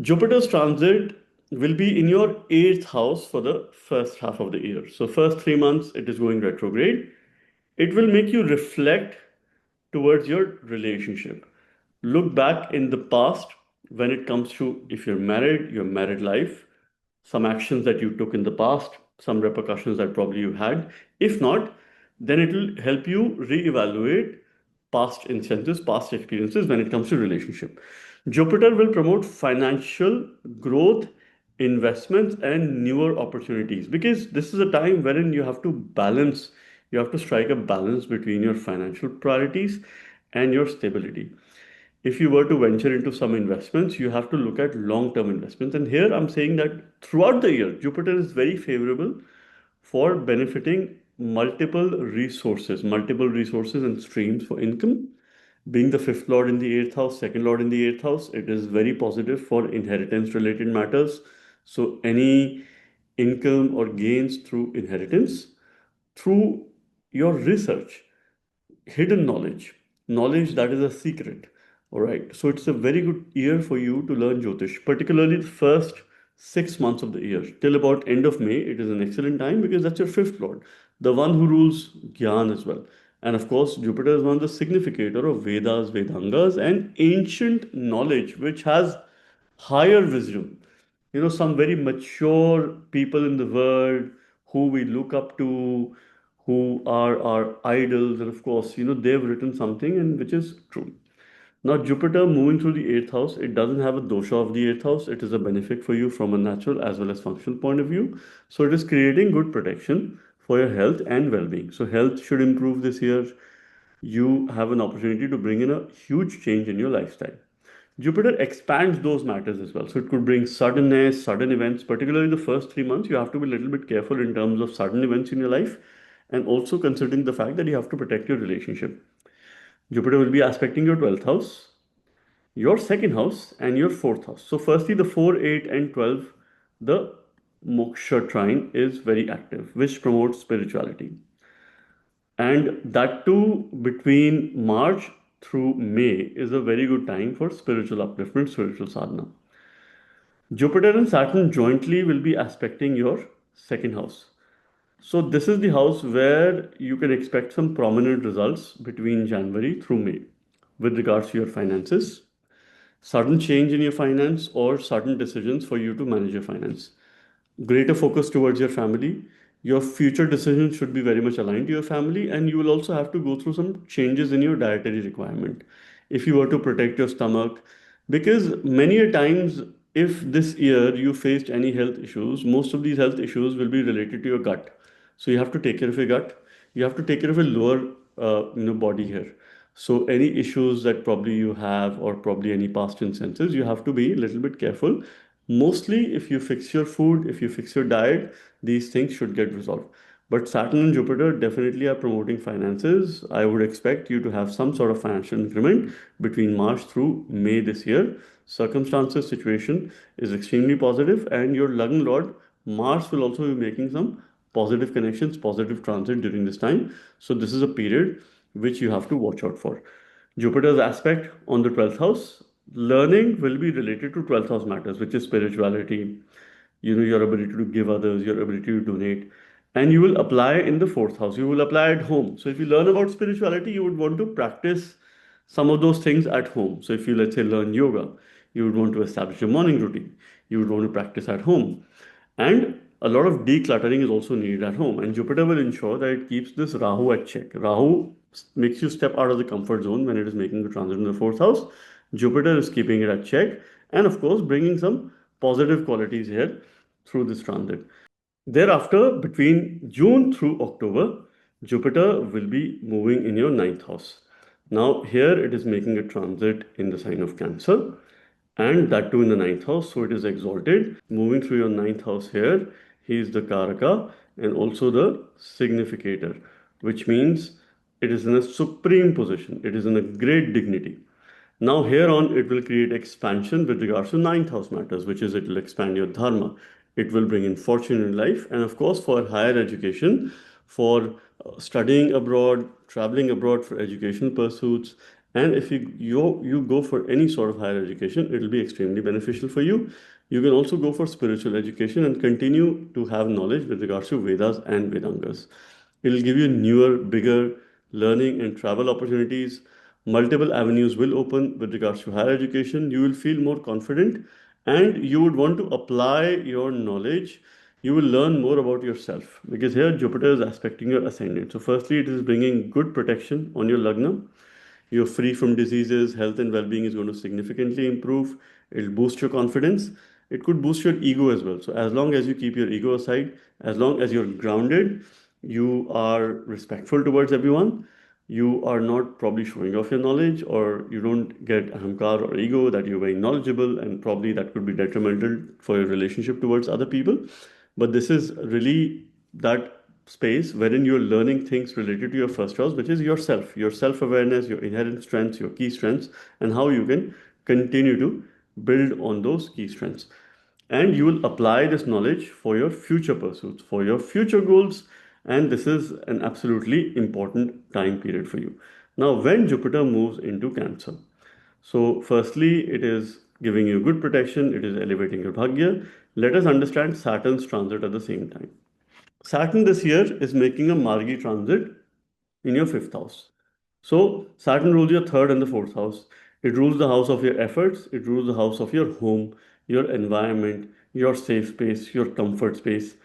Jupiter's transit will be in your eighth house for the first half of the year. So, first 3 months it is going retrograde. It will make you reflect towards your relationship. Look back in the past when it comes to if you're married, your married life, some actions that you took in the past, some repercussions that probably you had. If not, then it will help you reevaluate past instances, past experiences when it comes to relationship. Jupiter will promote financial growth, investments, and newer opportunities because this is a time wherein you have to balance, you have to strike a balance between your financial priorities and your stability. If you were to venture into some investments, you have to look at long term investments. And here I'm saying that throughout the year, Jupiter is very favorable for benefiting multiple resources and streams for income. Being the fifth lord in the eighth house, second lord in the eighth house, it is very positive for inheritance related matters. So, any income or gains through inheritance, through your research, hidden knowledge, knowledge that is a secret. All right. So it's a very good year for you to learn Jyotish, particularly the first 6 months of the year. Till about end of May, it is an excellent time because that's your fifth lord, the one who rules Gyan as well. And of course, Jupiter is one of the significator of Vedas, Vedangas, and ancient knowledge, which has higher wisdom. Some very mature people in the world who we look up to, who are our idols, and of course, they've written something and which is true. Now, Jupiter moving through the eighth house, it doesn't have a dosha of the eighth house. It is a benefit for you from a natural as well as functional point of view. So, it is creating good protection for your health and well being. So, health should improve this year. You have an opportunity to bring in a huge change in your lifestyle. Jupiter expands those matters as well. So it could bring suddenness, sudden events, particularly the first 3 months. You have to be a little bit careful in terms of sudden events in your life and also considering the fact that you have to protect your relationship. Jupiter will be aspecting your 12th house. your second house and your fourth house. So, firstly, the 4, 8, and 12, the moksha trine is very active, which promotes spirituality. And that too, between March through May, is a very good time for spiritual upliftment, spiritual sadhana. Jupiter and Saturn jointly will be aspecting your second house. So, this is the house where you can expect some prominent results between January through May with regards to your finances, sudden change in your finance, or sudden decisions for you to manage your finance. Greater focus towards your family. Your future decisions should be very much aligned to your family, and you will also have to go through some changes in your dietary requirement if you were to protect your stomach. Because many a times, if this year you faced any health issues, most of these health issues will be related to your gut. So you have to take care of your gut. You have to take care of your lower, body here. So any issues that probably you have, or probably any past instances, you have to be a little bit careful. Mostly, if you fix your food, if you fix your diet, these things should get resolved. But Saturn and Jupiter definitely are promoting finances. I would expect you to have some sort of financial increment between March through May this year. Circumstances, situation is extremely positive, and your Lagna Lord Mars will also be making some positive connections, positive transit during this time. So this is a period which you have to watch out for. Jupiter's aspect on the 12th house, learning will be related to 12th house matters, which is spirituality, your ability to give others, your ability to donate. And you will apply in the fourth house. You will apply at home. So if you learn about spirituality, you would want to practice some of those things at home. So if you, let's say, learn yoga, you would want to establish a morning routine. You would want to practice at home. And a lot of decluttering is also needed at home. And Jupiter will ensure that it keeps this Rahu at check. Rahu makes you step out of the comfort zone when it is making the transit in the fourth house. Jupiter is keeping it at check. And of course, bringing some positive qualities here through this transit. Thereafter, between June through October, Jupiter will be moving in your ninth house. Now, here it is making a transit in the sign of Cancer, and that too in the ninth house, so it is exalted. Moving through your ninth house here, he is the Karaka and also the significator, which means it is in a supreme position, it is in a great dignity. Now, here on, it will create expansion with regards to ninth house matters, which is it will expand your dharma. It will bring in fortune in life, and of course, for higher education, for studying abroad, traveling abroad for educational pursuits, and if you go for any sort of higher education, it will be extremely beneficial for you. You can also go for spiritual education and continue to have knowledge with regards to Vedas and Vedangas. It will give you newer, bigger learning and travel opportunities. Multiple avenues will open with regards to higher education. You will feel more confident, and you would want to apply your knowledge. You will learn more about yourself because here Jupiter is aspecting your ascendant. So, firstly, it is bringing good protection on your Lagna. You're free from diseases, health and well being is going to significantly improve. It'll boost your confidence. It could boost your ego as well. So, as long as you keep your ego aside, as long as you're grounded, you are respectful towards everyone, you are not probably showing off your knowledge, or you don't get ahamkar or ego that you're very knowledgeable, and probably that could be detrimental for your relationship towards other people. But this is really that space wherein you're learning things related to your first house, which is yourself, your self awareness, your inherent strengths, your key strengths, and how you can continue to build on those key strengths. And you will apply this knowledge for your future pursuits, for your future goals, and this is an absolutely important time period for you. Now, when Jupiter moves into Cancer, so firstly, it is giving you good protection, it is elevating your bhagya. Let us understand Saturn's transit at the same time. Saturn this year is making a Margi transit in your fifth house. So, Saturn rules your third and the fourth house. It rules the house of your efforts, it rules the house of your home, your environment, your safe space, your comfort space.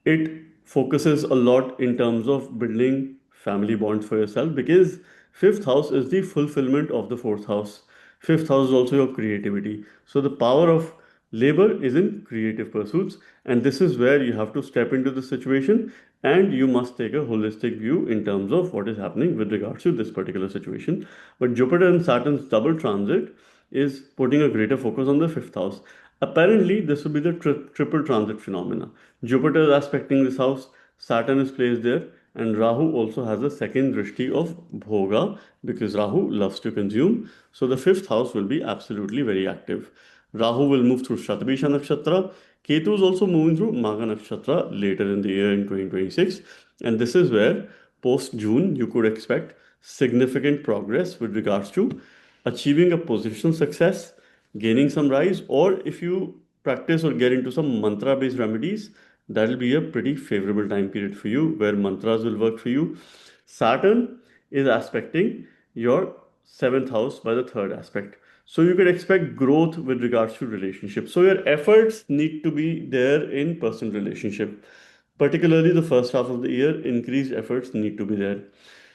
It focuses a lot in terms of building family bonds for yourself because fifth house is the fulfillment of the fourth house. Fifth house is also your creativity. So, the power of labor is in creative pursuits, and this is where you have to step into the situation and you must take a holistic view in terms of what is happening with regards to this particular situation. But Jupiter and Saturn's double transit is putting a greater focus on the fifth house. Apparently, this will be the triple transit phenomena. Jupiter is aspecting this house, Saturn is placed there, and Rahu also has a second drishti of Bhoga because Rahu loves to consume. So the fifth house will be absolutely very active. Rahu will move through Shatabisha Nakshatra. Ketu is also moving through Magha Nakshatra later in the year in 2026. And this is where post June you could expect significant progress with regards to achieving a positional success, gaining some rise, or if you practice or get into some mantra based remedies, that'll be a pretty favorable time period for you where mantras will work for you. Saturn is aspecting your seventh house by the third aspect. So you can expect growth with regards to relationships. So your efforts need to be there in personal relationship. Particularly the first half of the year, increased efforts need to be there.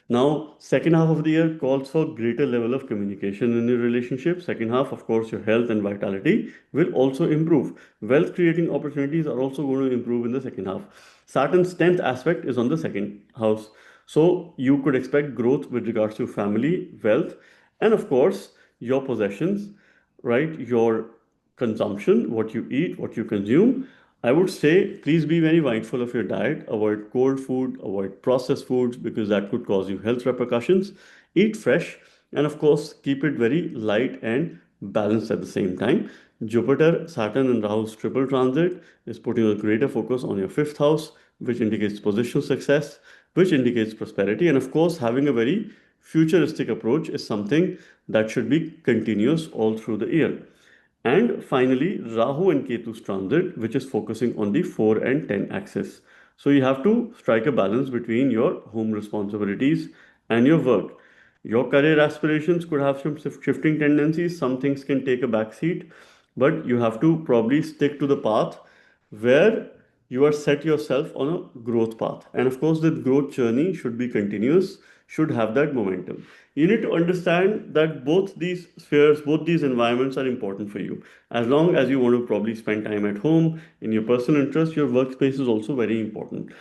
Now, second half of the year calls for greater level of communication in your relationship. Second half, of course, your health and vitality will also improve. Wealth creating opportunities are also going to improve in the second half. Saturn's 10th aspect is on the second house. So you could expect growth with regards to family, wealth, and of course, your possessions, right? Your consumption, what you eat, what you consume. I would say please be very mindful of your diet. Avoid cold food, avoid processed foods because that could cause you health repercussions. Eat fresh, and of course, keep it very light and balanced at the same time. Jupiter, Saturn, and Rahu's triple transit is putting a greater focus on your fifth house, which indicates positional success, which indicates prosperity, and of course, having a very futuristic approach is something that should be continuous all through the year. And finally, Rahu and Ketu's transit, which is focusing on the 4 and 10 axis. So you have to strike a balance between your home responsibilities and your work. Your career aspirations could have some shifting tendencies. Some things can take a back seat, but you have to probably stick to the path where you are set yourself on a growth path. And of course, the growth journey should be continuous, should have that momentum. You need to understand that both these spheres, both these environments are important for you. As long as you want to probably spend time at home in your personal interest, your workspace is also very important.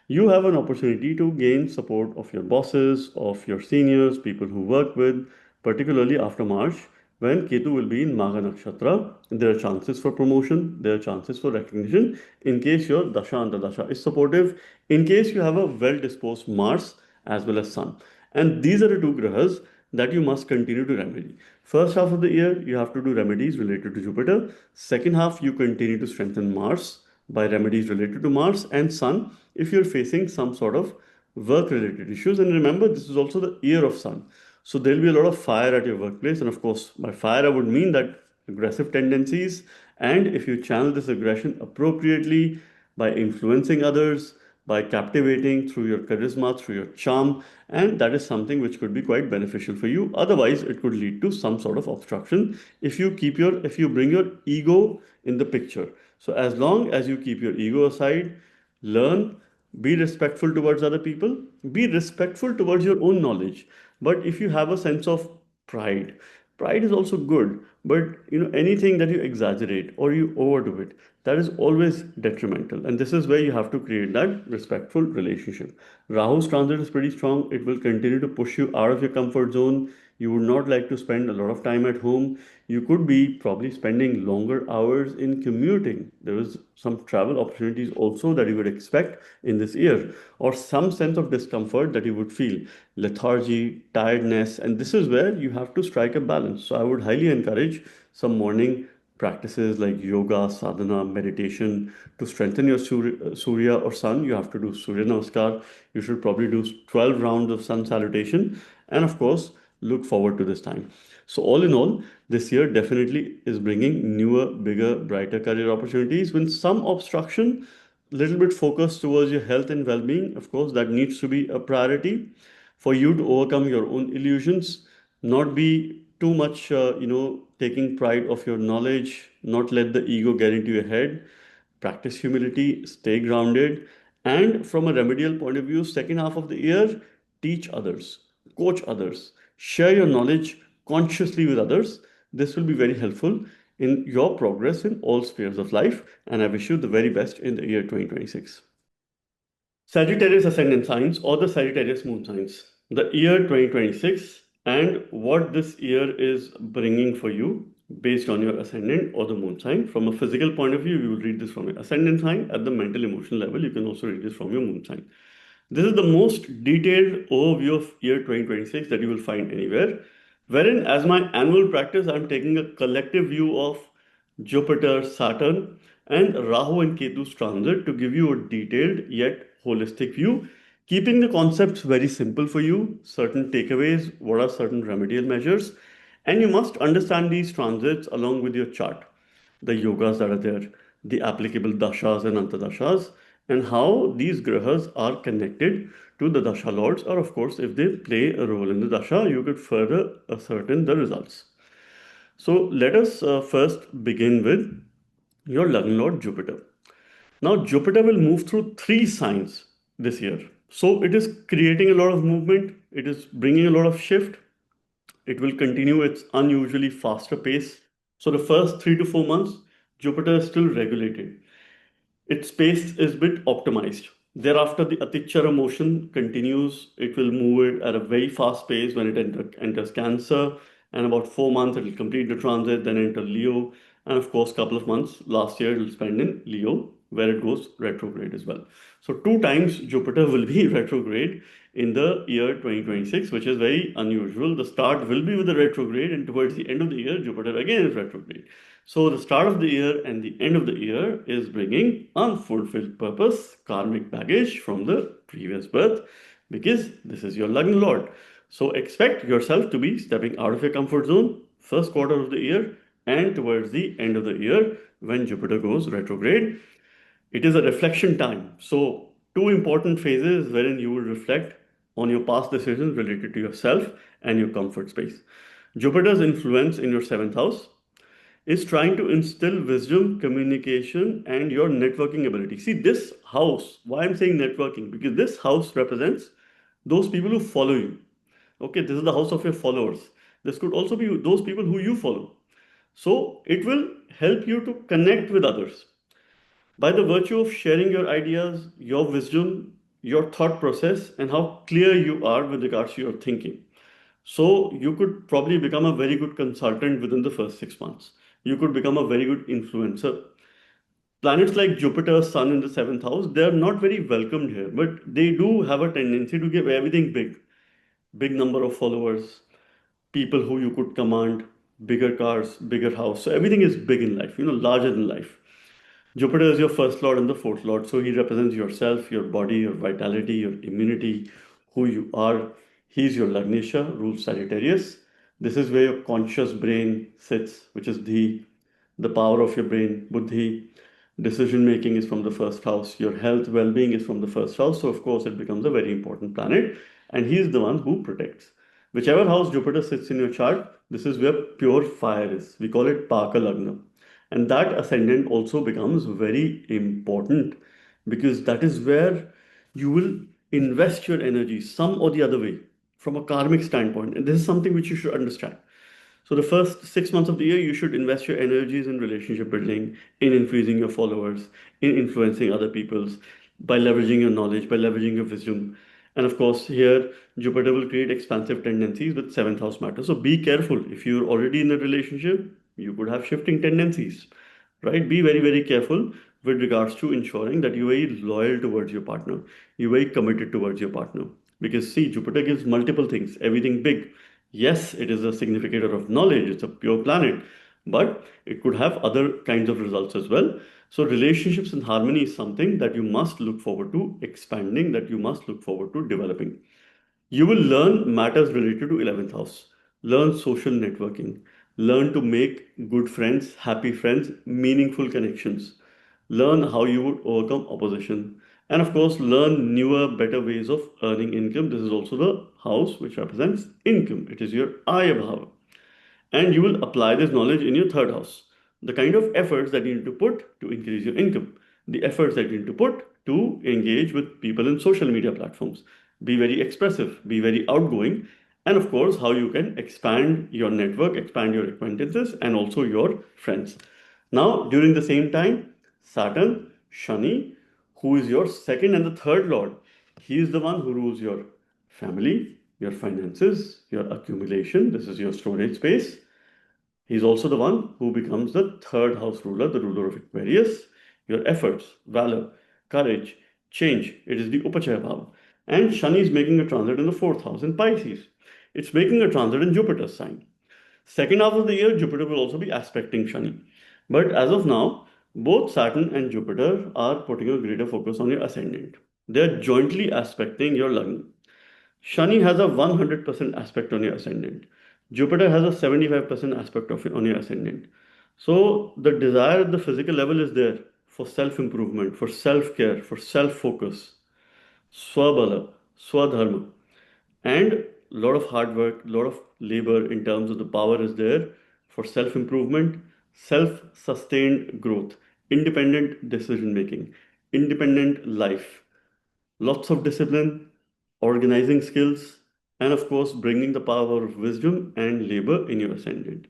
You have an opportunity to gain support of your bosses, of your seniors, people who work with, particularly after March, when Ketu will be in Magha Nakshatra. There are chances for promotion, there are chances for recognition in case your Dasha Antardasha is supportive, in case you have a well disposed Mars as well as Sun. And these are the two grahas that you must continue to remedy. First half of the year, you have to do remedies related to Jupiter. Second half, you continue to strengthen Mars by remedies related to Mars and Sun if you're facing some sort of work related issues. And remember, this is also the year of Sun. So there'll be a lot of fire at your workplace. And of course, by fire, I would mean that aggressive tendencies. And if you channel this aggression appropriately by influencing others, by captivating through your charisma, through your charm, and that is something which could be quite beneficial for you. Otherwise, it could lead to some sort of obstruction if you bring your ego in the picture. So as long as you keep your ego aside, learn, be respectful towards other people, be respectful towards your own knowledge. But if you have a sense of pride, pride is also good, but anything that you exaggerate or you overdo it, that is always detrimental. And this is where you have to create that respectful relationship. Rahu's transit is pretty strong. It will continue to push you out of your comfort zone. You would not like to spend a lot of time at home. You could be probably spending longer hours in commuting. There is some travel opportunities also that you would expect in this year, or some sense of discomfort that you would feel, lethargy, tiredness, and this is where you have to strike a balance. So I would highly encourage some morning practices like yoga, sadhana, meditation to strengthen your Surya or Sun. You have to do Surya Namaskar. You should probably do 12 rounds of Sun salutation. And of course, look forward to this time. So, all in all, this year definitely is bringing newer, bigger, brighter career opportunities with some obstruction, little bit focused towards your health and well being. Of course, that needs to be a priority for you to overcome your own illusions, not be too much, taking pride of your knowledge, not let the ego get into your head. Practice humility, stay grounded, and from a remedial point of view, second half of the year, teach others, coach others, share your knowledge consciously with others. This will be very helpful in your progress in all spheres of life, and I wish you the very best in the year 2026. Sagittarius ascendant signs or the Sagittarius moon signs. The year 2026 and what this year is bringing for you based on your ascendant or the moon sign. From a physical point of view, you will read this from your ascendant sign. At the mental emotional level, you can also read this from your moon sign. This is the most detailed overview of year 2026 that you will find anywhere, wherein, as my annual practice, I'm taking a collective view of Jupiter, Saturn, and Rahu and Ketu's transit to give you a detailed yet holistic view, keeping the concepts very simple for you, certain takeaways, what are certain remedial measures, and you must understand these transits along with your chart, the yogas that are there, the applicable dashas and antadashas, and how these grahas are connected to the dasha lords, or of course, if they play a role in the dasha, you could further ascertain the results. So let us first begin with your Lagna Lord Jupiter. Now, Jupiter will move through three signs this year. So it is creating a lot of movement, it is bringing a lot of shift, it will continue its unusually faster pace. So the first 3 to 4 months, Jupiter is still regulated. Its pace is a bit optimized. Thereafter, the Atichara motion continues. It will move it at a very fast pace when it enters Cancer, and about 4 months it will complete the transit, then enter Leo, and of course, couple of months last year it will spend in Leo, where it goes retrograde as well. So two times Jupiter will be retrograde in the year 2026, which is very unusual. The start will be with the retrograde, and towards the end of the year, Jupiter again is retrograde. So the start of the year and the end of the year is bringing unfulfilled purpose, karmic baggage from the previous birth, because this is your Lagna Lord. So expect yourself to be stepping out of your comfort zone first quarter of the year and towards the end of the year when Jupiter goes retrograde. It is a reflection time. So two important phases wherein you will reflect on your past decisions related to yourself and your comfort space. Jupiter's influence in your seventh house is trying to instill wisdom, communication, and your networking ability. See, this house, why I'm saying networking, because this house represents those people who follow you. Okay, this is the house of your followers. This could also be those people who you follow. So it will help you to connect with others by the virtue of sharing your ideas, your wisdom, your thought process, and how clear you are with regards to your thinking. So you could probably become a very good consultant within the first 6 months. You could become a very good influencer. Planets like Jupiter, Sun in the seventh house, they are not very welcomed here, but they do have a tendency to give everything big. Big number of followers, people who you could command, bigger cars, bigger house. So everything is big in life, larger than life. Jupiter is your first lord and the fourth lord, so he represents yourself, your body, your vitality, your immunity, who you are. He's your Lagnesha, rules Sagittarius. This is where your conscious brain sits, which is the power of your brain, Buddhi. Decision making is from the first house. Your health, well being is from the first house. So, of course, it becomes a very important planet, and he is the one who protects. Whichever house Jupiter sits in your chart, this is where pure fire is. We call it Paka Lagna. And that ascendant also becomes very important because that is where you will invest your energy some or the other way from a karmic standpoint. And this is something which you should understand. So the first 6 months of the year, you should invest your energies in relationship building, in increasing your followers, in influencing other people's, by leveraging your knowledge, by leveraging your wisdom. And of course, here Jupiter will create expansive tendencies with seventh house matter. So be careful. If you're already in a relationship, you could have shifting tendencies, right? Be very, very careful with regards to ensuring that you're very loyal towards your partner, you're very committed towards your partner. Because see, Jupiter gives multiple things, everything big. Yes, it is a significator of knowledge, it's a pure planet, but it could have other kinds of results as well. So, relationships and harmony is something that you must look forward to expanding, that you must look forward to developing. You will learn matters related to 11th house, learn social networking, learn to make good friends, happy friends, meaningful connections, learn how you would overcome opposition, and of course, learn newer, better ways of earning income. This is also the house which represents income, it is your Aya Bhava, and you will apply this knowledge in your third house. The kind of efforts that you need to put to increase your income, the efforts that you need to put to engage with people in social media platforms, be very expressive, be very outgoing, and of course, how you can expand your network, expand your acquaintances, and also your friends. Now, during the same time, Saturn, Shani, who is your second and the third lord, he is the one who rules your family, your finances, your accumulation. This is your storage space. He's also the one who becomes the third house ruler, the ruler of Aquarius. Your efforts, valor, courage, change. It is the Upachaya Bhava. And Shani is making a transit in the fourth house in Pisces. It's making a transit in Jupiter's sign. Second half of the year, Jupiter will also be aspecting Shani. But as of now, both Saturn and Jupiter are putting a greater focus on your ascendant. They are jointly aspecting your Lagna. Shani has a 100% aspect on your ascendant. Jupiter has a 75% aspect on your ascendant. So the desire at the physical level is there for self improvement, for self care, for self focus, swabala, swadharma, and a lot of hard work, a lot of labor in terms of the power is there for self improvement, self sustained growth, independent decision making, independent life, lots of discipline, organizing skills, and of course, bringing the power of wisdom and labor in your ascendant.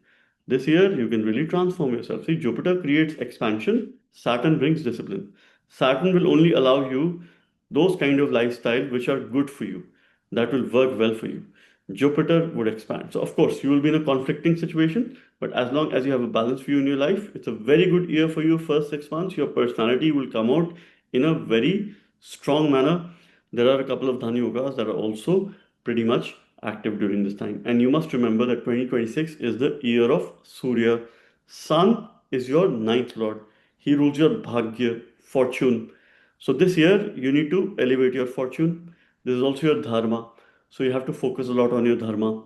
This year, you can really transform yourself. See, Jupiter creates expansion, Saturn brings discipline. Saturn will only allow you those kind of lifestyle which are good for you, that will work well for you. Jupiter would expand. So, of course, you will be in a conflicting situation, but as long as you have a balanced view in your life, it's a very good year for you. First 6 months, your personality will come out in a very strong manner. There are a couple of Dhani Yogas that are also pretty much active during this time. And you must remember that 2026 is the year of Surya. Sun is your ninth lord. He rules your Bhagya, fortune. So this year you need to elevate your fortune. This is also your Dharma. So you have to focus a lot on your Dharma.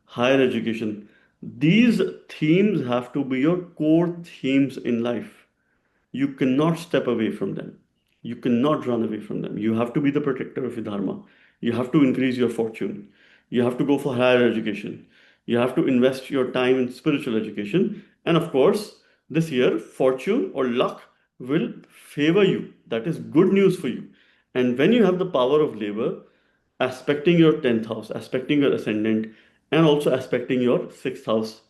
Higher education. These themes have to be your core themes in life. You cannot step away from them. You cannot run away from them. You have to be the protector of your dharma. You have to increase your fortune. You have to go for higher education. You have to invest your time in spiritual education. And of course, this year, fortune or luck will favor you. That is good news for you. And when you have the power of labor, aspecting your 10th house, aspecting your ascendant, and also aspecting your 6th house,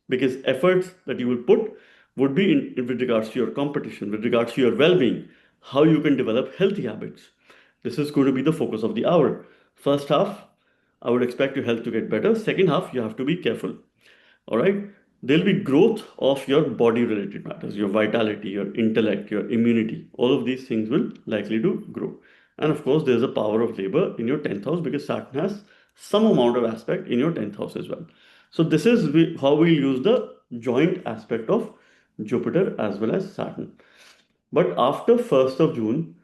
because efforts that you will put would be with regards to your competition, with regards to your well-being, how you can develop healthy habits. This is going to be the focus of the hour. First half, I would expect your health to get better. Second half, you have to be careful. All right. There'll be growth of your body related matters, your vitality, your intellect, your immunity. All of these things will likely to grow. And of course, there's a power of labor in your 10th house because Saturn has some amount of aspect in your 10th house as well. So this is how we use the joint aspect of Jupiter as well as Saturn. But after 1st of June,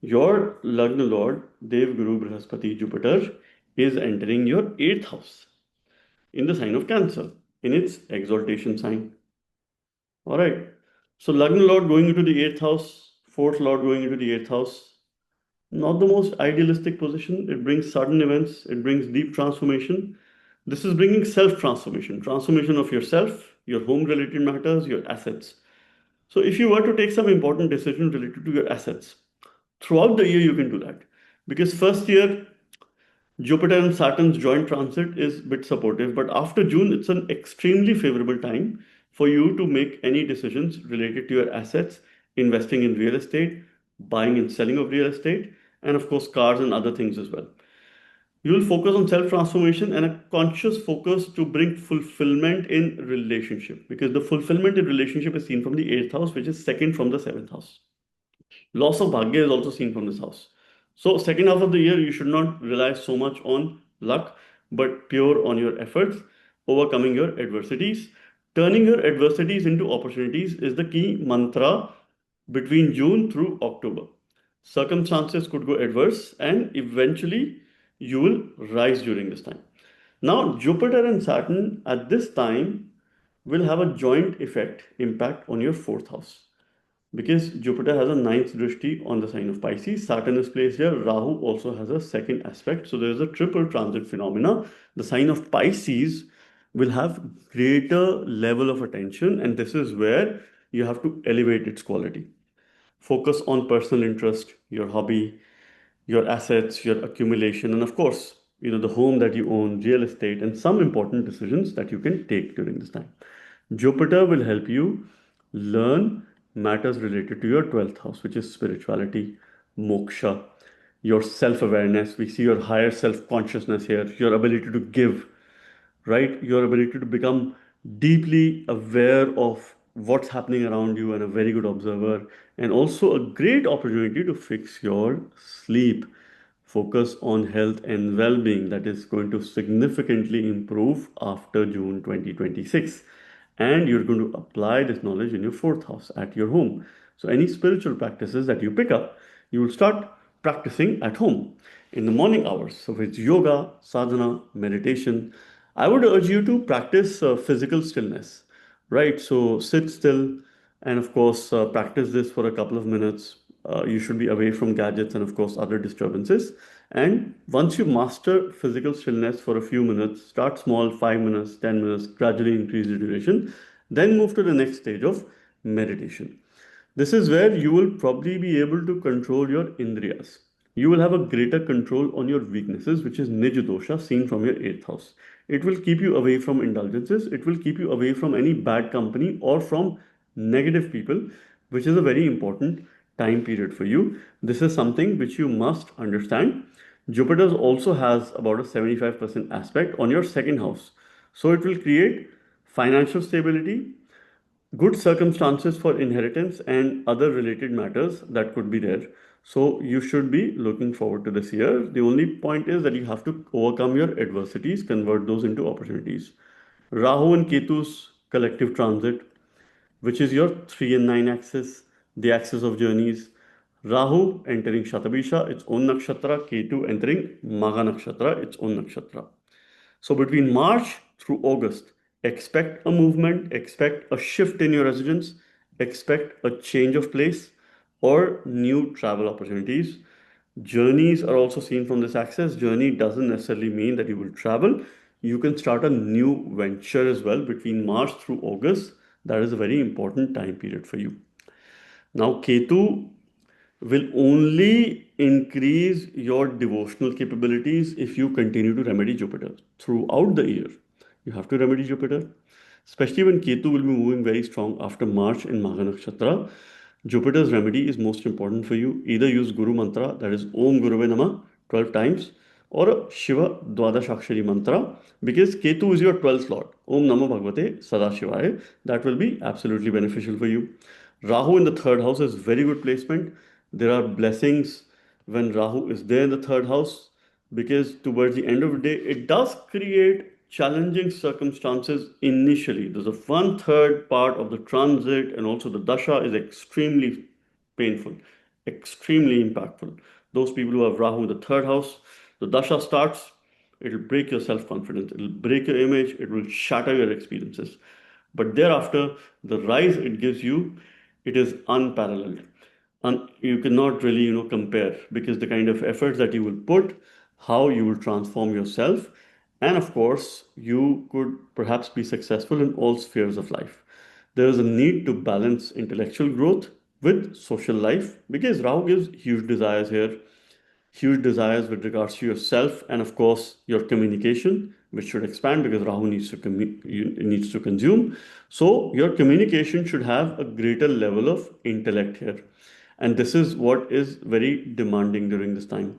your Lagna Lord, Dev Guru Brihaspati Jupiter, is entering your 8th house in the sign of Cancer, in its exaltation sign. All right. So Lagna Lord going into the 8th house, 4th Lord going into the 8th house. Not the most idealistic position. It brings sudden events, it brings deep transformation. This is bringing self transformation, transformation of yourself, your home related matters, your assets. So if you were to take some important decision related to your assets, throughout the year you can do that. Because first year, Jupiter and Saturn's joint transit is a bit supportive, but after June, it's an extremely favorable time for you to make any decisions related to your assets, investing in real estate, buying and selling of real estate, and of course, cars and other things as well. You will focus on self transformation and a conscious focus to bring fulfillment in relationship because the fulfillment in relationship is seen from the 8th house, which is second from the 7th house. Loss of bhagya is also seen from this house. So second half of the year, you should not rely so much on luck, but pure on your efforts, overcoming your adversities. Turning your adversities into opportunities is the key mantra between June through October. Circumstances could go adverse and eventually you will rise during this time. Now, Jupiter and Saturn at this time will have a joint effect impact on your fourth house because Jupiter has a ninth drishti on the sign of Pisces. Saturn is placed here. Rahu also has a second aspect. So there is a triple transit phenomena. The sign of Pisces will have greater level of attention, and this is where you have to elevate its quality. Focus on personal interest, your hobby, your assets, your accumulation, and of course, the home that you own, real estate, and some important decisions that you can take during this time. Jupiter will help you learn matters related to your 12th house, which is spirituality, moksha, your self awareness. We see your higher self consciousness here, your ability to give, right? Your ability to become deeply aware of what's happening around you and a very good observer, and also a great opportunity to fix your sleep. focus on health and well-being. That is going to significantly improve after June 2026. And you're going to apply this knowledge in your fourth house at your home. So any spiritual practices that you pick up, you will start practicing at home in the morning hours. So if it's yoga, sadhana, meditation, I would urge you to practice physical stillness, right? So sit still, and of course, practice this for a couple of minutes. You should be away from gadgets and, of course, other disturbances. And once you master physical stillness for a few minutes, start small, 5 minutes, 10 minutes, gradually increase the duration, then move to the next stage of meditation. This is where you will probably be able to control your indriyas. You will have a greater control on your weaknesses, which is Nij dosha seen from your 8th house. It will keep you away from indulgences. It will keep you away from any bad company or from negative people, which is a very important time period for you. This is something which you must understand. Jupiter also has about a 75% aspect on your second house. So it will create financial stability, good circumstances for inheritance and other related matters that could be there. So you should be looking forward to this year. The only point is that you have to overcome your adversities, convert those into opportunities. Rahu and Ketu's collective transit, which is your 3 and 9 axis, the axis of journeys. Rahu entering Shatabisha, its own nakshatra, Ketu entering Magha nakshatra, its own nakshatra. So between March through August, expect a movement, expect a shift in your residence, expect a change of place or new travel opportunities. Journeys are also seen from this axis. Journey doesn't necessarily mean that you will travel. You can start a new venture as well between March through August. That is a very important time period for you. Now, Ketu will only increase your devotional capabilities if you continue to remedy Jupiter throughout the year. You have to remedy Jupiter, especially when Ketu will be moving very strong after March in Magha Nakshatra. Jupiter's remedy is most important for you. Either use Guru Mantra, that is Om Guruve Namah, 12 times, or a Shiva Dwadashakshari Mantra, because Ketu is your 12th Lord. Om Namo Bhagavate Sadashivaya. That will be absolutely beneficial for you. Rahu in the third house is very good placement. There are blessings when Rahu is there in the third house, because towards the end of the day, it does create challenging circumstances initially. There's a 1/3 part of the transit and also the dasha is extremely painful, extremely impactful. Those people who have Rahu in the third house, the dasha starts, it'll break your self-confidence, it'll break your image, it will shatter your experiences. But thereafter, the rise it gives you, it is unparalleled. And you cannot really, compare, because the kind of efforts that you will put, how you will transform yourself, and of course, you could perhaps be successful in all spheres of life. There is a need to balance intellectual growth with social life, because Rahu gives huge desires here, huge desires with regards to yourself, and of course your communication, which should expand because Rahu needs to consume. So your communication should have a greater level of intellect here, and this is what is very demanding during this time.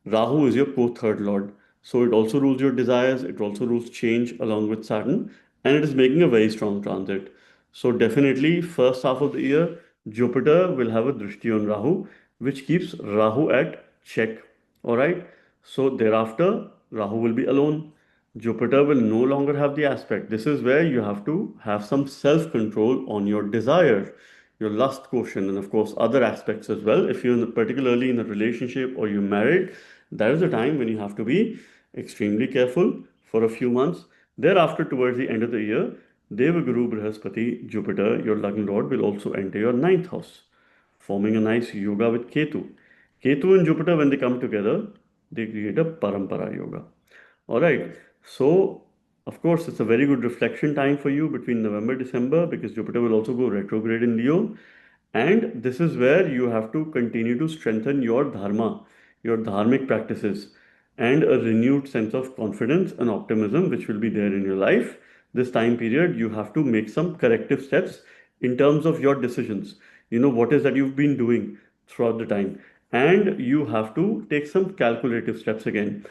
Rahu is your co-third lord, so it also rules your desires, it also rules change along with Saturn, and it is making a very strong transit. So definitely first half of the year, Jupiter will have a drishti on Rahu, which keeps Rahu at check. All right. So thereafter, Rahu will be alone. Jupiter will no longer have the aspect. This is where you have to have some self-control on your desire, your lust quotient, and of course other aspects as well. If you're particularly in a relationship or you're married, that is a time when you have to be extremely careful for a few months. Thereafter, towards the end of the year, Devaguru Brihaspati, Jupiter, your Lagna Lord, will also enter your ninth house, forming a nice yoga with Ketu. Ketu and Jupiter, when they come together, they create a Parampara yoga. All right. So, of course, it's a very good reflection time for you between November, December, because Jupiter will also go retrograde in Leo. And this is where you have to continue to strengthen your dharma, your dharmic practices, and a renewed sense of confidence and optimism, which will be there in your life. This time period, you have to make some corrective steps in terms of your decisions. What is that you've been doing throughout the time, and you have to take some calculative steps again.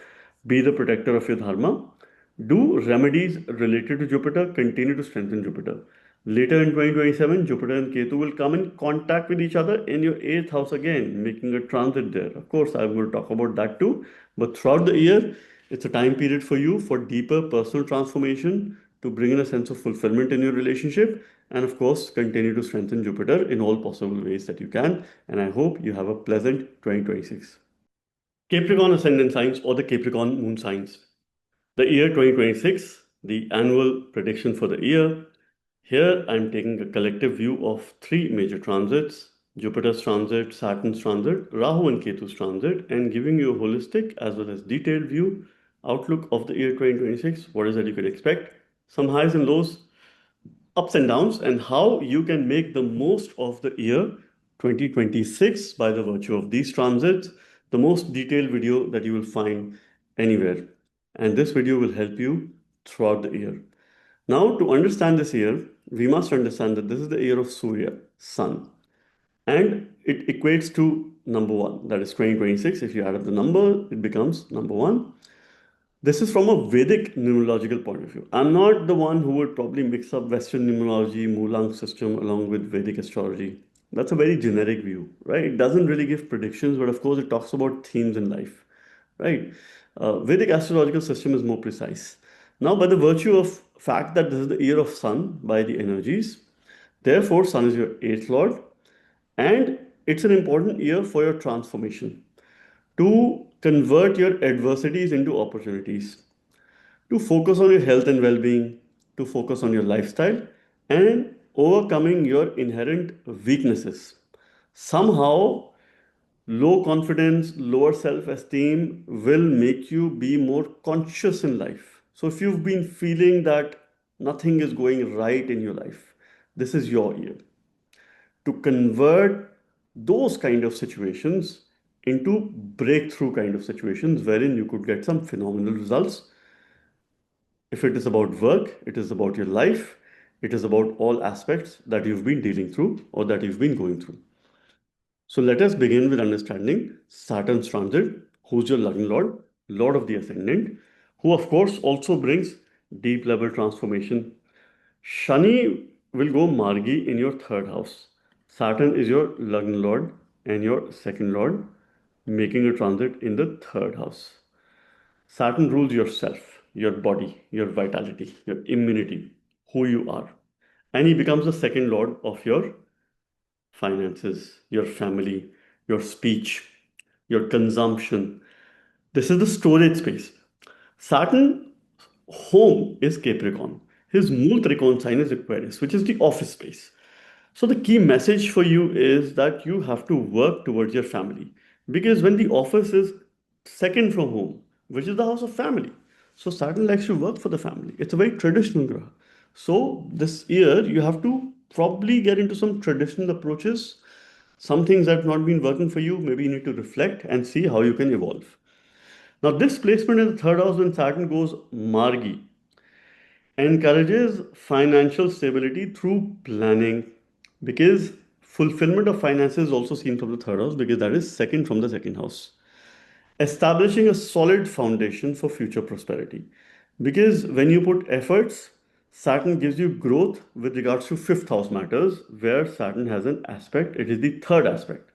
Be the protector of your dharma. Do remedies related to Jupiter, continue to strengthen Jupiter. Later in 2027, Jupiter and Ketu will come in contact with each other in your 8th house again, making a transit there. Of course, I'm going to talk about that too. But throughout the year, it's a time period for you for deeper personal transformation, to bring in a sense of fulfillment in your relationship, and of course, continue to strengthen Jupiter in all possible ways that you can. And I hope you have a pleasant 2026. Capricorn ascendant signs or the Capricorn moon signs. The year 2026, the annual prediction for the year. Here I'm taking a collective view of three major transits: Jupiter's transit, Saturn's transit, Rahu and Ketu's transit, and giving you a holistic as well as detailed view outlook of the year 2026. What is that you can expect? Some highs and lows, ups and downs, and how you can make the most of the year 2026 by the virtue of these transits. The most detailed video that you will find anywhere. And this video will help you throughout the year. Now, to understand this year, we must understand that this is the year of Surya, Sun, and it equates to number one, that is 2026. If you add up the number, it becomes number one. This is from a Vedic numerological point of view. I'm not the one who would probably mix up Western numerology, Mulang system along with Vedic astrology. That's a very generic view, right? It doesn't really give predictions, but of course it talks about themes in life, right? Vedic astrological system is more precise. Now, by the virtue of fact that this is the year of Sun by the energies, therefore Sun is your eighth lord, and it's an important year for your transformation, to convert your adversities into opportunities, to focus on your health and well being, to focus on your lifestyle, and overcoming your inherent weaknesses. Somehow, low confidence, lower self esteem will make you be more conscious in life. So, if you've been feeling that nothing is going right in your life, this is your year to convert those kind of situations into breakthrough kind of situations wherein you could get some phenomenal results. If it is about work, it is about your life, it is about all aspects that you've been dealing through or that you've been going through. So let us begin with understanding Saturn's transit, who's your loving lord, lord of the ascendant, who of course also brings deep level transformation. Shani will go Margi in your third house. Saturn is your Lagna Lord and your second Lord, making a transit in the third house. Saturn rules yourself, your body, your vitality, your immunity, who you are. And he becomes the second Lord of your finances, your family, your speech, your consumption. This is the storage space. Saturn home is Capricorn. His moon Trikon sign is Aquarius, which is the office space. So the key message for you is that you have to work towards your family, because when the office is second from home, which is the house of family, so Saturn likes to work for the family. It's a very traditional graha. So this year you have to probably get into some traditional approaches. Some things that have not been working for you, maybe you need to reflect and see how you can evolve. Now this placement in the third house when Saturn goes Margi encourages financial stability through planning, because fulfillment of finances is also seen from the third house, because that is second from the second house. Establishing a solid foundation for future prosperity, because when you put efforts, Saturn gives you growth with regards to fifth house matters, where Saturn has an aspect, it is the third aspect.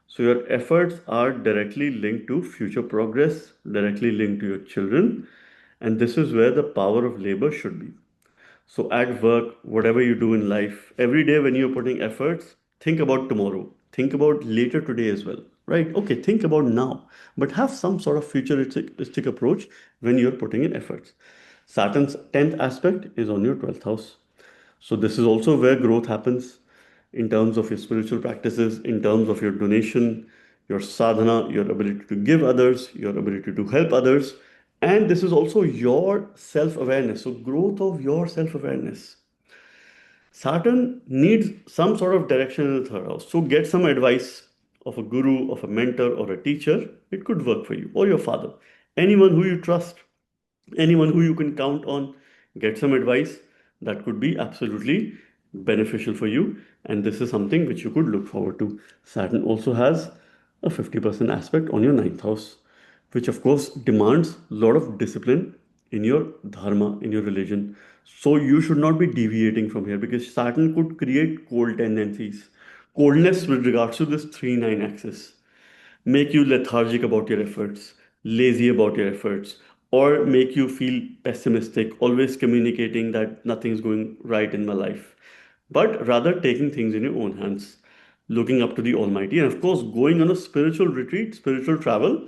So your efforts are directly linked to future progress, directly linked to your children, and this is where the power of labor should be. So at work, whatever you do in life, every day when you're putting efforts, think about tomorrow. Think about later today as well, right? Okay, think about now, but have some sort of futuristic approach when you're putting in efforts. Saturn's 10th aspect is on your 12th house. So this is also where growth happens in terms of your spiritual practices, in terms of your donation, your sadhana, your ability to give others, your ability to help others. And this is also your self awareness. So, growth of your self awareness. Saturn needs some sort of direction in the third house. So, get some advice of a guru, of a mentor, or a teacher. It could work for you, or your father. Anyone who you trust, anyone who you can count on, get some advice. That could be absolutely beneficial for you. And this is something which you could look forward to. Saturn also has a 50% aspect on your ninth house, which of course demands a lot of discipline in your dharma, in your religion. So you should not be deviating from here because Saturn could create cold tendencies, coldness with regards to this 3-9 axis, make you lethargic about your efforts, lazy about your efforts, or make you feel pessimistic, always communicating that nothing's going right in my life, but rather taking things in your own hands, looking up to the Almighty, and of course, going on a spiritual retreat, spiritual travel.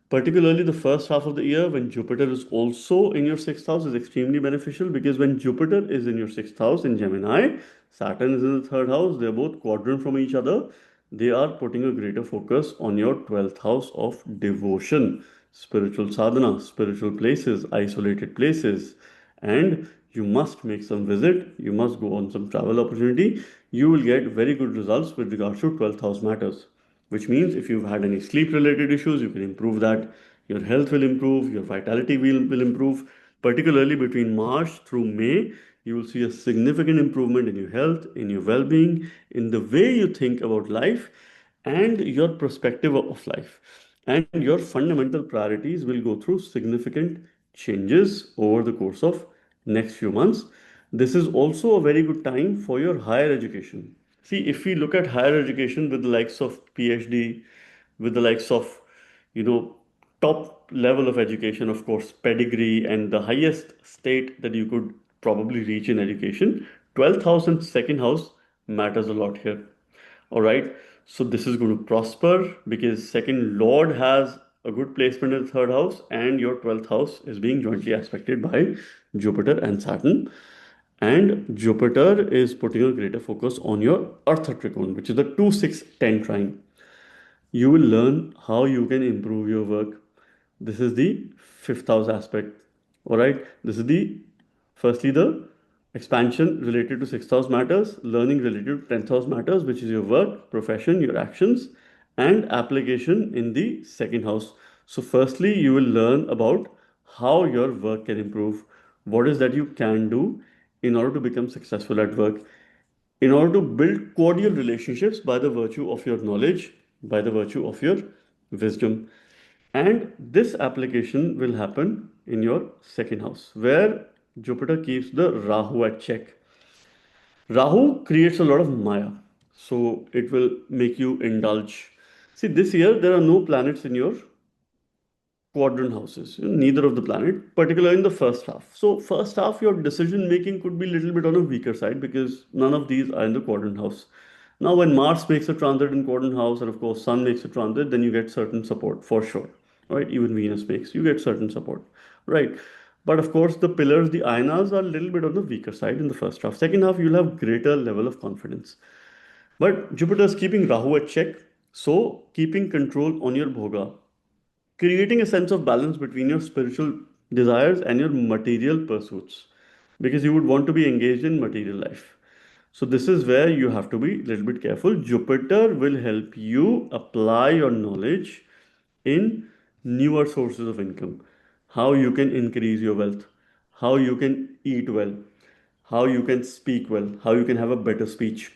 Particularly the first half of the year when Jupiter is also in your sixth house is extremely beneficial because when Jupiter is in your sixth house in Gemini, Saturn is in the third house, they're both quadrant from each other. They are putting a greater focus on your 12th house of devotion, spiritual sadhana, spiritual places, isolated places. And you must make some visit, you must go on some travel opportunity. You will get very good results with regards to 12th house matters, which means if you've had any sleep related issues, you can improve that. Your health will improve, your vitality will improve. Particularly between March through May, you will see a significant improvement in your health, in your well being, in the way you think about life, and your perspective of life. And your fundamental priorities will go through significant changes over the course of next few months. This is also a very good time for your higher education. See, if we look at higher education with the likes of PhD, with the likes of, you know, top level of education, of course, pedigree, and the highest state that you could probably reach in education, 12th house and second house matters a lot here. All right. So this is going to prosper because second lord has a good placement in the third house, and your 12th house is being jointly aspected by Jupiter and Saturn. And Jupiter is putting a greater focus on your Earth trichon, which is the 2-6-10 trine. You will learn how you can improve your work. This is the fifth house aspect. All right. This is the firstly the expansion related to sixth house matters, learning related to 10th house matters, which is your work, profession, your actions, and application in the second house. So, firstly, you will learn about how your work can improve, what is that you can do in order to become successful at work, in order to build cordial relationships by the virtue of your knowledge, by the virtue of your wisdom. And this application will happen in your second house, where Jupiter keeps the Rahu at check. Rahu creates a lot of Maya, so it will make you indulge. See, this year there are no planets in your quadrant houses, neither of the planet, particularly in the first half. So, first half, your decision making could be a little bit on a weaker side because none of these are in the quadrant house. Now, when Mars makes a transit in quadrant house, and of course, Sun makes a transit, then you get certain support for sure, right? Even Venus makes, you get certain support, right? But of course, the pillars, the ayanas are a little bit on the weaker side in the first half. Second half, you'll have greater level of confidence. But Jupiter is keeping Rahu at check, so keeping control on your bhoga, creating a sense of balance between your spiritual desires and your material pursuits because you would want to be engaged in material life. So this is where you have to be a little bit careful. Jupiter will help you apply your knowledge in newer sources of income, how you can increase your wealth, how you can eat well, how you can speak well, how you can have a better speech,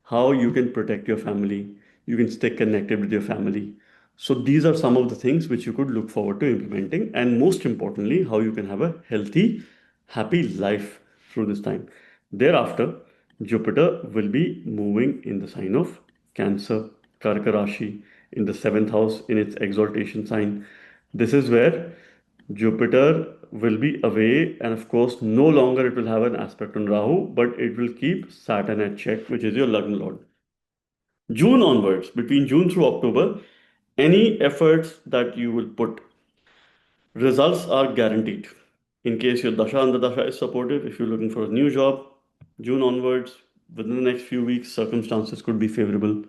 how you can protect your family, you can stay connected with your family. So, these are some of the things which you could look forward to implementing, and most importantly, how you can have a healthy, happy life through this time. Thereafter, Jupiter will be moving in the sign of Cancer, Karka Rashi, in the seventh house in its exaltation sign. This is where Jupiter will be away, and of course, no longer it will have an aspect on Rahu, but it will keep Saturn at check, which is your Lagna Lord. June onwards, between June through October, any efforts that you will put, results are guaranteed. In case your Dasha and the Dasha is supportive, if you're looking for a new job, June onwards, within the next few weeks, circumstances could be favorable.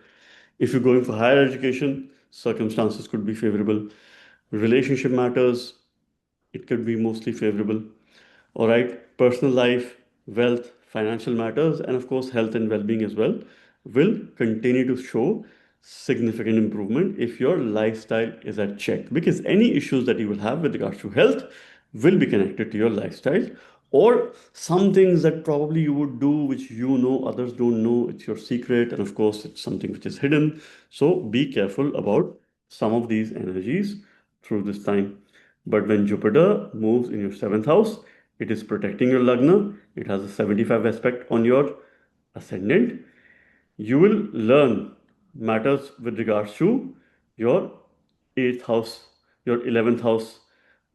If you're going for higher education, circumstances could be favorable. Relationship matters, it could be mostly favorable. All right, personal life, wealth, financial matters, and of course, health and well being as well will continue to show significant improvement if your lifestyle is at check. Because any issues that you will have with regards to health will be connected to your lifestyle, or some things that probably you would do which you know others don't know. It's your secret, and of course, it's something which is hidden. So, be careful about some of these energies through this time. But when Jupiter moves in your seventh house, It is protecting your Lagna. It has a 75 aspect on your ascendant. You will learn matters with regards to your 8th house, your 11th house,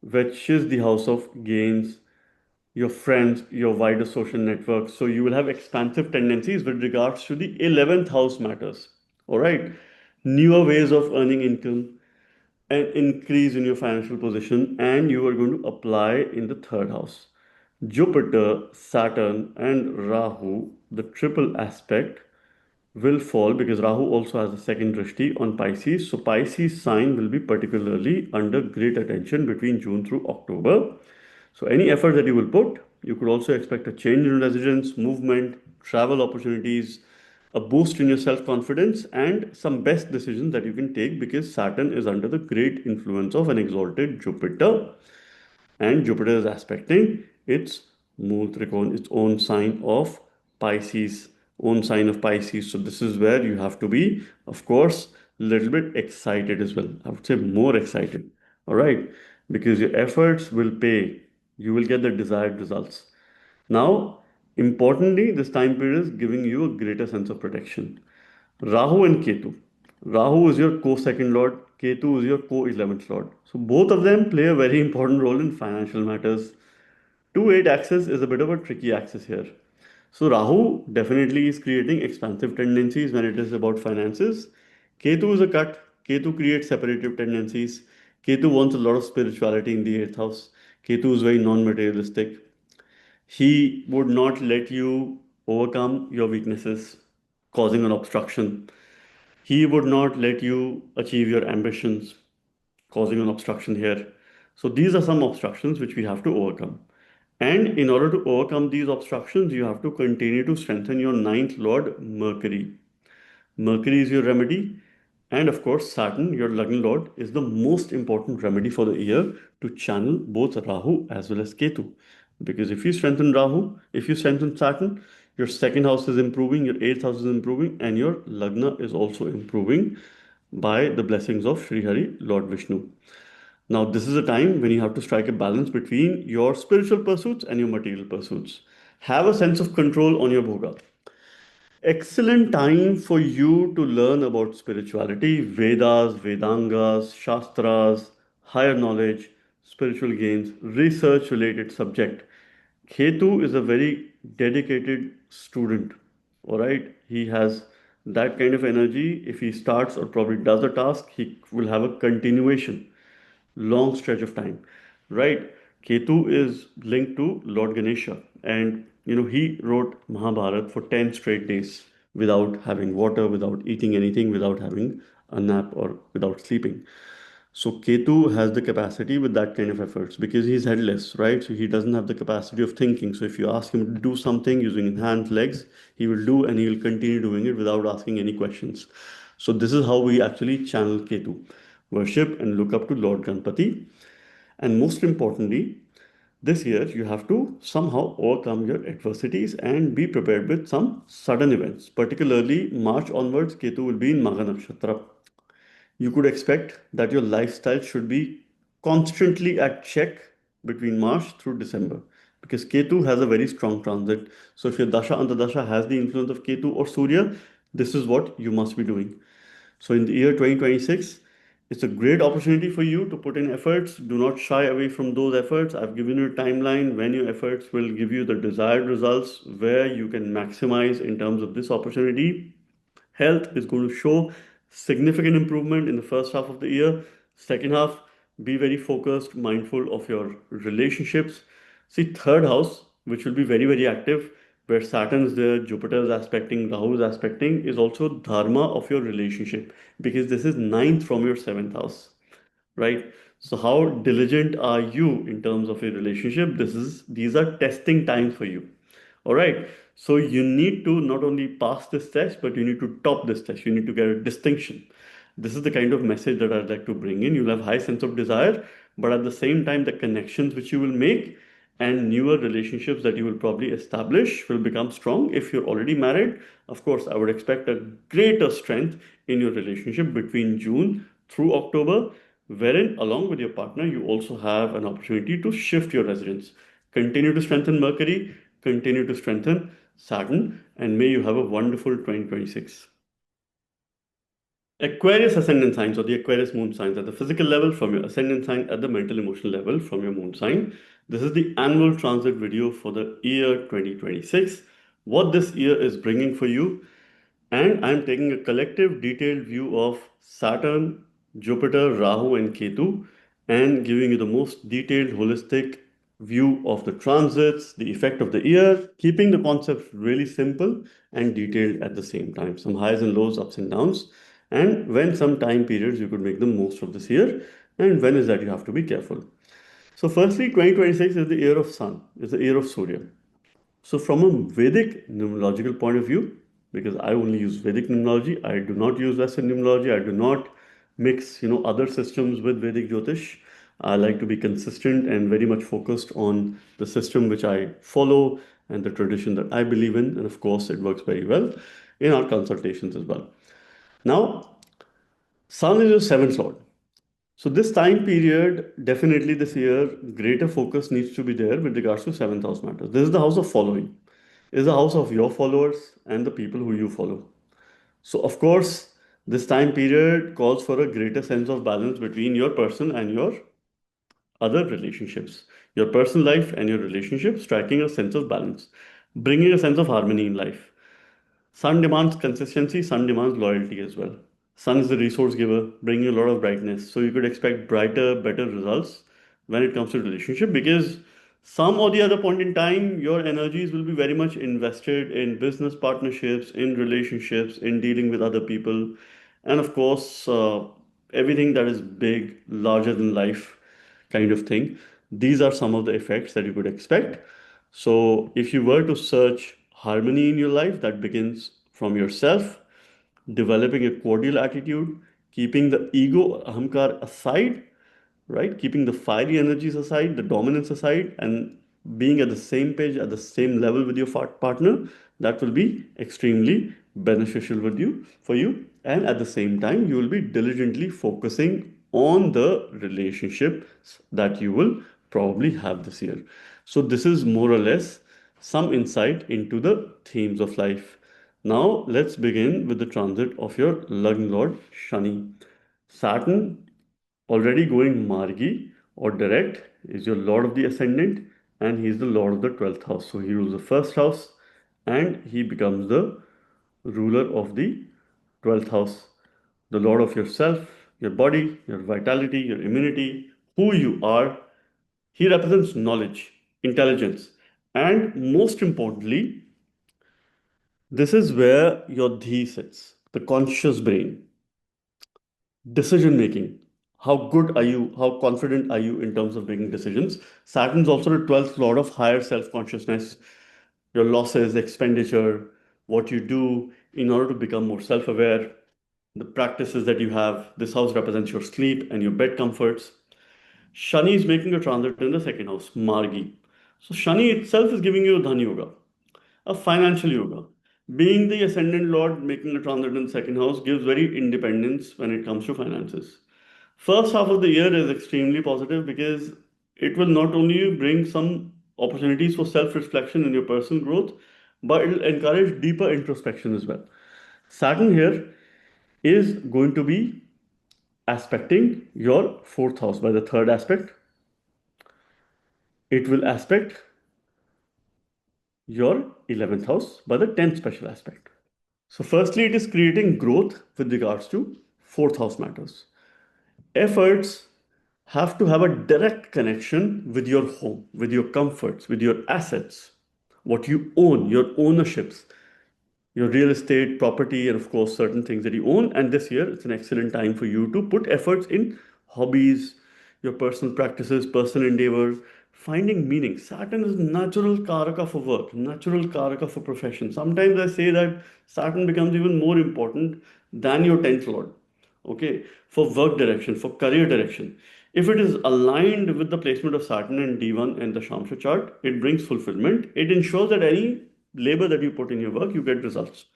which is the house of gains, your friends, your wider social network. So you will have expansive tendencies with regards to the 11th house matters. All right. Newer ways of earning income, an increase in your financial position, and you are going to apply in the third house. Jupiter, Saturn, and Rahu, the triple aspect, will fall because Rahu also has a second drishti on Pisces. So Pisces sign will be particularly under great attention between June through October. So any effort that you will put, you could also expect a change in residence, movement, travel opportunities, a boost in your self-confidence, and some best decisions that you can take because Saturn is under the great influence of an exalted Jupiter, and Jupiter is aspecting its Mool Trikon, its own sign of Pisces, own sign of Pisces. So this is where you have to be, of course, a little bit excited as well. I would say more excited. All right, because your efforts will pay. You will get the desired results. Now, importantly, this time period is giving you a greater sense of protection. Rahu and Ketu. Rahu is your co-second lord, Ketu is your co-11th lord. So both of them play a very important role in financial matters. 2-8 axis is a bit of a tricky axis here. So Rahu definitely is creating expansive tendencies when it is about finances. Ketu is a cut. Ketu creates separative tendencies. Ketu wants a lot of spirituality in the 8th house. Ketu is very non-materialistic. He would not let you overcome your weaknesses, causing an obstruction. He would not let you achieve your ambitions, causing an obstruction here. So these are some obstructions which we have to overcome. And in order to overcome these obstructions, you have to continue to strengthen your ninth lord, Mercury. Mercury is your remedy. And of course, Saturn, your Lagna Lord, is the most important remedy for the year to channel both Rahu as well as Ketu. Because if you strengthen Rahu, if you strengthen Saturn, your second house is improving, your 8th house is improving, and your Lagna is also improving by the blessings of Sri Hari, Lord Vishnu. Now, this is a time when you have to strike a balance between your spiritual pursuits and your material pursuits. Have a sense of control on your bhoga. Excellent time for you to learn about spirituality, Vedas, Vedangas, Shastras, higher knowledge, spiritual gains, research related subject. Ketu is a very dedicated student. All right. He has that kind of energy. If he starts or probably does a task, he will have a continuation long stretch of time, right? Ketu is linked to Lord Ganesha, and he wrote Mahabharat for 10 straight days without having water, without eating anything, without having a nap, or without sleeping. So Ketu has the capacity with that kind of efforts because he's headless, right? So he doesn't have the capacity of thinking. So if you ask him to do something using hands, legs, he will do, and he will continue doing it without asking any questions. So this is how we actually channel Ketu. Worship and look up to Lord Ganpati. And most importantly, this year you have to somehow overcome your adversities and be prepared with some sudden events. Particularly March onwards, Ketu will be in Magha Nakshatra. You could expect that your lifestyle should be constantly at check between March through December because Ketu has a very strong transit. So if your Dasha Antardasha has the influence of Ketu or Surya, this is what you must be doing. So in the year 2026, it's a great opportunity for you to put in efforts. Do not shy away from those efforts. I've given you a timeline when your efforts will give you the desired results, where you can maximize in terms of this opportunity. Health is going to show significant improvement in the first half of the year. Second half, be very focused, mindful of your relationships. See, third house, which will be very, very active, where Saturn is there, Jupiter is aspecting, Rahu is aspecting, is also dharma of your relationship because this is ninth from your seventh house, right? So how diligent are you in terms of your relationship? These are testing times for you. All right. So you need to not only pass this test, but you need to top this test. You need to get a distinction. This is the kind of message that I'd like to bring in. You'll have high sense of desire, but at the same time, the connections which you will make and newer relationships that you will probably establish will become strong. If you're already married, of course, I would expect a greater strength in your relationship between June through October, wherein along with your partner, you also have an opportunity to shift your residence. Continue to strengthen Mercury, continue to strengthen Saturn, and may you have a wonderful 2026. Aquarius ascendant signs, or the Aquarius moon signs, at the physical level from your ascendant sign, at the mental emotional level from your moon sign. This is the annual transit video for the year 2026. What this year is bringing for you, and I'm taking a collective detailed view of Saturn, Jupiter, Rahu, and Ketu, and giving you the most detailed, holistic view of the transits, the effect of the year, keeping the concepts really simple and detailed at the same time. Some highs and lows, ups and downs, and when some time periods you could make the most of this year, and when is that you have to be careful. So, firstly, 2026 is the year of Sun, it's the year of Surya. So from a Vedic numerological point of view, because I only use Vedic numerology, I do not use Western numerology, I do not mix, other systems with Vedic Jyotish. I like to be consistent and very much focused on the system which I follow and the tradition that I believe in. And of course, it works very well in our consultations as well. Now, Sun is your seventh lord. So this time period, definitely this year, greater focus needs to be there with regards to seventh house matters. This is the house of following, is the house of your followers and the people who you follow. So of course, this time period calls for a greater sense of balance between your person and your other relationships. Your personal life and your relationships, striking a sense of balance, bringing a sense of harmony in life. Sun demands consistency, sun demands loyalty as well. Sun is the resource giver, bringing a lot of brightness. So you could expect brighter, better results when it comes to relationship, because some or the other point in time, your energies will be very much invested in business partnerships, in relationships, in dealing with other people, and of course, everything that is big, larger than life kind of thing. These are some of the effects that you could expect. So if you were to search harmony in your life, that begins from yourself, developing a cordial attitude, keeping the ego, ahamkar aside, right? Keeping the fiery energies aside, the dominance aside, and being at the same page, at the same level with your partner, that will be extremely beneficial with you for you. And at the same time, you will be diligently focusing on the relationships that you will probably have this year. So this is more or less some insight into the themes of life. Now let's begin with the transit of your Lagna Lord Shani. Saturn, already going Margi or direct, is your Lord of the Ascendant, and he is the Lord of the 12th house. So he rules the first house and he becomes the ruler of the 12th house, the Lord of yourself, your body, your vitality, your immunity, who you are. He represents knowledge, intelligence, and most importantly, this is where your dhi sits, the conscious brain, decision making. How good are you? How confident are you in terms of making decisions? Saturn's also the 12th lord of higher self consciousness, your losses, expenditure, what you do in order to become more self aware, the practices that you have. This house represents your sleep and your bed comforts. Shani is making a transit in the second house, Margi. So Shani itself is giving you a Dhan Yoga, a financial yoga. Being the ascendant lord making a transit in the second house gives very independence when it comes to finances. First half of the year is extremely positive because it will not only bring some opportunities for self reflection in your personal growth, but it will encourage deeper introspection as well. Saturn here is going to be aspecting your fourth house by the third aspect. It will aspect your 11th house by the 10th special aspect. So, firstly, it is creating growth with regards to fourth house matters. Efforts have to have a direct connection with your home, with your comforts, with your assets, what you own, your ownerships, your real estate, property, and of course, certain things that you own. And this year, it's an excellent time for you to put efforts in hobbies, your personal practices, personal endeavor, finding meaning. Saturn is natural karaka for work, natural karaka for profession. Sometimes I say that Saturn becomes even more important than your 10th lord, okay, for work direction, for career direction. If it is aligned with the placement of Saturn and D1 and the Shamsha chart, it brings fulfillment. It ensures that any labor that you put in your work, you get results.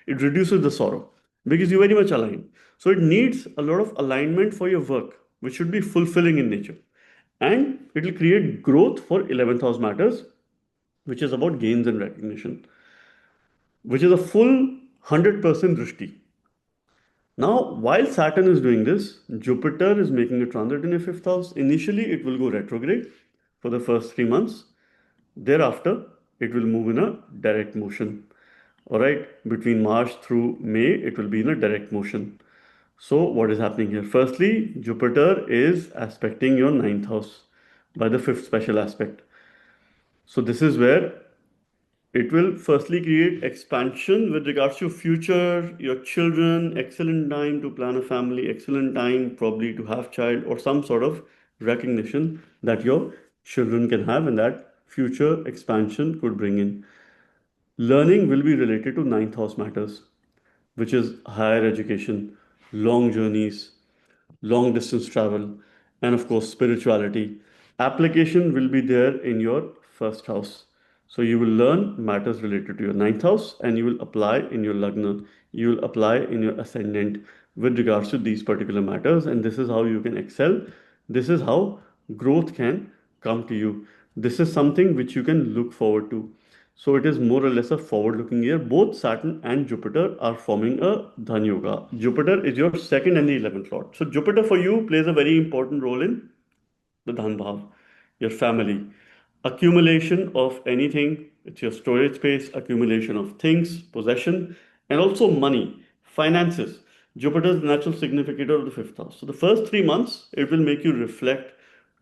It reduces the sorrow because you very much align. So it needs a lot of alignment for your work, which should be fulfilling in nature. and it will create growth for 11th house matters, which is about gains and recognition, which is a full 100% drishti. Now, while Saturn is doing this, Jupiter is making a transit in your fifth house. Initially, it will go retrograde for the first 3 months. Thereafter, it will move in a direct motion. All right, between March through May, it will be in a direct motion. So, what is happening here? Firstly, Jupiter is aspecting your ninth house by the fifth special aspect. So, this is where it will firstly create expansion with regards to future, your children, excellent time to plan a family, excellent time probably to have child or some sort of recognition that your children can have and that future expansion could bring in. Learning will be related to ninth house matters, which is higher education, long journeys, long distance travel, and of course, spirituality. Application will be there in your first house. So you will learn matters related to your ninth house and you will apply in your Lagna. You will apply in your ascendant with regards to these particular matters, and this is how you can excel. This is how growth can come to you. This is something which you can look forward to. So it is more or less a forward-looking year. Both Saturn and Jupiter are forming a Dhan Yoga. Jupiter is your second and the 11th lord. So Jupiter for you plays a very important role in the Dhan Bhav, your family. Accumulation of anything, it's your storage space, accumulation of things, possession, and also money, finances. Jupiter is the natural significator of the fifth house. So the first 3 months, it will make you reflect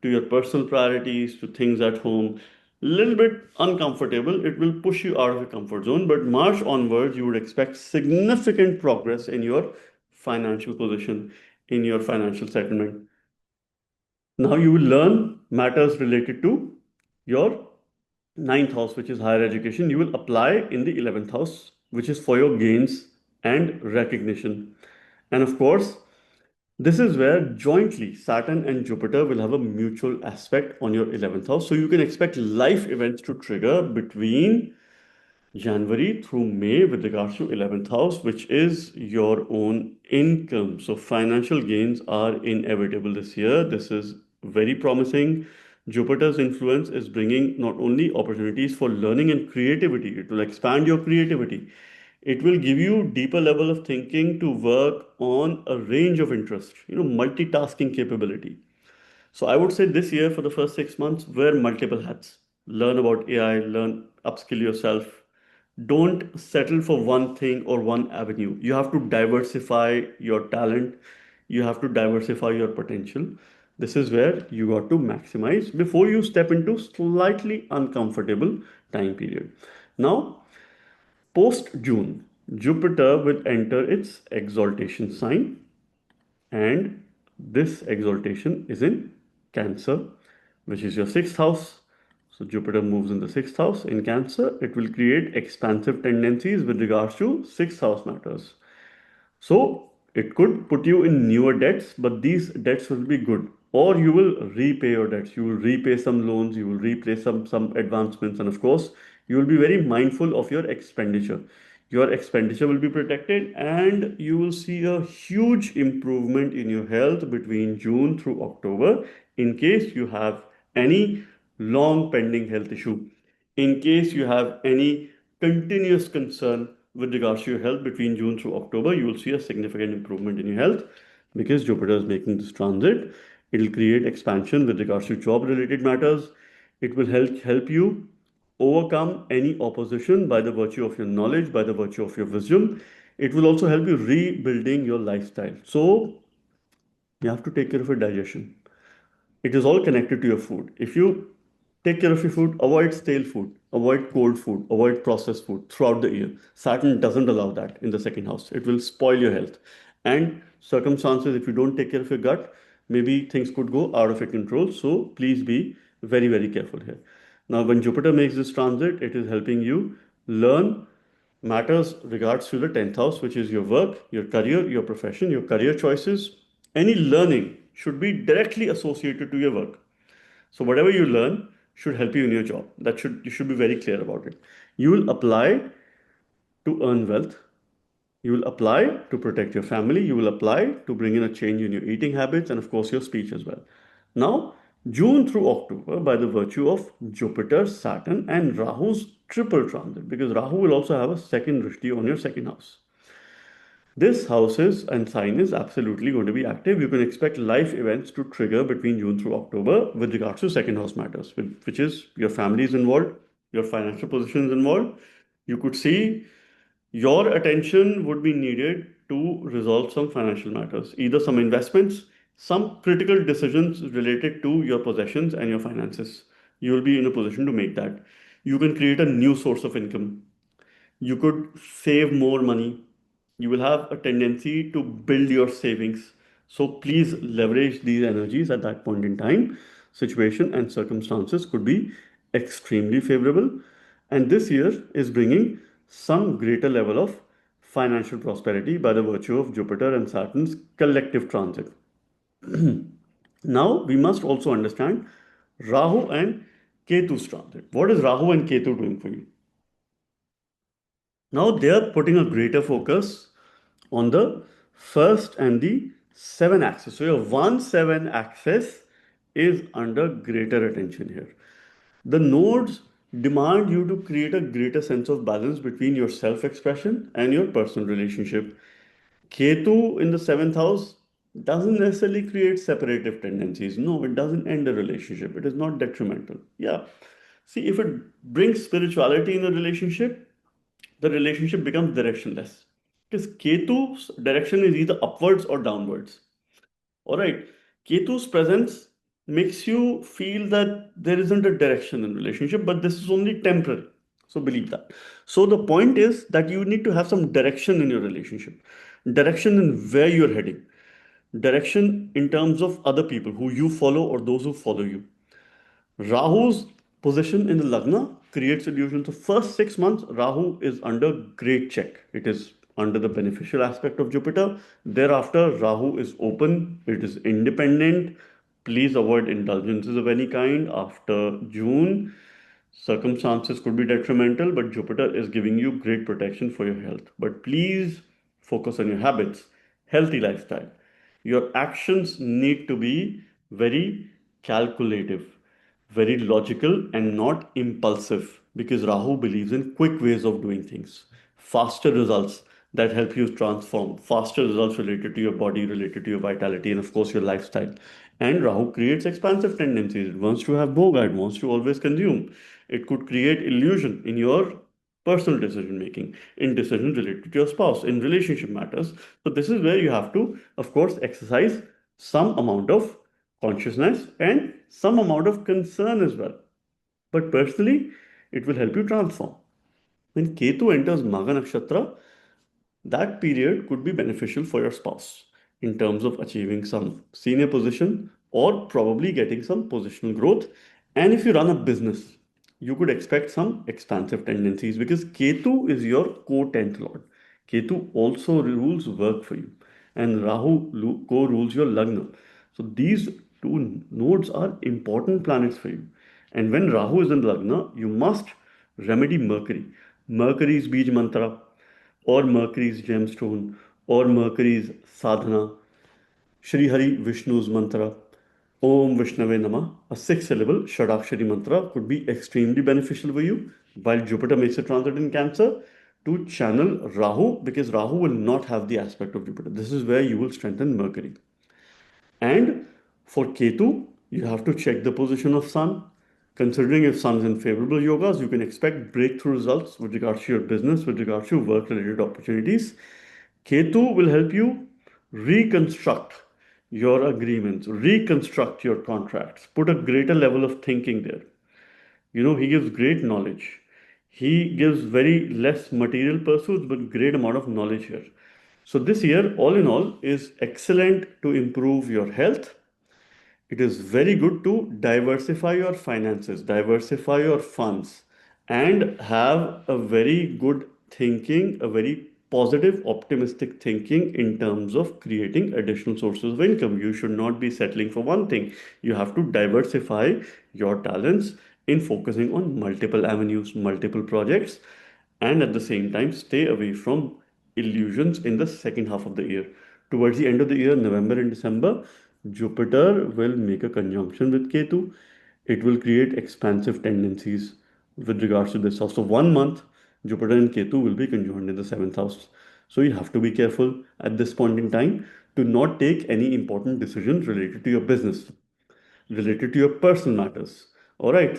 to your personal priorities, to things at home. Little bit uncomfortable. It will push you out of your comfort zone. But March onwards, you would expect significant progress in your financial position, in your financial settlement. Now you will learn matters related to your ninth house, which is higher education. You will apply in the 11th house, which is for your gains and recognition. And of course, this is where jointly Saturn and Jupiter will have a mutual aspect on your 11th house. So you can expect life events to trigger between January through May with regards to 11th house, which is your own income. So financial gains are inevitable this year. This is very promising. Jupiter's influence is bringing not only opportunities for learning and creativity, it will expand your creativity. It will give you deeper level of thinking to work on a range of interests, multitasking capability. So I would say this year for the first 6 months, wear multiple hats. Learn about AI, learn, upskill yourself. Don't settle for one thing or one avenue. You have to diversify your talent. You have to diversify your potential. This is where you got to maximize before you step into slightly uncomfortable time period. Now, post June, Jupiter will enter its exaltation sign, and this exaltation is in Cancer, which is your sixth house. So Jupiter moves in the sixth house in Cancer. It will create expansive tendencies with regards to sixth house matters. So it could put you in newer debts, but these debts will be good. Or you will repay your debts. You will repay some loans. You will repay some advancements, and of course, you will be very mindful of your expenditure. Your expenditure will be protected, and you will see a huge improvement in your health between June through October. In case you have any long pending health issue, in case you have any continuous concern with regards to your health between June through October, you will see a significant improvement in your health because Jupiter is making this transit. It will create expansion with regards to job related matters. It will help you overcome any opposition by the virtue of your knowledge, by the virtue of your wisdom. It will also help you rebuilding your lifestyle. So you have to take care of your digestion. It is all connected to your food. If you take care of your food, avoid stale food, avoid cold food, avoid processed food throughout the year. Saturn doesn't allow that in the second house. It will spoil your health. And circumstances, if you don't take care of your gut, maybe things could go out of your control. So please be very, very careful here. Now, when Jupiter makes this transit, it is helping you learn matters regards to the 10th house, which is your work, your career, your profession, your career choices. Any learning should be directly associated to your work. So whatever you learn should help you in your job. You should be very clear about it. You will apply to earn wealth. You will apply to protect your family. You will apply to bring in a change in your eating habits and of course your speech as well. Now, June through October, by the virtue of Jupiter, Saturn, and Rahu's triple transit, because Rahu will also have a second drishti on your second house. This houses and sign is absolutely going to be active. You can expect life events to trigger between June through October with regards to second house matters, which is your family is involved, your financial position is involved. You could see your attention would be needed to resolve some financial matters, either some investments, some critical decisions related to your possessions and your finances. You will be in a position to make that. You can create a new source of income. You could save more money. You will have a tendency to build your savings. So please leverage these energies at that point in time. Situation and circumstances could be extremely favorable. And this year is bringing some greater level of financial prosperity by the virtue of Jupiter and Saturn's collective transit. Now, we must also understand Rahu and Ketu's transit. What is Rahu and Ketu doing for you? Now they are putting a greater focus on the first and the 7 axis. So your 1-7 axis is under greater attention here. The nodes demand you to create a greater sense of balance between your self expression and your personal relationship. Ketu in the 7th house doesn't necessarily create separative tendencies. No, it doesn't end a relationship. It is not detrimental. Yeah. See, if it brings spirituality in a relationship, the relationship becomes directionless. Because Ketu's direction is either upwards or downwards. All right. Ketu's presence makes you feel that there isn't a direction in relationship, but this is only temporary. So believe that. So the point is that you need to have some direction in your relationship, direction in where you're heading, direction in terms of other people who you follow or those who follow you. Rahu's position in the Lagna creates illusion. So first 6 months, Rahu is under great check. It is under the beneficial aspect of Jupiter. Thereafter, Rahu is open. It is independent. Please avoid indulgences of any kind after June. Circumstances could be detrimental, but Jupiter is giving you great protection for your health. But please focus on your habits, healthy lifestyle. Your actions need to be very calculative, very logical, and not impulsive because Rahu believes in quick ways of doing things, faster results that help you transform, faster results related to your body, related to your vitality, and of course, your lifestyle. And Rahu creates expansive tendencies. It wants to have boga, it wants to always consume. It could create illusion in your personal decision making, in decisions related to your spouse, in relationship matters. So, this is where you have to, of course, exercise some amount of consciousness and some amount of concern as well. But personally, it will help you transform. When Ketu enters Magha Nakshatra, that period could be beneficial for your spouse in terms of achieving some senior position or probably getting some positional growth. And if you run a business, you could expect some expansive tendencies because Ketu is your co-10th lord. Ketu also rules work for you, and Rahu co-rules your Lagna. So these two nodes are important planets for you. And when Rahu is in Lagna, you must remedy Mercury. Mercury's Bij Mantra, or Mercury's gemstone, or Mercury's sadhana, Shri Hari Vishnu's mantra, Om Vishnave Nama, a 6 syllable Shadakshari mantra could be extremely beneficial for you. While Jupiter makes a transit in Cancer, to channel Rahu, because Rahu will not have the aspect of Jupiter. This is where you will strengthen Mercury. And for Ketu, you have to check the position of Sun. Considering if Sun is in favorable yogas, you can expect breakthrough results with regards to your business, with regards to work related opportunities. Ketu will help you reconstruct your agreements, reconstruct your contracts, put a greater level of thinking there. He gives great knowledge. He gives very less material pursuits, but great amount of knowledge here. So this year, all in all, is excellent to improve your health. It is very good to diversify your finances, diversify your funds, and have a very good thinking, a very positive, optimistic thinking in terms of creating additional sources of income. You should not be settling for one thing. You have to diversify your talents in focusing on multiple avenues, multiple projects, and at the same time, stay away from illusions in the second half of the year. Towards the end of the year, November and December, Jupiter will make a conjunction with Ketu. It will create expansive tendencies with regards to this house. So 1 month, Jupiter and Ketu will be conjoined in the seventh house. So you have to be careful at this point in time to not take any important decisions related to your business, related to your personal matters. All right,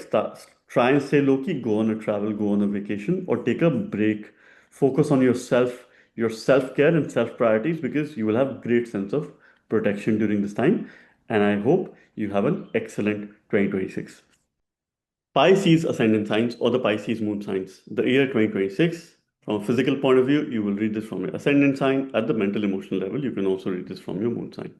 try and stay low key, go on a travel, go on a vacation, or take a break. Focus on yourself, your self care and self priorities, because you will have great sense of protection during this time. And I hope you have an excellent 2026. Pisces ascendant signs or the Pisces moon signs. The year 2026, from a physical point of view, you will read this from your ascendant sign. At the mental emotional level, you can also read this from your moon sign.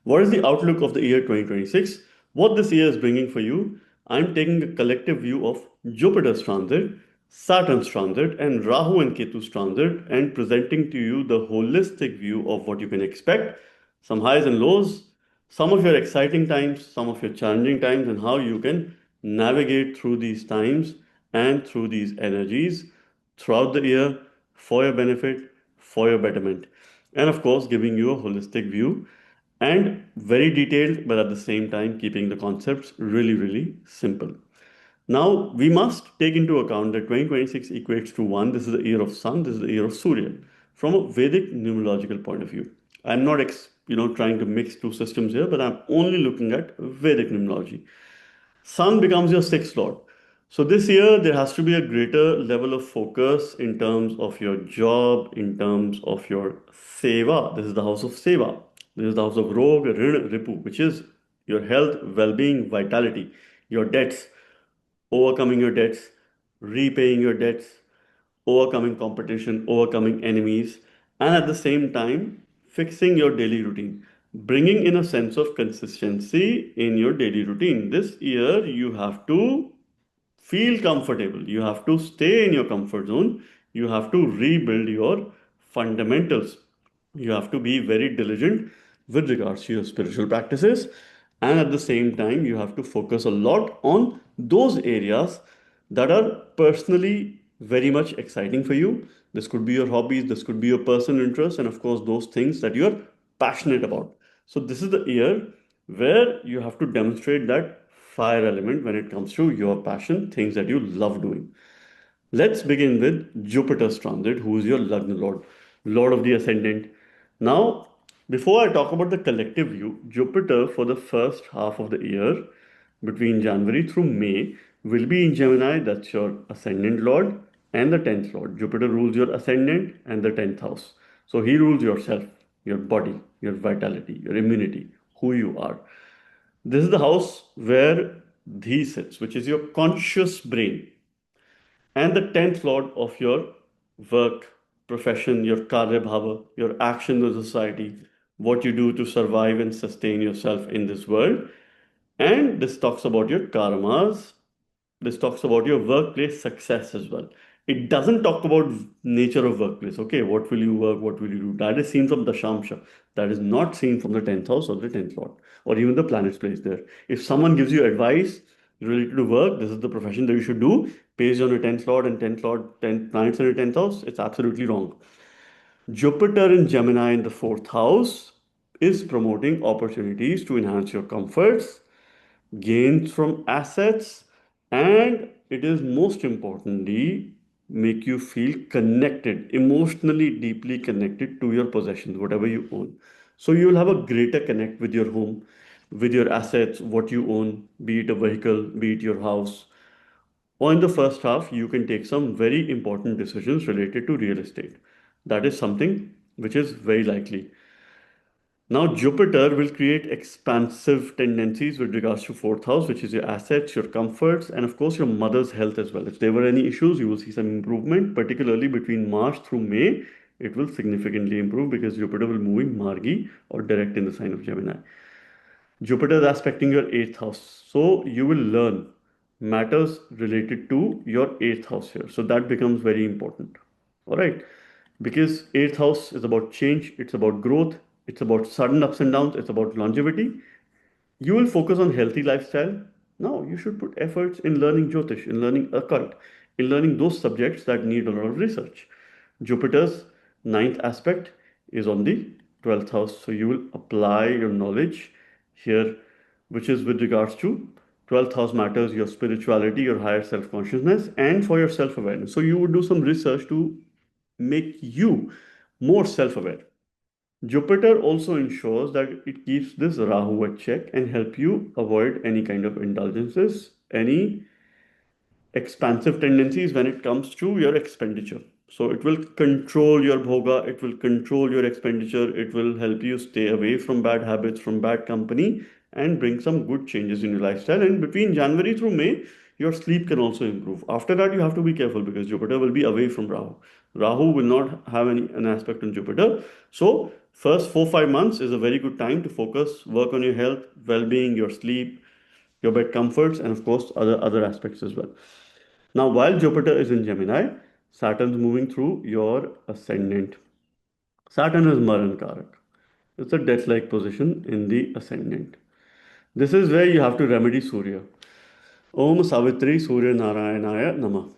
What is the outlook of the year 2026? What this year is bringing for you? I'm taking a collective view of Jupiter's transit, Saturn's transit, and Rahu and Ketu's transit, and presenting to you the holistic view of what you can expect, some highs and lows, some of your exciting times, some of your challenging times, and how you can navigate through these times and through these energies throughout the year for your benefit, for your betterment. And of course, giving you a holistic view and very detailed, but at the same time, keeping the concepts really, really simple. Now, we must take into account that 2026 equates to 1. This is the year of Sun, this is the year of Surya. From a Vedic numerological point of view, I'm not trying to mix two systems here, but I'm only looking at Vedic numerology. Sun becomes your sixth lord. So this year there has to be a greater level of focus in terms of your job, in terms of your seva. This is the house of seva. This is the house of Rog, Rin, Ripu, which is your health, well-being, vitality, your debts, overcoming your debts, repaying your debts, overcoming competition, overcoming enemies, and at the same time, fixing your daily routine, bringing in a sense of consistency in your daily routine. This year, you have to feel comfortable, you have to stay in your comfort zone, you have to rebuild your fundamentals. You have to be very diligent with regards to your spiritual practices, and at the same time, you have to focus a lot on those areas that are personally very much exciting for you. This could be your hobbies, this could be your personal interests, and of course, those things that you're passionate about. So, this is the year where you have to demonstrate that fire element when it comes to your passion, things that you love doing. Let's begin with Jupiter's transit, who is your Lagna Lord, Lord of the Ascendant. Now, before I talk about the collective view, Jupiter for the first half of the year, between January through May, will be in Gemini, that's your Ascendant Lord, and the 10th Lord. Jupiter rules your Ascendant and the 10th house. So he rules yourself, your body, your vitality, your immunity, who you are. This is the house where he sits, which is your conscious brain, and the 10th lord of your work, profession, your karya bhava, your action in society, what you do to survive and sustain yourself in this world. And this talks about your karmas. This talks about your workplace success as well. It doesn't talk about nature of workplace. Okay, what will you work? What will you do? That is seen from the Shamsha. That is not seen from the 10th house or the 10th lord or even the planets placed there. If someone gives you advice related to work, this is the profession that you should do based on your 10th lord and 10th lord, 10th planets in your 10th house, it's absolutely wrong. Jupiter in Gemini in the fourth house is promoting opportunities to enhance your comforts, gains from assets, and it is most importantly make you feel connected, emotionally deeply connected to your possessions, whatever you own. So you will have a greater connect with your home, with your assets, what you own, be it a vehicle, be it your house. Or in the first half, you can take some very important decisions related to real estate. That is something which is very likely. Now, Jupiter will create expansive tendencies with regards to fourth house, which is your assets, your comforts, and of course, your mother's health as well. If there were any issues, you will see some improvement, particularly between March through May. It will significantly improve because Jupiter will move in Margi or direct in the sign of Gemini. Jupiter is aspecting your eighth house. So you will learn matters related to your eighth house here. So that becomes very important. All right. Because eighth house is about change, it's about growth, it's about sudden ups and downs, it's about longevity. You will focus on healthy lifestyle. Now you should put efforts in learning Jyotish, in learning occult, in learning those subjects that need a lot of research. Jupiter's ninth aspect is on the 12th house. So you will apply your knowledge here, which is with regards to 12th house matters, your spirituality, your higher self consciousness, and for your self awareness. So you would do some research to make you more self aware. Jupiter also ensures that it keeps this Rahu at check and help you avoid any kind of indulgences, any expansive tendencies when it comes to your expenditure. So it will control your bhoga, it will control your expenditure, it will help you stay away from bad habits, from bad company, and bring some good changes in your lifestyle. And between January through May, your sleep can also improve. After that, you have to be careful because Jupiter will be away from Rahu. Rahu will not have an aspect on Jupiter. So first 4-5 months is a very good time to focus, work on your health, well-being, your sleep, your bed comforts, and of course other aspects as well. Now, while Jupiter is in Gemini, Saturn's moving through your ascendant. Saturn is Maran Karak. It's a death-like position in the ascendant. This is where you have to remedy Surya. Om Savitri Surya Narayanaya Namah.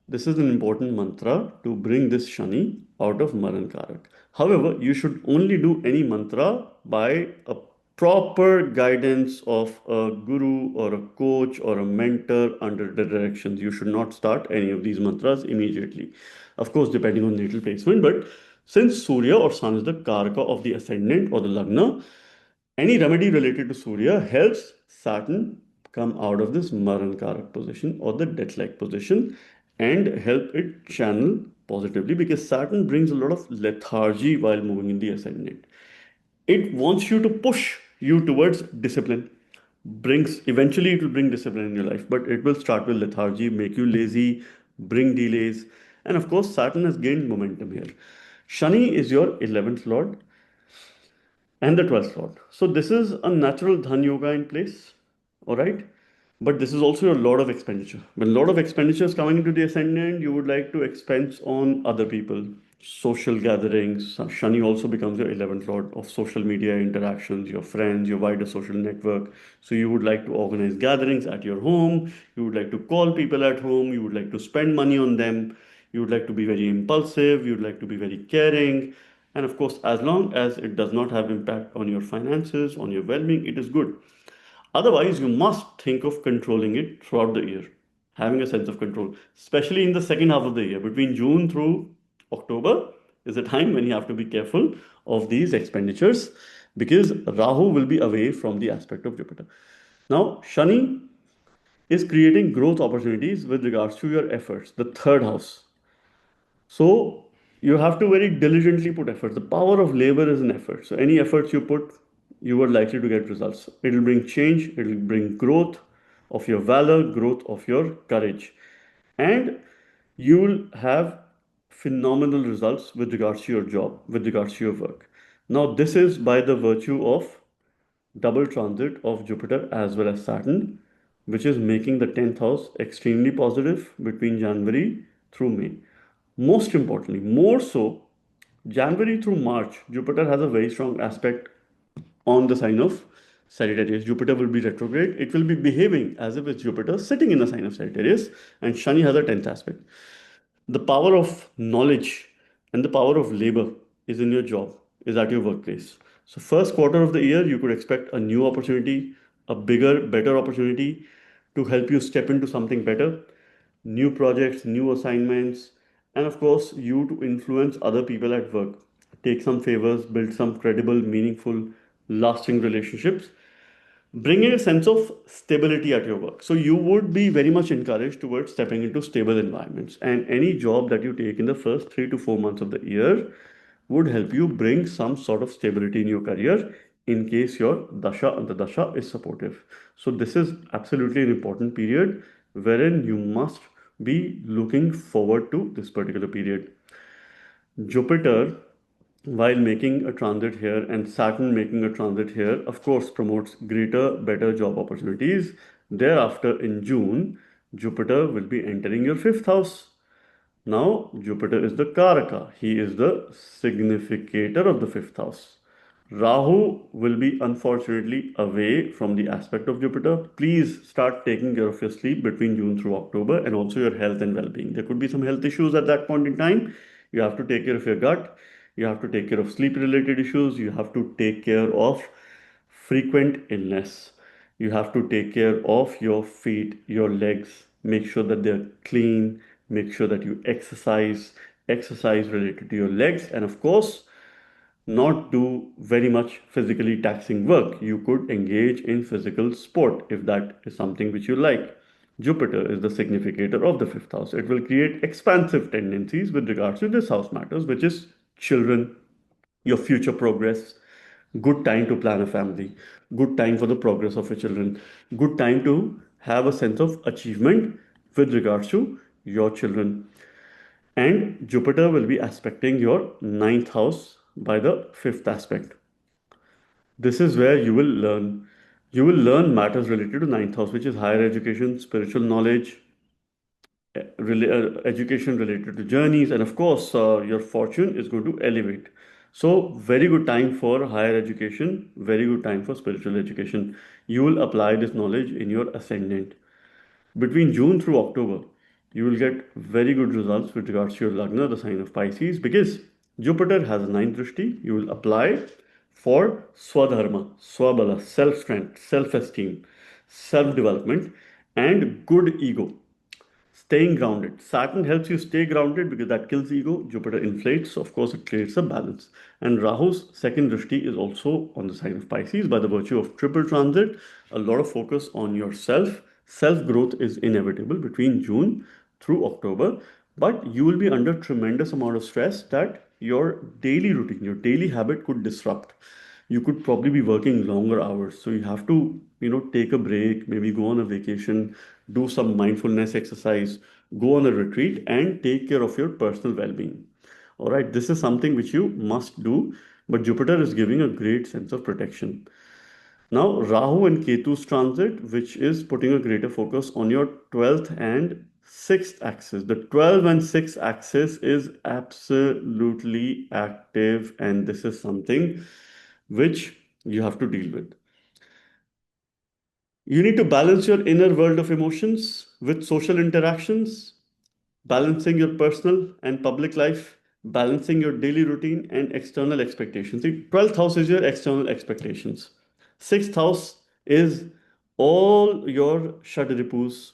This is an important mantra to bring this Shani out of Maran Karak. However, you should only do any mantra by a proper guidance of a guru or a coach or a mentor under the directions. You should not start any of these mantras immediately. Of course, depending on natal placement, but since Surya or Sun is the Karaka of the ascendant or the Lagna, any remedy related to Surya helps Saturn come out of this Marankarak position or the death-like position and help it channel positively because Saturn brings a lot of lethargy while moving in the ascendant. It wants you to push you towards discipline. Eventually it will bring discipline in your life, but it will start with lethargy, make you lazy, bring delays, and of course Saturn has gained momentum here. Shani is your 11th lord and the 12th lord. So this is a natural dhan yoga in place, all right? But this is also a lot of expenditure. When a lot of expenditure is coming into the ascendant, you would like to expense on other people, social gatherings. Shani also becomes your 11th lord of social media interactions, your friends, your wider social network. So you would like to organize gatherings at your home. You would like to call people at home. You would like to spend money on them. You would like to be very impulsive. You would like to be very caring. And of course, as long as it does not have impact on your finances, on your well-being, it is good. Otherwise, you must think of controlling it throughout the year, having a sense of control, especially in the second half of the year. Between June through October is a time when you have to be careful of these expenditures because Rahu will be away from the aspect of Jupiter. Now, Shani is creating growth opportunities with regards to your efforts, the third house. So you have to very diligently put effort. The power of labor is an effort. So any efforts you put, you are likely to get results. It will bring change, it will bring growth of your valor, growth of your courage. And you will have phenomenal results with regards to your job, with regards to your work. Now, this is by the virtue of double transit of Jupiter as well as Saturn, which is making the 10th house extremely positive between January through May. Most importantly, more so, January through March, Jupiter has a very strong aspect on the sign of Sagittarius. Jupiter will be retrograde. It will be behaving as if it's Jupiter sitting in the sign of Sagittarius, and Shani has a 10th aspect. The power of knowledge and the power of labor is in your job, is at your workplace. So, first quarter of the year, you could expect a new opportunity, a bigger, better opportunity to help you step into something better, new projects, new assignments, and of course, you to influence other people at work. Take some favors, build some credible, meaningful, lasting relationships, bringing a sense of stability at your work. So you would be very much encouraged towards stepping into stable environments. And any job that you take in the first 3 to 4 months of the year would help you bring some sort of stability in your career in case your dasha and the dasha is supportive. So this is absolutely an important period wherein you must be looking forward to this particular period. Jupiter, while making a transit here, and Saturn making a transit here, of course, promotes greater, better job opportunities. Thereafter, in June, Jupiter will be entering your fifth house. Now, Jupiter is the Karaka, he is the significator of the fifth house. Rahu will be unfortunately away from the aspect of Jupiter. Please start taking care of your sleep between June through October and also your health and well being. There could be some health issues at that point in time. You have to take care of your gut, you have to take care of sleep related issues, you have to take care of frequent illness. You have to take care of your feet, your legs, make sure that they're clean, make sure that you exercise related to your legs, and of course, not do very much physically taxing work. You could engage in physical sport if that is something which you like. Jupiter is the significator of the fifth house. It will create expansive tendencies with regards to this house matters, which is children, your future progress, good time to plan a family, good time for the progress of your children, good time to have a sense of achievement with regards to your children. And Jupiter will be aspecting your ninth house by the fifth aspect. This is where you will learn. You will learn matters related to ninth house, which is higher education, spiritual knowledge, education related to journeys, and of course, your fortune is going to elevate. So, very good time for higher education, very good time for spiritual education. You will apply this knowledge in your ascendant. Between June through October, you will get very good results with regards to your Lagna, the sign of Pisces, because Jupiter has a ninth drishti. You will apply for Swadharma, Swabala, self strength, self esteem, self development, and good ego. Staying grounded. Saturn helps you stay grounded because that kills ego. Jupiter inflates, so of course it creates a balance. And Rahu's second drishti is also on the sign of Pisces by the virtue of triple transit. A lot of focus on yourself. Self growth is inevitable between June through October, but you will be under tremendous amount of stress that your daily routine, your daily habit could disrupt. You could probably be working longer hours, so you have to, take a break, maybe go on a vacation, do some mindfulness exercise, go on a retreat, and take care of your personal well-being. All right, this is something which you must do, but Jupiter is giving a great sense of protection. Now, Rahu and Ketu's transit, which is putting a greater focus on your 12th and 6th axis. The 12 and 6th axis is absolutely active, and this is something which you have to deal with. You need to balance your inner world of emotions with social interactions, balancing your personal and public life, balancing your daily routine and external expectations. The 12th house is your external expectations. 6th house is all your shadripus,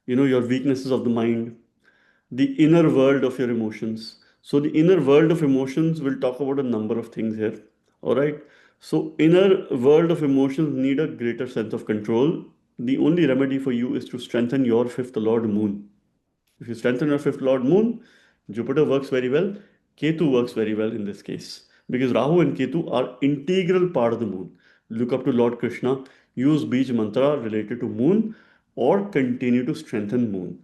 your weaknesses of the mind, the inner world of your emotions. So the inner world of emotions will talk about a number of things here. All right. So inner world of emotions need a greater sense of control. The only remedy for you is to strengthen your fifth lord moon. If you strengthen your fifth lord moon, Jupiter works very well. Ketu works very well in this case because Rahu and Ketu are integral part of the moon. Look up to Lord Krishna, use Bij mantra related to moon, or continue to strengthen moon.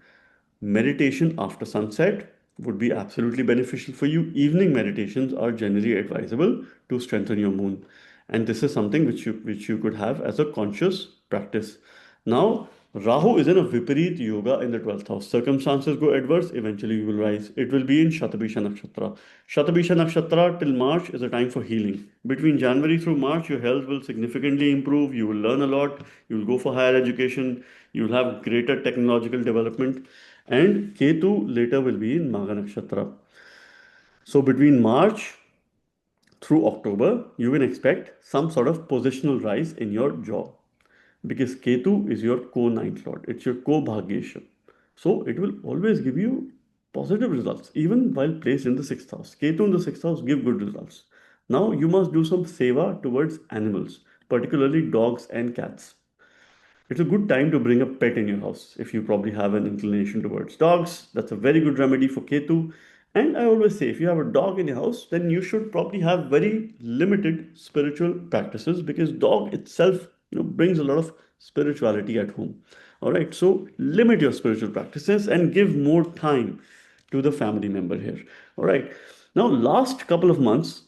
Meditation after sunset would be absolutely beneficial for you. Evening meditations are generally advisable to strengthen your moon. And this is something which you could have as a conscious practice. Now, Rahu is in a Viparit yoga in the 12th house. Circumstances go adverse, eventually you will rise. It will be in Shatabisha Nakshatra. Shatabisha Nakshatra till March is a time for healing. Between January through March, your health will significantly improve. You will learn a lot. You will go for higher education. You will have greater technological development. And Ketu later will be in Magha Nakshatra. So between March through October, you can expect some sort of positional rise in your job because Ketu is your co-ninth lord. It's your co-bhagyesha. So it will always give you positive results even while placed in the sixth house. Ketu in the sixth house give good results. Now you must do some seva towards animals, particularly dogs and cats. It's a good time to bring a pet in your house if you probably have an inclination towards dogs. That's a very good remedy for Ketu. And I always say, if you have a dog in your house, then you should probably have very limited spiritual practices because dog itself, brings a lot of spirituality at home. All right, so limit your spiritual practices and give more time to the family member here. All right, now last couple of months,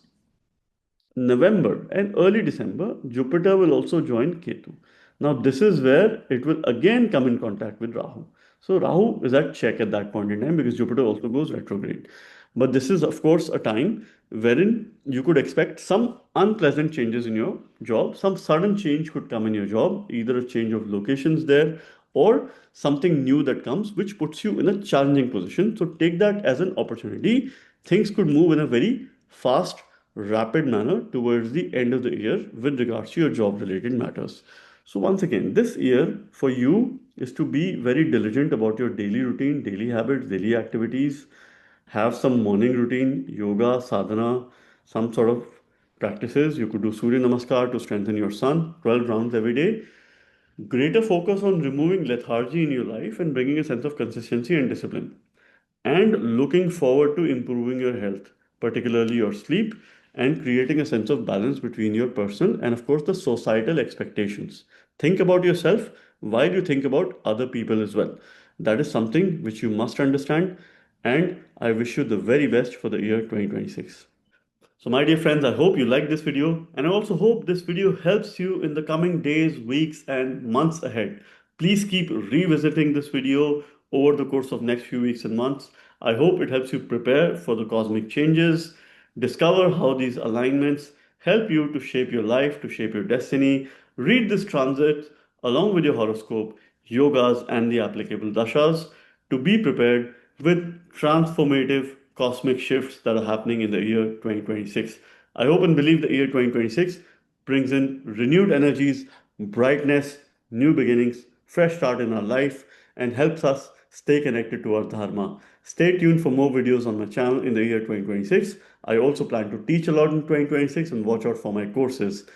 November and early December, Jupiter will also join Ketu. Now, this is where it will again come in contact with Rahu. So, Rahu is at check at that point in time because Jupiter also goes retrograde. But this is, of course, a time wherein you could expect some unpleasant changes in your job. Some sudden change could come in your job, either a change of locations there or something new that comes, which puts you in a challenging position. So, take that as an opportunity. Things could move in a very fast rapid manner towards the end of the year with regards to your job related matters. So, once again, this year for you is to be very diligent about your daily routine, daily habits, daily activities. Have some morning routine, yoga, sadhana, some sort of practices. You could do Surya Namaskar to strengthen your sun, 12 rounds every day. Greater focus on removing lethargy in your life and bringing a sense of consistency and discipline. And looking forward to improving your health, particularly your sleep, and creating a sense of balance between your personal and, of course, the societal expectations. Think about yourself while you think about other people as well. That is something which you must understand, and I wish you the very best for the year 2026. So my dear friends, I hope you liked this video, and I also hope this video helps you in the coming days, weeks and months ahead. Please keep revisiting this video over the course of next few weeks and months. I hope it helps you prepare for the cosmic changes, discover how these alignments help you to shape your life, to shape your destiny. Read this transit along with your horoscope, yogas and the applicable dashas to be prepared with transformative cosmic shifts that are happening in the year 2026. I hope and believe the year 2026 brings in renewed energies, brightness, new beginnings, fresh start in our life, and helps us stay connected to our dharma. Stay tuned for more videos on my channel in the year 2026. I also plan to teach a lot in 2026 and watch out for my courses.